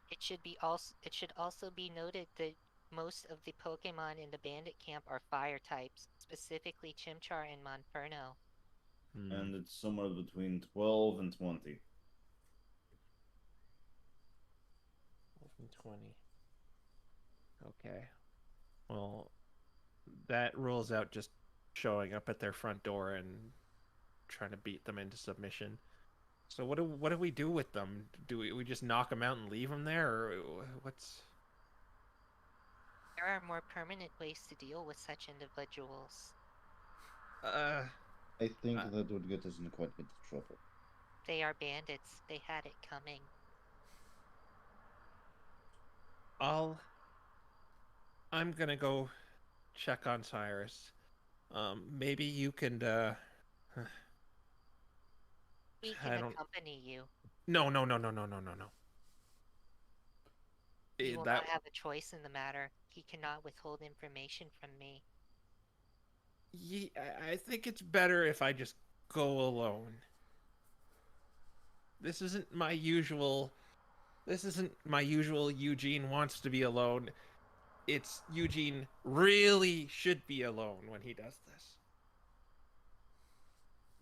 It should also be noted that most of the Pokemon in the bandit camp are fire types, specifically Chimchar and Monferno. And it's somewhere between 12 and 20. 20. Okay. Well, that rules out just showing up at their front door and trying to beat them into submission. So what do we do with them? Do we just knock them out and leave them there, or what's? There are more permanent ways to deal with such individuals. I think that would get us in quite a bit of trouble. They are bandits. They had it coming. I'm gonna go check on Cyrus. Maybe you can We I can don't... accompany you. No. You will That... not have a choice in the matter. He cannot withhold information from me. Yeah, I think it's better if I just go alone. This isn't my usual Eugene wants to be alone. It's Eugene really should be alone when he does this.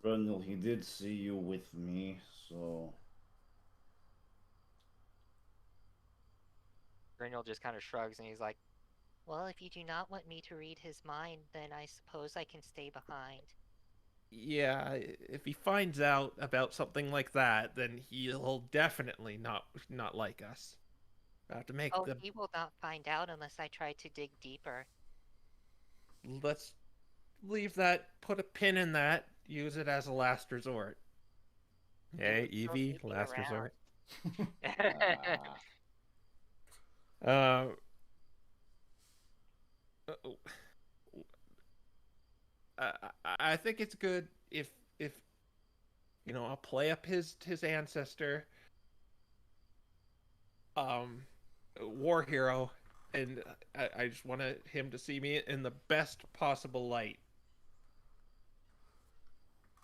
Brundle, he did see you with me, so... Grinnell just kind of shrugs and he's like, Well, if you do not want me to read his mind, then I suppose I can stay behind. Yeah, if he finds out about something like that, then he'll definitely not like us. I have to make Oh, the he will not find out unless I try to dig deeper. let's leave that, put a pin in that, use it as a last resort. Hey, Still Evie, keep me last around. resort. Ah, Uh, I think it's good if I'll play up his ancestor, um, war hero, and I just want him to see me in the best possible light.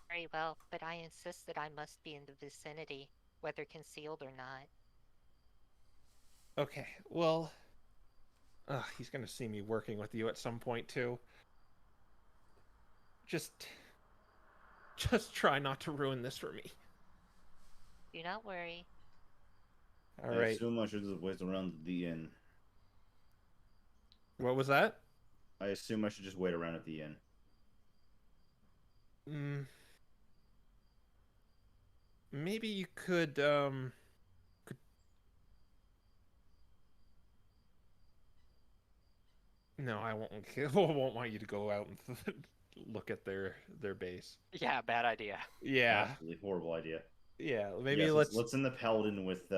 Very well, but I insist that I must be in the vicinity, whether concealed or not. Okay, well, he's gonna see me working with you at some point too. Just try not to ruin this for me. Do not worry. All I right. assume I should just wait around at the inn. What was that? I assume I should just wait around at the inn. Maybe you could No, I won't. I won't want you to go out and look at their base. yeah, bad idea. Yeah, Absolutely horrible idea. yeah. Maybe Yes, let's. let's send the paladin with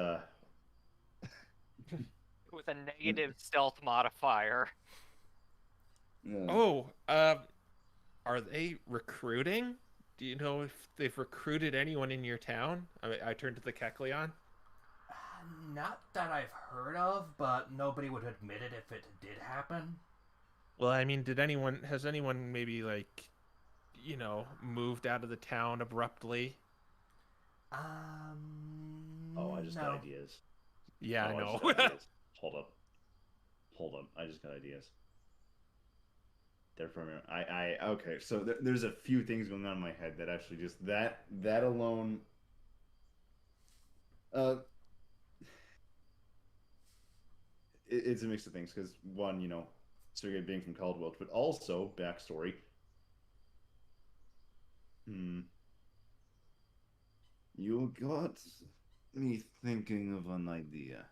With a negative stealth modifier. Yeah. Oh, are they recruiting? Do you know if they've recruited anyone in your town? I turned to the Kekleon. Not that I've heard of, but nobody would admit it if it did happen. Well, I mean, has anyone maybe like, moved out of the town abruptly? Oh, I just no. got ideas. Yeah, Oh, I I just know. got ideas. Hold up. I just got ideas. They're from okay. So there's a few things going on in my head that actually just that alone. It's a mix of things because one, Sergey being from Caldwell, but also backstory. You got me thinking of an idea.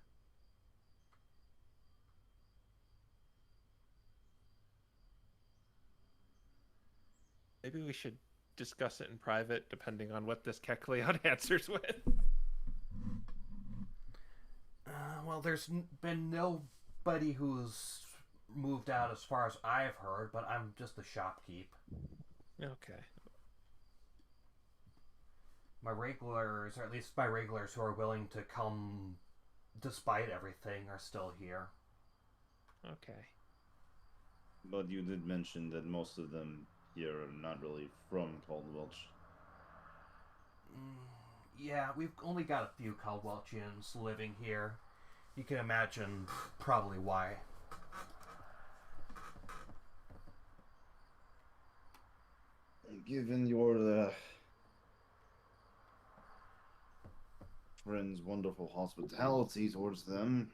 Maybe we should discuss it in private, depending on what this Kekleon answers with. Well, there's been nobody who's moved out as far as I've heard, but I'm just the shopkeep. Okay. My regulars, or at least my regulars who are willing to come despite everything, are still here. Okay. But you did mention that most of them here are not really from Caldwell. Yeah, we've only got a few Caldwelchians living here. You can imagine probably why. Given your friend's wonderful hospitality towards them,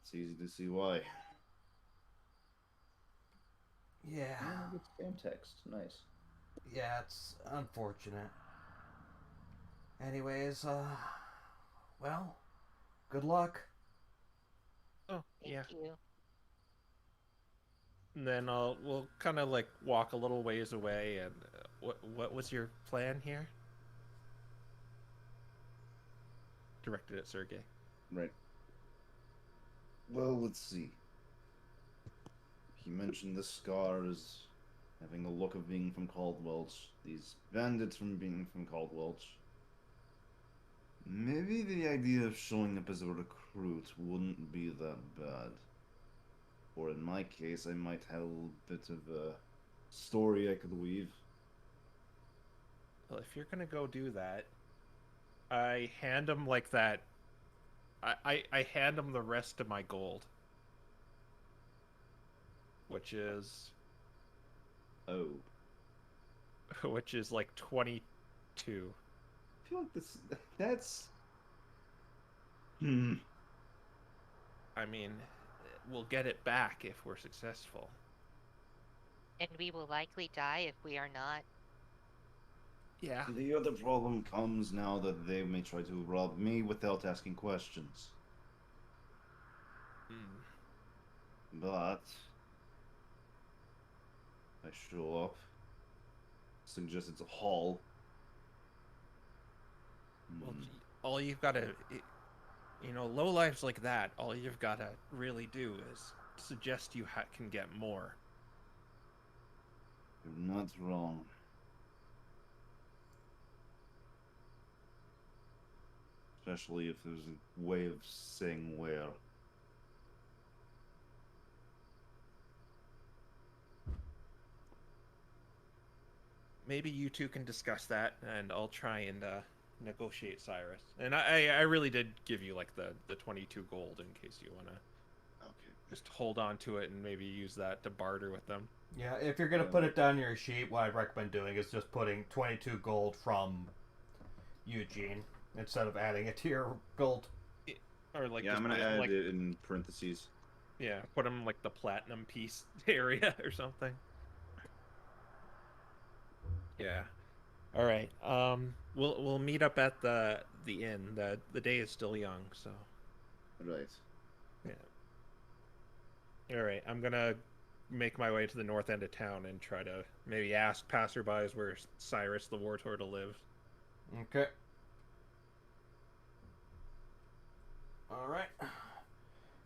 it's easy to see why. Yeah. Good spam text. Nice. Yeah, it's unfortunate. Anyways, well, good luck. Oh, yeah. Thank you. And then we'll kind of like walk a little ways away. And what was your plan here? Directed at Sergey. Right. Well, let's see. He mentioned the scars having the look of being from Caldwell. These bandits from being from Caldwell. Maybe the idea of showing up as a recruit wouldn't be that bad. Or in my case, I might have a little bit of a story I could weave. Well, if you're gonna go do that, I hand him like that. I hand him the rest of my gold, which is Oh. which is like 20 too. I feel like that's. I mean, we'll get it back if we're successful. And we will likely die if we are not. Yeah. The other problem comes now that they may try to rob me without asking questions. But I show up, suggest it's a haul. Well, all you've got to, low lives like that, all you've got to really do is suggest you can get more. You're not wrong. Especially if there's a way of saying where. Maybe you two can discuss that, and I'll try and negotiate Cyrus. And I really did give you like the 22 gold in case you want to just hold on to it and maybe use that to barter with them. Yeah, if you're going to put it down your sheet, what I'd recommend doing is just putting 22 gold from Eugene instead of adding it to your gold. Or like, Yeah, I'm going to add it in parentheses. Yeah, put them like the platinum piece area or something. Yeah. All right. We'll meet up at the inn. The day is still young, so. Right. Yeah. All right. I'm gonna make my way to the north end of town and try to maybe ask passerbys where Cyrus the War Turtle lives. Okay. All right.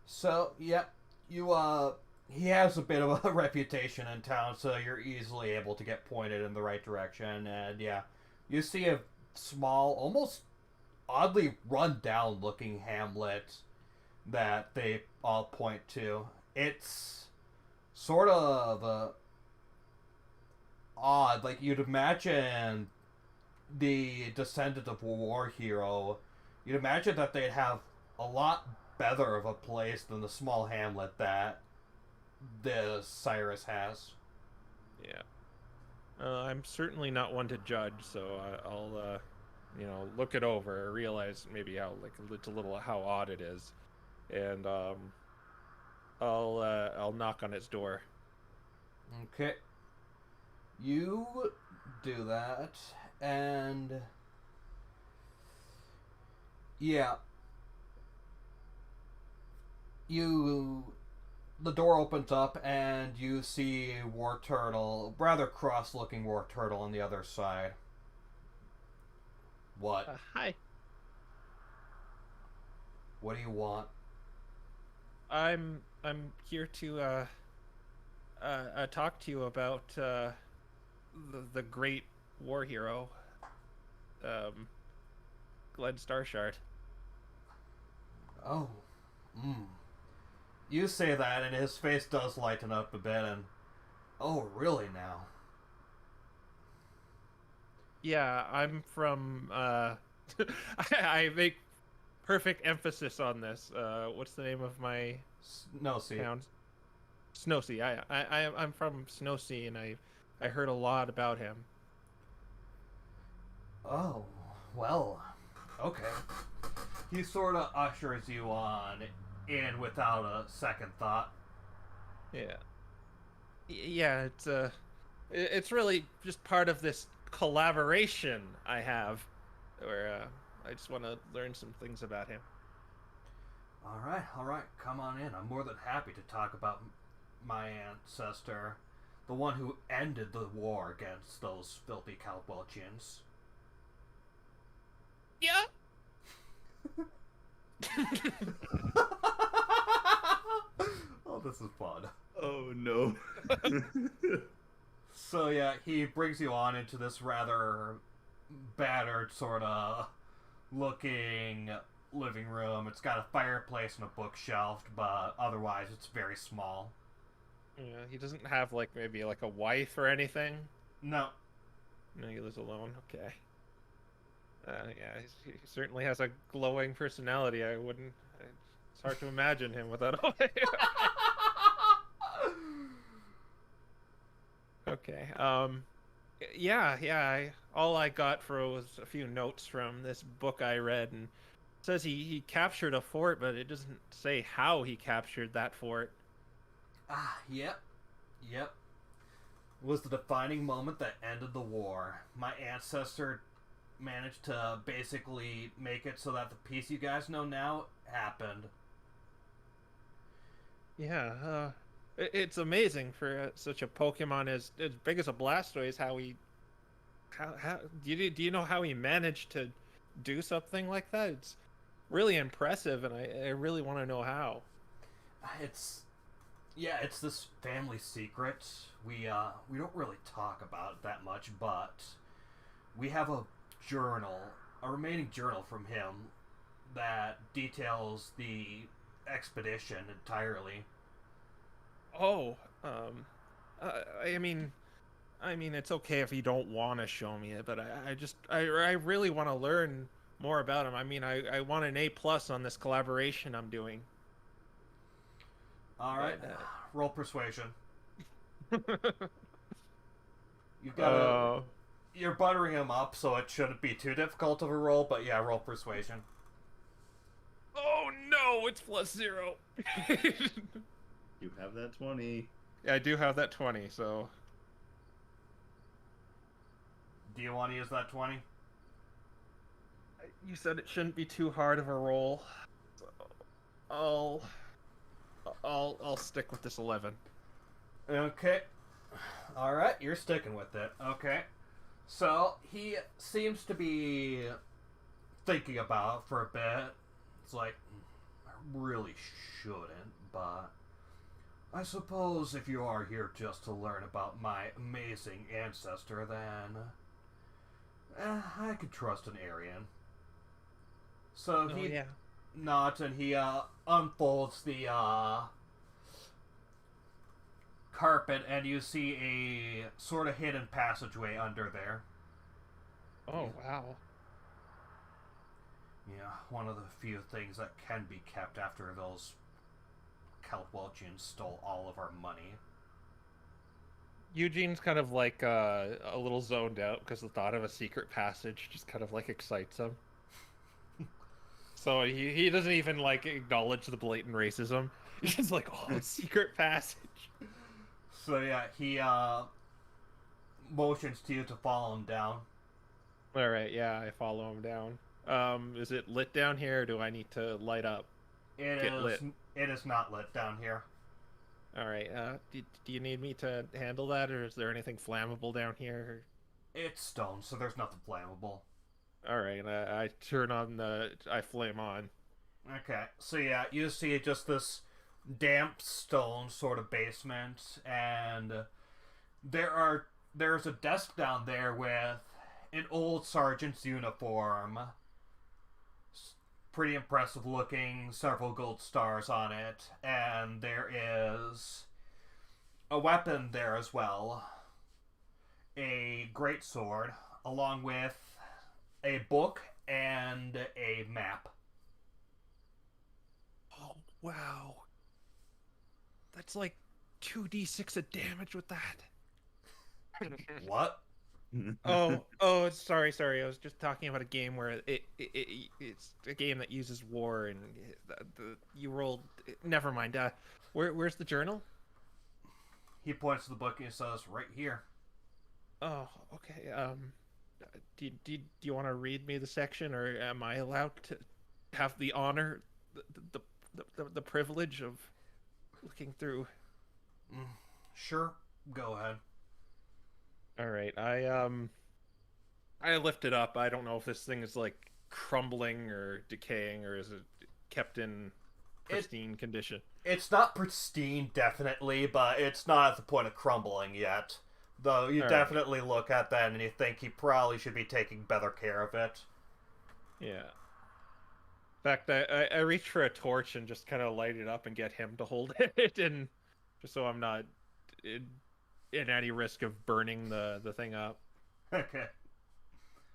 So, yep, he has a bit of a reputation in town, so you're easily able to get pointed in the right direction. And yeah, you see a small, almost oddly run-down looking hamlet that they all point to. It's sort of odd. Like, you'd imagine the descendant of a war hero, you'd imagine that they'd have a lot better of a place than the small hamlet that the Cyrus has. Yeah. I'm certainly not one to judge, so I'll look it over, realize maybe how it's a little how odd it is, and I'll knock on its door. Okay. You do that, and yeah, the door opens up and you see War Turtle, rather cross-looking War Turtle on the other side. What? Hi. What do you want? I'm here to talk to you about the great war hero, Glenn Starshard. Oh. You say that, and his face does lighten up a bit, and... Oh, really now? Yeah, I'm from, I make perfect emphasis on this. What's the name of my Snowsea. town? Snowsea. I'm from Snowsea, and I heard a lot about him. Oh, well, okay. He sort of ushers you on in without a second thought. Yeah. Yeah, it's really just part of this collaboration I have, where I just want to learn some things about him. All right, come on in. I'm more than happy to talk about my ancestor, the one who ended the war against those filthy Cowbelchians. Yeah. Oh, this is fun. Oh, no. So, yeah, he brings you on into this rather battered sort of looking living room. It's got a fireplace and a bookshelf, but otherwise it's very small. Yeah, he doesn't have, maybe a wife or anything? No. No, he lives alone? Okay. Yeah, he certainly has a glowing personality. It's hard to imagine him without a wife. Okay. Yeah, all I got was a few notes from this book I read, and it says he captured a fort, but it doesn't say how he captured that fort. Yep. Yep. Was the defining moment that ended the war. My ancestor managed to basically make it so that the peace you guys know now happened. Yeah, it's amazing for such a Pokemon as big as a Blastoise. How do you know how he managed to do something like that? It's really impressive, and I really want to know how. It's it's this family secret. We don't really talk about it that much, but we have a remaining journal from him that details the expedition entirely. Oh, I mean, it's okay if you don't want to show me it, but I really want to learn more about him. I mean, I want an A+ on this collaboration I'm doing. All right, But, roll persuasion. You've got to. You're buttering him up, so it shouldn't be too difficult of a roll. But yeah, roll persuasion. Oh no, it's +0. You have that 20. Yeah, I do have that 20, so. Do you want to use that 20? You said it shouldn't be too hard of a roll. So I'll stick with this 11. Okay. All right, you're sticking with it. Okay. So he seems to be thinking about it for a bit. It's like, I really shouldn't, but I suppose if you are here just to learn about my amazing ancestor, then I could trust an Aryan. So he nods and he unfolds the carpet, and you see a sort of hidden passageway under there. Oh, wow. Yeah, one of the few things that can be kept after those Kelpwelchians stole all of our money. Eugene's kind of like a little zoned out because the thought of a secret passage just kind of like excites him. So he doesn't even like acknowledge the blatant racism. He's just like, oh, secret passage. So yeah, he motions to you to follow him down. All right, yeah, I follow him down. Is it lit down here, or do I need to light up? It is not lit down here. All right. Do you need me to handle that, or is there anything flammable down here? It's stone, so there's nothing flammable. All right. I flame on. Okay, so yeah, you see just this damp stone sort of basement, and there's a desk down there with an old sergeant's uniform. Pretty impressive looking, several gold stars on it, and there is a weapon there as well. A greatsword, along with a book and a map. Oh, wow. That's like 2d6 of damage with that. What? Sorry. I was just talking about a game where it's a game that uses war, and you rolled. Never mind. Where's the journal? He points to the book and he says, "Right here." Oh, okay. Do you want to read me the section, or am I allowed to have the honor, the privilege of looking through? Sure, go ahead. All right, I lift it up. I don't know if this thing is like crumbling or decaying, or is it kept in pristine condition? It's not pristine, definitely, but it's not at the point of crumbling yet. Though you definitely look at that and you think he probably should be taking better care of it. Yeah. In fact, I reach for a torch and just kind of light it up and get him to hold it, and just so I'm not in any risk of burning the thing up. Okay.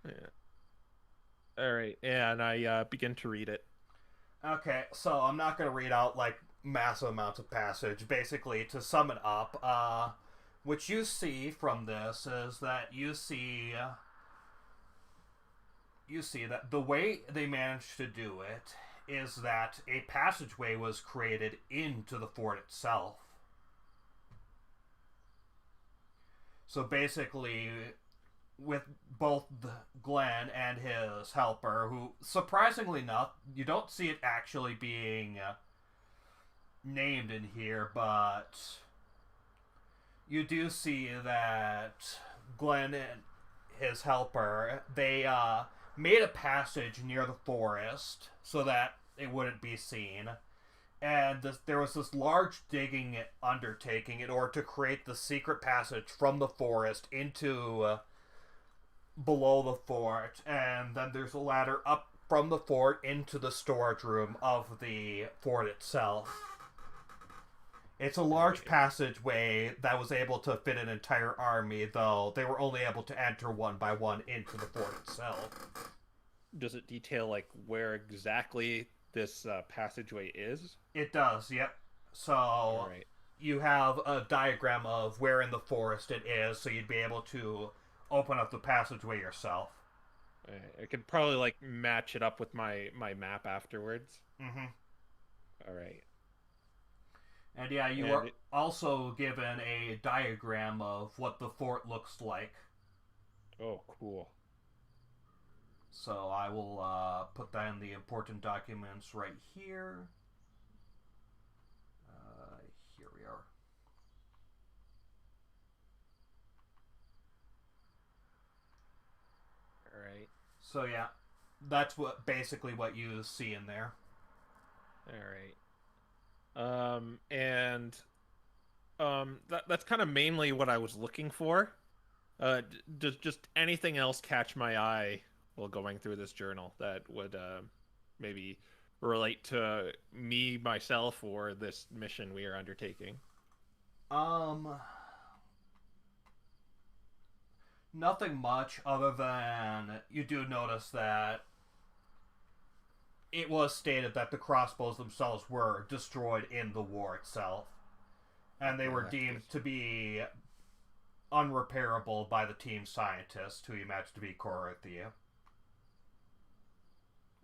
Yeah. All right, and I begin to read it. Okay, so I'm not going to read out, like, massive amounts of passage. Basically, to sum it up, what you see from this is that you see that the way they managed to do it is that a passageway was created into the fort itself. So basically, with both Glenn and his helper, who, surprisingly enough, you don't see it actually being named in here, but you do see that Glenn and his helper, they made a passage near the forest so that it wouldn't be seen. And there was this large digging undertaking in order to create the secret passage from the forest into below the fort. And then there's a ladder up from the fort into the storage room of the fort itself. It's a large passageway that was able to fit an entire army, though they were only able to enter one by one into the fort itself. Does it detail, like, where exactly this passageway is? It does, yep. So Right. you have a diagram of where in the forest it is, so you'd be able to open up the passageway yourself. I could probably, like, match it up with my map afterwards. Mm-hmm. All right. And yeah, you And are also given a diagram of what the fort looks like. Oh, cool. So I will put that in the important documents right here. Here we are. All right. So yeah, that's basically what you see in there. All right. That's kind of mainly what I was looking for. Does just anything else catch my eye while going through this journal that would maybe relate to me, myself, or this mission we are undertaking? Nothing much other than you do notice that it was stated that the crossbows themselves were destroyed in the war itself. And they were deemed to be unrepairable by the team scientist, who you imagine to be Corinthia.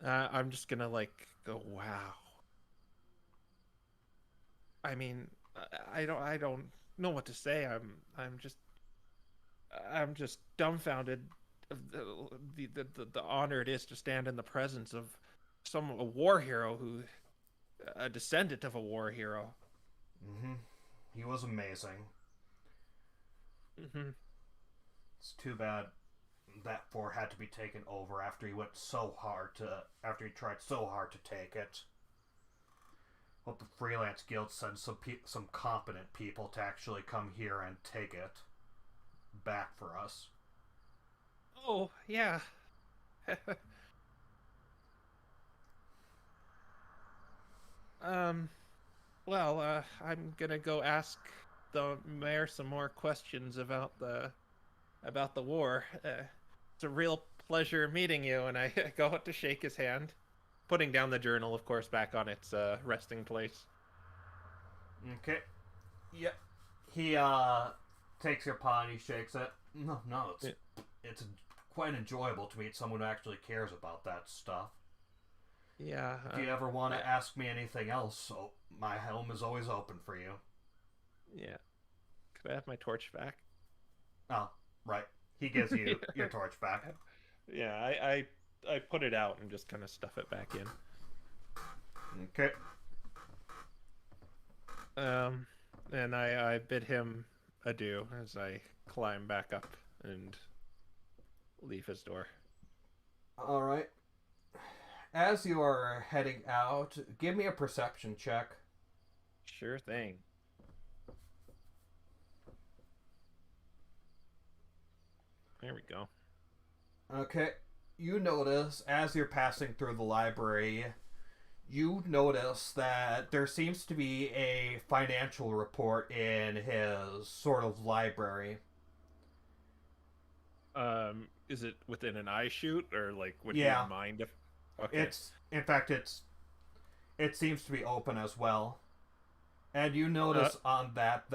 I'm just gonna, like, go, wow. I mean, I don't know what to say. I'm just dumbfounded of the honor it is to stand in the presence of a war hero a descendant of a war hero. Mm-hmm. He was amazing. Mm-hmm. It's too bad that fort had to be taken over after he tried so hard to take it. Hope the Freelance Guild sends some competent people to actually come here and take it back for us. Oh, yeah. Well, I'm gonna go ask the mayor some more questions about the war. It's a real pleasure meeting you, and I go out to shake his hand, putting down the journal, of course, back on its resting place. Okay. Yep. He takes your paw and he shakes it. No, it's quite enjoyable to meet someone who actually cares about that stuff. Yeah. If you ever want to ask me anything else, my home is always open for you. Yeah. Could I have my torch back? Oh, right. He gives you your torch back. Yeah, I put it out and just kind of stuff it back in. Okay. And I bid him adieu as I climb back up and leave his door. All right. As you are heading out, give me a perception check. Sure thing. There we go. Okay. You notice, as you're passing through the library, you notice that there seems to be a financial report in his sort of library. Is it within an eye shoot, or like would Yeah. you mind if? Okay. It seems to be open as well. And you notice on that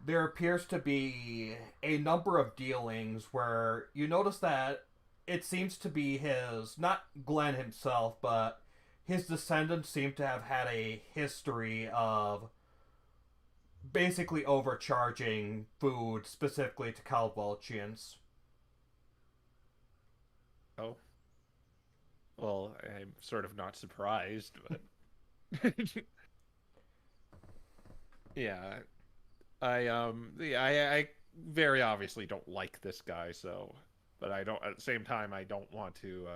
there appears to be a number of dealings where you notice that it seems to be his, not Glenn himself, but his descendants seem to have had a history of basically overcharging food specifically to Calvolchians. Oh. Well, I'm sort of not surprised, but yeah, I very obviously don't like this guy, so, but I don't, at the same time, I don't want to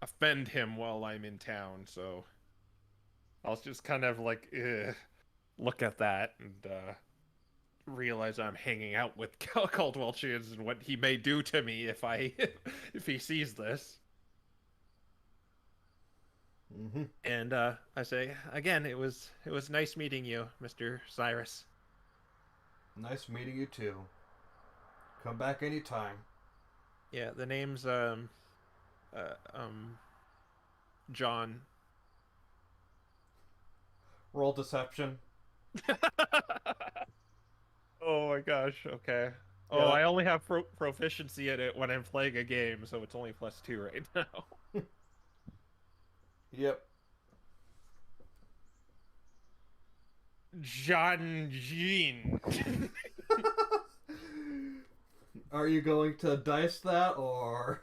offend him while I'm in town, so I'll just kind of like look at that and realize I'm hanging out with Caldwell-Chins and what he may do to me if I if he sees this. Mm-hmm. And I say again, it was nice meeting you, Mr. Cyrus. Nice meeting you too. Come back anytime. Yeah, the name's John. Roll deception. Oh my gosh, okay. Oh, Yeah. I only have proficiency in it when I'm playing a game, so it's only +2 right now. Yep. John Jean. Are you going to dice that, or...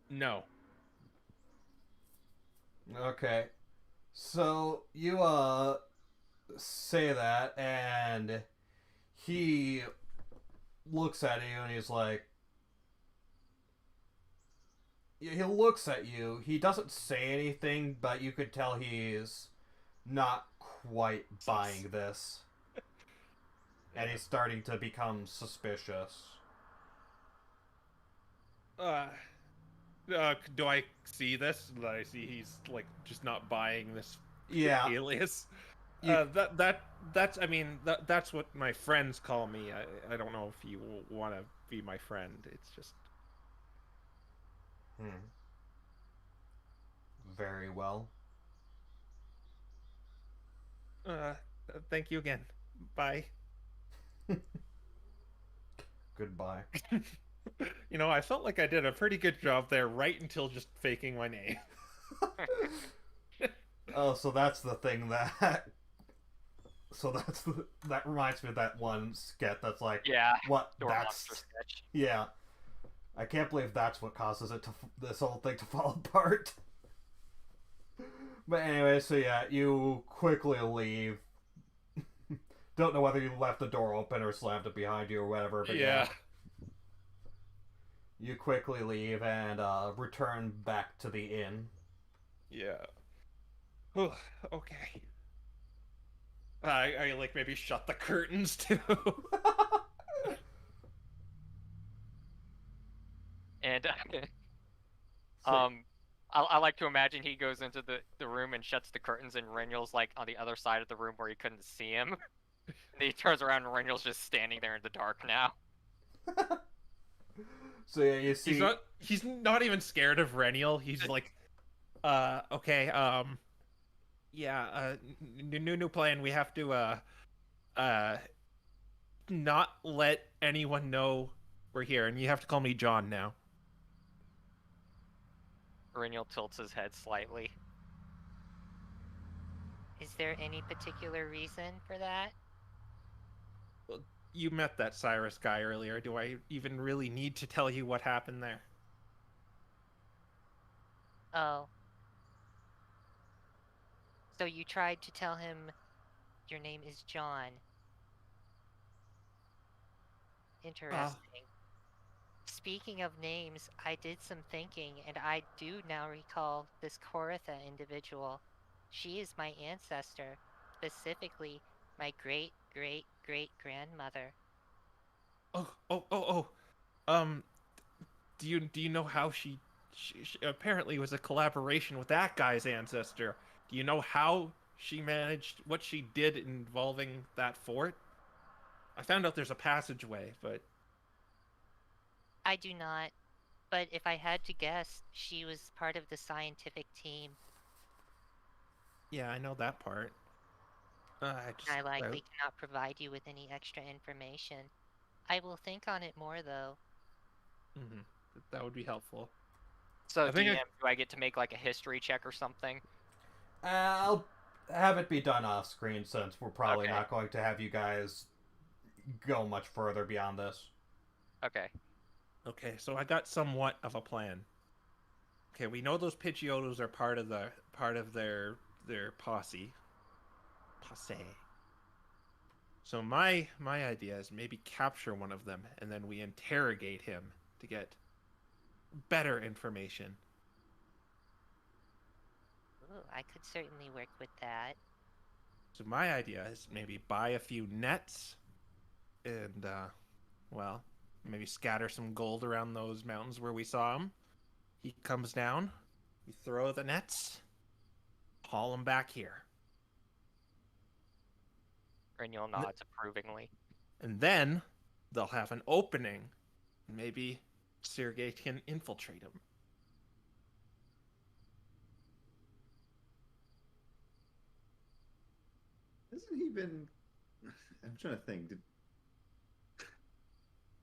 No. Okay. So, you, say that, and he looks at you, and he's like... He looks at you. He doesn't say anything, but you could tell he's not quite buying this. And he's starting to become suspicious. Do I see this? That I see he's like just not buying this Yeah. alias. You- That's I mean that's what my friends call me. I don't know if you want to be my friend. It's just Very well. thank you again. Bye. Goodbye. You know, I felt like I did a pretty good job there right until just faking my name. Oh, so that's the thing that... So that reminds me of that one sketch that's like... Yeah. What? Door That's... monster sketch. Yeah. I can't believe that's what causes it to... This whole thing to fall apart. But anyway, so yeah, you quickly leave. Don't know whether you left the door open or slammed it behind you or whatever, but yeah. You quickly leave and return back to the inn. Yeah. Oh, okay. I like maybe shut the curtains too. And I like to imagine he goes into the room and shuts the curtains, and Renyl's like on the other side of the room where he couldn't see him. And he turns around and Renyl's just standing there in the dark now. So yeah, you see... He's not even scared of Renyl. He's like, okay, yeah, new plan. We have to, not let anyone know we're here, and you have to call me John now. Renyl tilts his head slightly. Is there any particular reason for that? You met that Cyrus guy earlier. Do I even really need to tell you what happened there? Oh. So you tried to tell him your name is John. Interesting. Speaking of names, I did some thinking, and I do now recall this Koritha individual. She is my ancestor, specifically my great-great-great-grandmother. Do you know how she apparently was a collaboration with that guy's ancestor? Do you know how she managed, what she did involving that fort? I found out there's a passageway, but... I do not, but if I had to guess, she was part of the scientific team. Yeah, I know that part. I likely cannot provide you with any extra information. I will think on it more, though. Mhm. That would be helpful. So, I think DM, do I get to make like a history check or something? I'll have it be done off screen since we're probably Okay. not going to have you guys go much further beyond this. Okay. Okay, so I got somewhat of a plan. Okay, we know those Pidgeotos are part of their posse. So my idea is maybe capture one of them and then we interrogate him to get better information. Ooh, I could certainly work with that. So my idea is maybe buy a few nets and well, maybe scatter some gold around those mountains where we saw him. He comes down, we throw the nets, haul him back here. Grignol nods approvingly. And then they'll have an opening. Maybe Sergei can infiltrate him. Hasn't he been? I'm trying to think.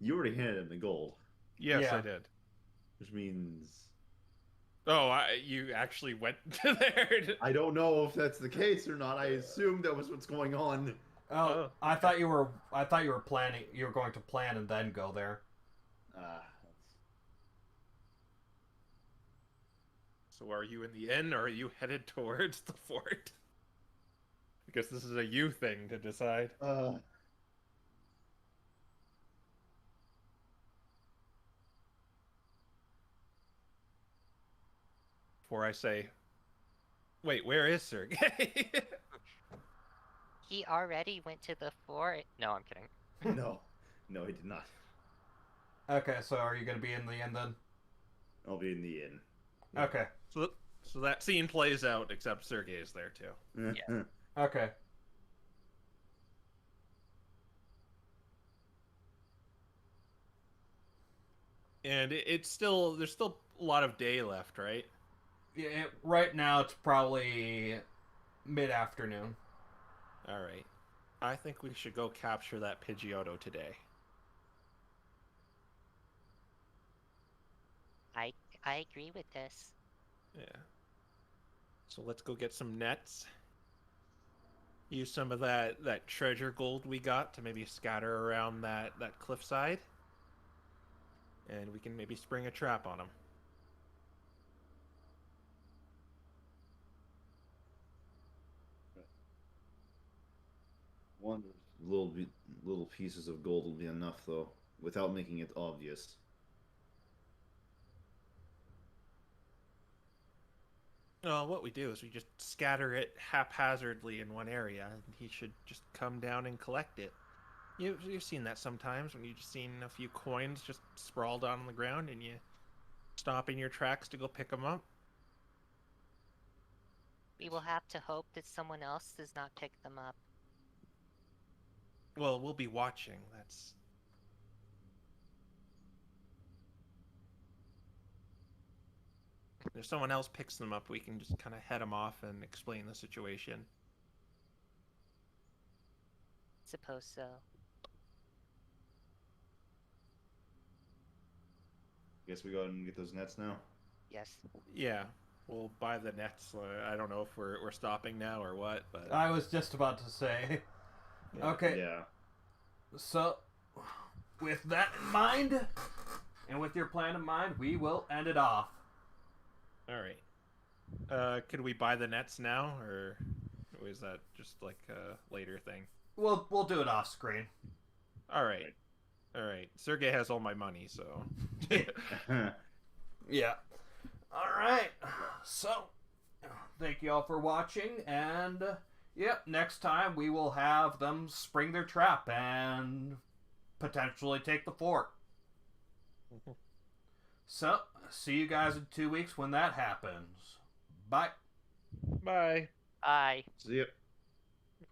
You already handed him the gold, Yes, Yeah. I did. which means Oh, you actually went to there? I don't know if that's the case or not. I assumed that was what's going on. Oh, Oh, I thought you were. I thought you were planning. You were going to plan and then go there. So are you in the inn or are you headed towards the fort? I guess this is a you thing to decide. Before I say, wait, where is Sergei? He already went to the fort. No, I'm kidding. No, he did not. Okay, so are you going to be in the end then? I'll be in the inn. Okay. So that scene plays out, except Sergei is there too. Yeah. Okay. And there's still a lot of day left, right? Yeah. Right now it's probably mid-afternoon. All right. I think we should go capture that Pidgeotto today. I agree with this. Yeah. So let's go get some nets. Use some of that treasure gold we got to maybe scatter around that cliffside. And we can maybe spring a trap on him. One little pieces of gold will be enough, though, without making it obvious. What we do is we just scatter it haphazardly in one area, and he should just come down and collect it. You've seen that sometimes when you've just seen a few coins just sprawled out on the ground, and you stop in your tracks to go pick them up. We will have to hope that someone else does not pick them up. Well, we'll be watching. That's... If someone else picks them up, we can just kind of head them off and explain the situation. Suppose so. Guess we go ahead and get those nets now. Yes. Yeah, we'll buy the nets. I don't know if we're stopping now or what, but... I was just about to say. Yeah. Okay. Yeah. So, with that in mind, and with your plan in mind, we will end it off. All right. Could we buy the nets now, or is that just like a later thing? We'll do it off screen. All right. Sergei has all my money, so... Yeah. All right. So, thank you all for watching, and yep, next time we will have them spring their trap and potentially take the fort. So, see you guys in 2 weeks when that happens. Bye. Bye. Bye. See ya.